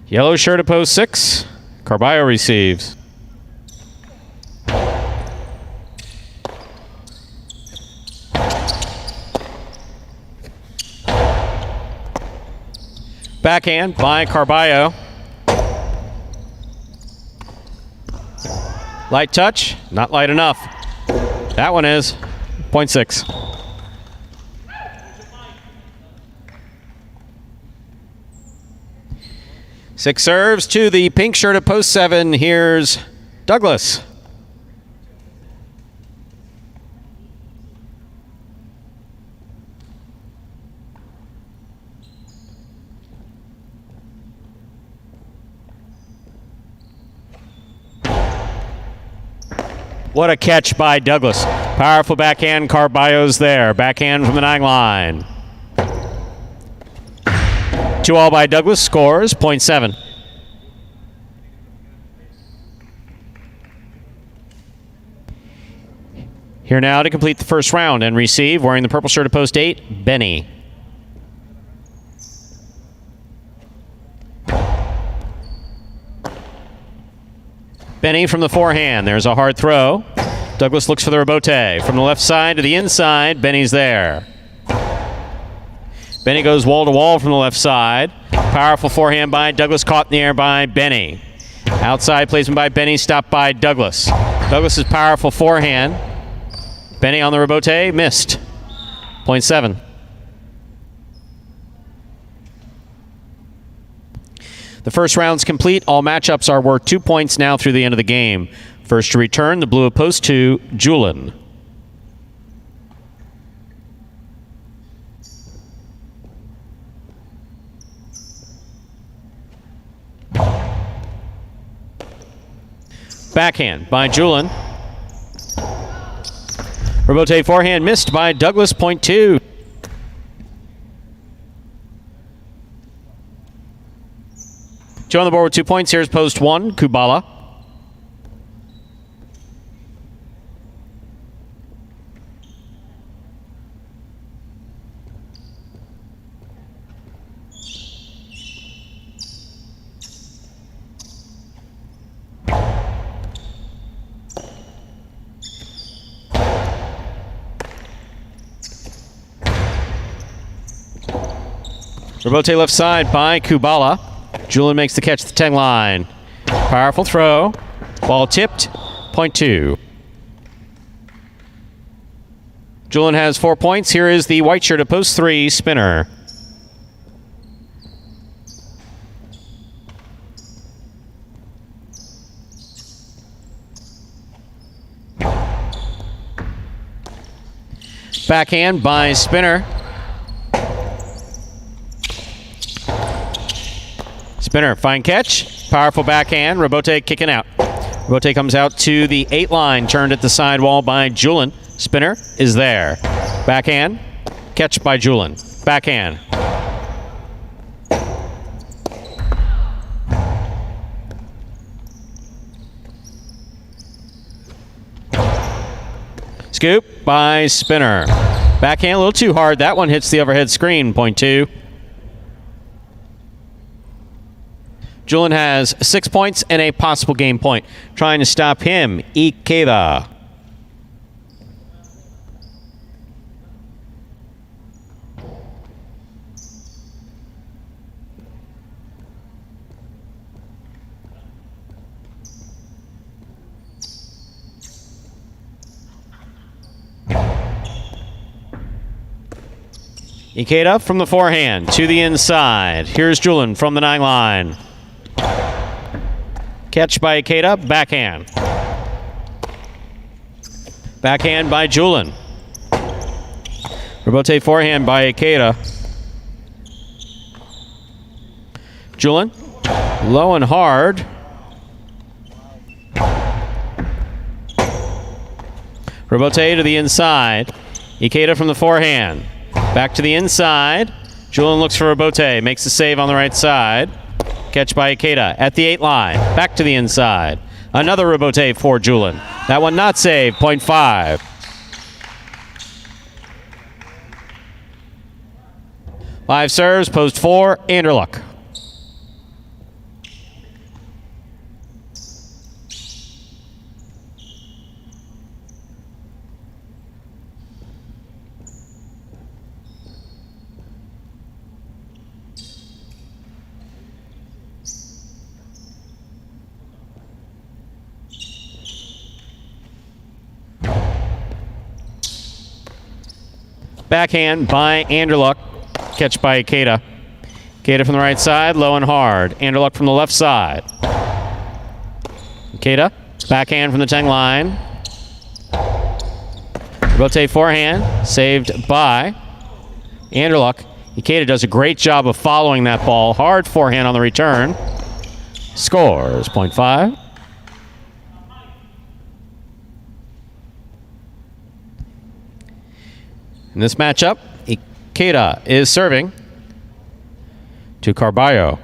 Yellow shirt at post 6. Carballo receives. Backhand by Carballo. Light touch, not light enough. That one is. Point 6. Six serves to the pink shirt at post 7. Here's Douglas. What a catch by Douglas. Powerful backhand. Carballo's there. Backhand from the 9 line. 2-all by Douglas. Scores. Point 7. Here now to complete the first round and receive, wearing the purple shirt at post 8, Benny. Benny from the forehand. There's a hard throw. Douglas looks for the rebote. From the left side to the inside, Benny's there. Benny goes wall-to-wall from the left side. Powerful forehand by Douglas, caught in the air by Benny. Outside placement by Benny, stopped by Douglas. Douglas's powerful forehand. Benny on the rebote, missed. Point 7. The first round's complete. All matchups are worth 2 points now through the end of the game. First to return, the blue at post 2, Julin. Backhand by Julin. Rebote forehand missed by Douglas, point 2. Joe on the board with 2 points. Here's post 1, Kubala. Rebote left side by Kubala. Julin makes the catch at the 10 line. Powerful throw. Ball tipped. Point 2. Julin has 4 points. Here is the white shirt at post 3, Spinner. Backhand by Spinner. Spinner, fine catch. Powerful backhand. Rebote kicking out. Rebote comes out to the 8 line, turned at the sidewall by Julin. Spinner is there. Backhand. Catch by Julin. Backhand. Scoop by Spinner. Backhand a little too hard. That one hits the overhead screen. Point 2. Julin has 6 points and a possible game point. Trying to stop him, Ikeda. Ikeda from the forehand to the inside. Here's Julian from the 9 line. Catch by Ikeda, backhand. Backhand by Julian. Rebote forehand by Ikeda. Julian, low and hard. Rebote to the inside. Ikeda from the forehand. Back to the inside. Julian looks for Rebote. Makes the save on the right side. Catch by Ikeda at the 8 line. Back to the inside. Another Rebote for Julian. That one not saved. 0.5. Five serves. Post 4. Anderluck. Backhand by Anderluck. Catch by Ikeda. Ikeda from the right side, low and hard. Anderluck from the left side. Ikeda, backhand from the 10 line. Rebote forehand, saved by Anderluck. Ikeda does a great job of following that ball. Hard forehand on the return. Scores 0.5. In this matchup, Ikeda is serving to Carballo.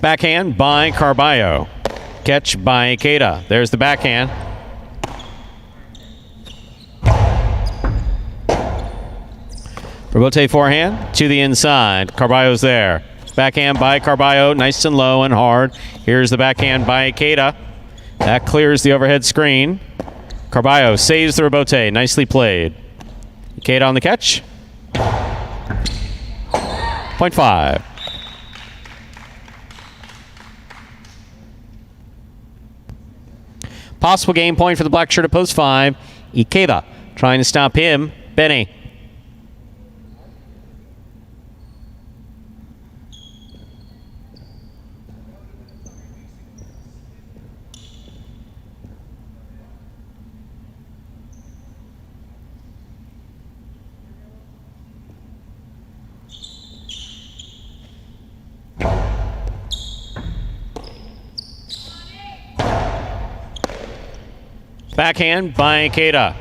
Backhand by Carballo. Catch by Ikeda. There's the backhand. Rebote forehand to the inside. Carballo's there. Backhand by Carballo, nice and low and hard. Here's the backhand by Ikeda. That clears the overhead screen. Carballo saves the rebote. Nicely played. Ikeda on the catch. 0.5. Possible game point for the black shirt at post 5. Ikeda trying to stop him. Benny. Backhand by Ikeda.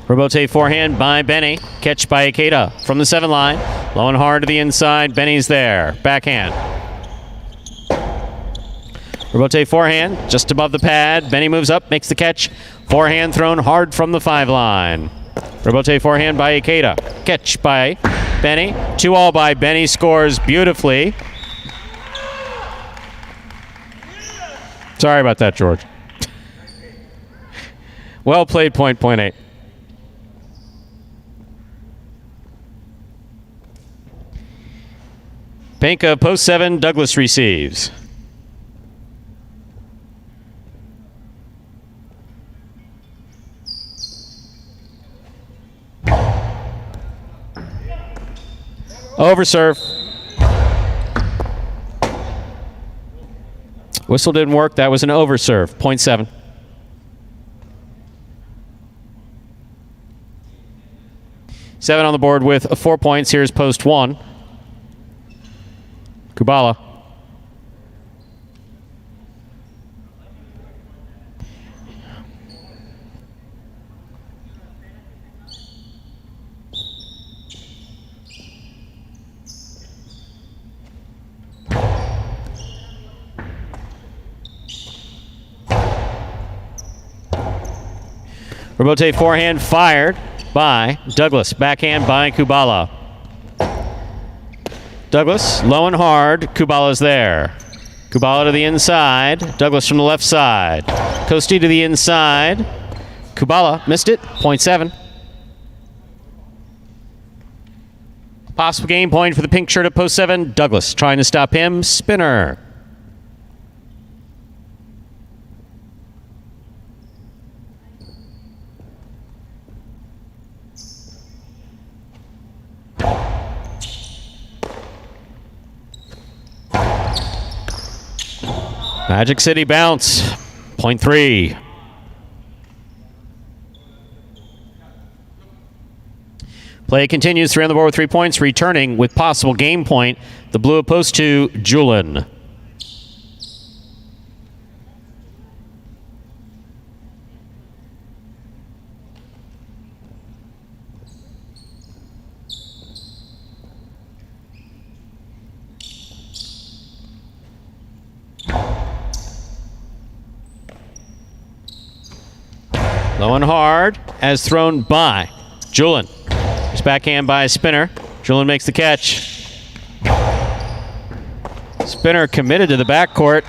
Rebote forehand by Benny. Catch by Ikeda from the 7 line. Low and hard to the inside. Benny's there. Backhand. Rebote forehand just above the pad. Benny moves up, makes the catch. Forehand thrown hard from the 5 line. Rebote forehand by Ikeda. Catch by Benny. 2-all by Benny. Scores beautifully. Sorry about that, George. Well played, 0.8. Penka, post 7, Douglas receives. Overserve. Whistle didn't work. That was an overserve, 0.7. Seven on the board with 4 points. Here's post 1. Kubala. Rebote forehand fired by Douglas. Backhand by Kubala. Douglas, low and hard. Kubala's there. Kubala to the inside. Douglas from the left side. Costi to the inside. Kubala missed it. 0.7. Possible game point for the pink shirt at post 7. Douglas trying to stop him. Spinner. Magic City bounce. 0.3. Play continues. 3 on the board with 3 points. Returning with possible game point. The blue at post 2, Julian. Low and hard as thrown by Julian. His backhand by Spinner. Julian makes the catch. Spinner committed to the backcourt.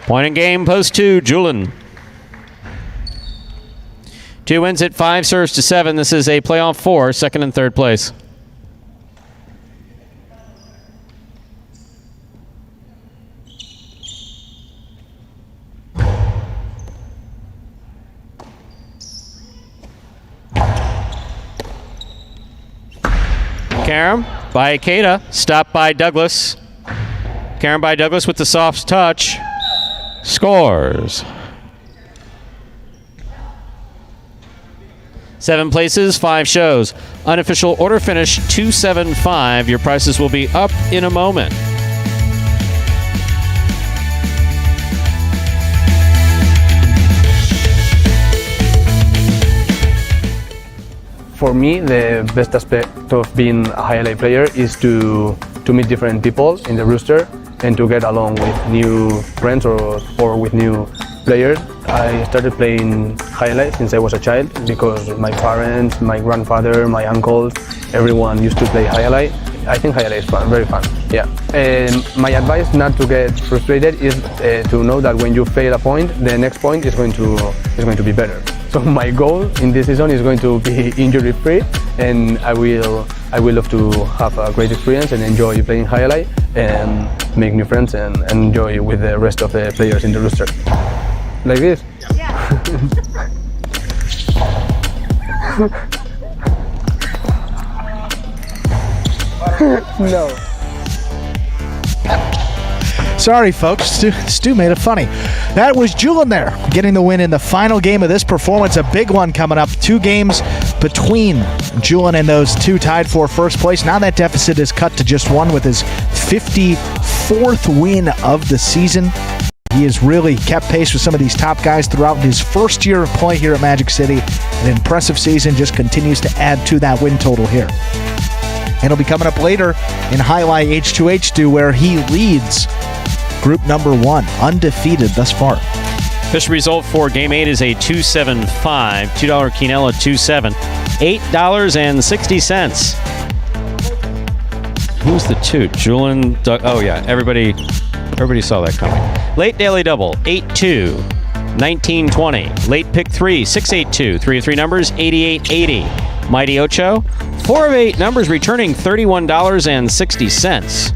Point in game, post 2, Julian. 2 wins it, 5 serves to 7. This is a playoff 4, second and third place. Karam by Akeda, stopped by Douglas. Karam by Douglas with the soft touch. Scores. 7 places, 5 shows. Unofficial order finish 275. Your prices will be up in a moment. For me, the best aspect of being a highlight player is to meet different people in the roster and to get along with new friends or with new players. I started playing highlight since I was a child because my parents, my grandfather, my uncles, everyone used to play highlight. I think highlight is fun, very fun. Yeah. And my advice not to get frustrated is to know that when you fail a point, the next point is going to be better. So my goal in this season is going to be injury-free, and I will love to have a great experience and enjoy playing highlight and make new friends and enjoy with the rest of the players in the roster. Like this? Yeah. No. Sorry, folks. Stu made it funny. That was Julian there, getting the win in the final game of this performance. A big one coming up. 2 games between Julian and those 2 tied for first place. Now that deficit is cut to just 1 with his 54th win of the season. He has really kept pace with some of these top guys throughout his first year of play here at Magic City. An impressive season, just continues to add to that win total here. And it'll be coming up later in Highlight H2H2, where he leads Group number 1, undefeated thus far. Official result for Game 8 is a 275. $2 Quinella 27. $8.60. Who's the 2? Julian, Doug. Oh, yeah. Everybody saw that coming. Late daily double, 8-2. 1920. Late pick 3, 682. 3 of 3 numbers, 8880. Mighty Ocho, 4 of 8 numbers returning $31.60.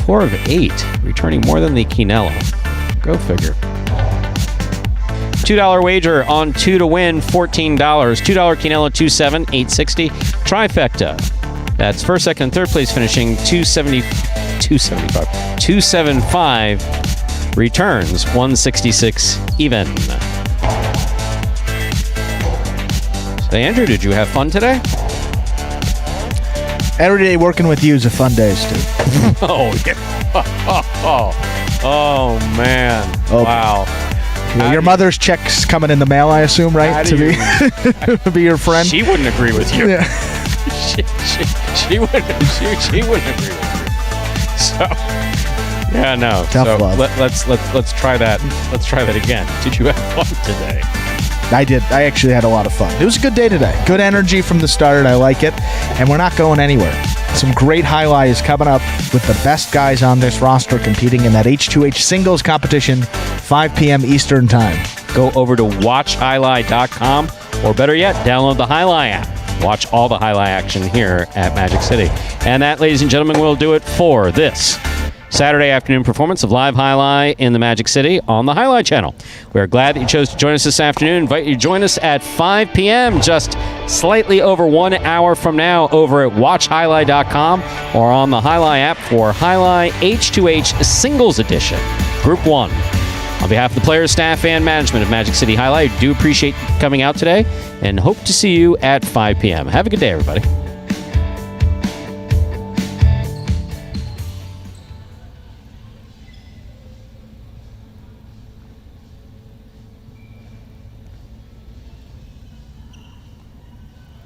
4 of 8, returning more than the Quinella. Go figure. $2 wager on 2 to win, $14. $2 Quinella, 27, 860. Trifecta. That's first, second, and third place finishing 275. Returns 166 even. So Andrew, did you have fun today? Every day working with you is a fun day, Stu. Oh, yeah. Oh, man. Oh, wow. Your mother's check's coming in the mail, I assume, right? To be your friend? She wouldn't agree with you. Yeah. she wouldn't agree with you. So, yeah, no. Tough love. Let's try that. Let's try that again. Did you have fun today? I did. I actually had a lot of fun. It was a good day today. Good energy from the start. I like it. And we're not going anywhere. Some great highlights coming up with the best guys on this roster competing in that H2H singles competition, 5 p.m. Eastern Time. go over to watchhighlight.com, or better yet, download the Highlight app. Watch all the highlight action here at Magic City. And that, ladies and gentlemen, will do it for this Saturday afternoon performance of Live Highlight in the Magic City on the Highlight channel. We are glad that you chose to join us this afternoon. Invite you to join us at 5 p.m., just slightly over 1 hour from now, over at watchhighlight.com or on the Highlight app for Highlight H2H Singles Edition, Group 1. On behalf of the players, staff, and management of Magic City Highlight, I do appreciate you coming out today and hope to see you at 5 p.m. Have a good day, everybody.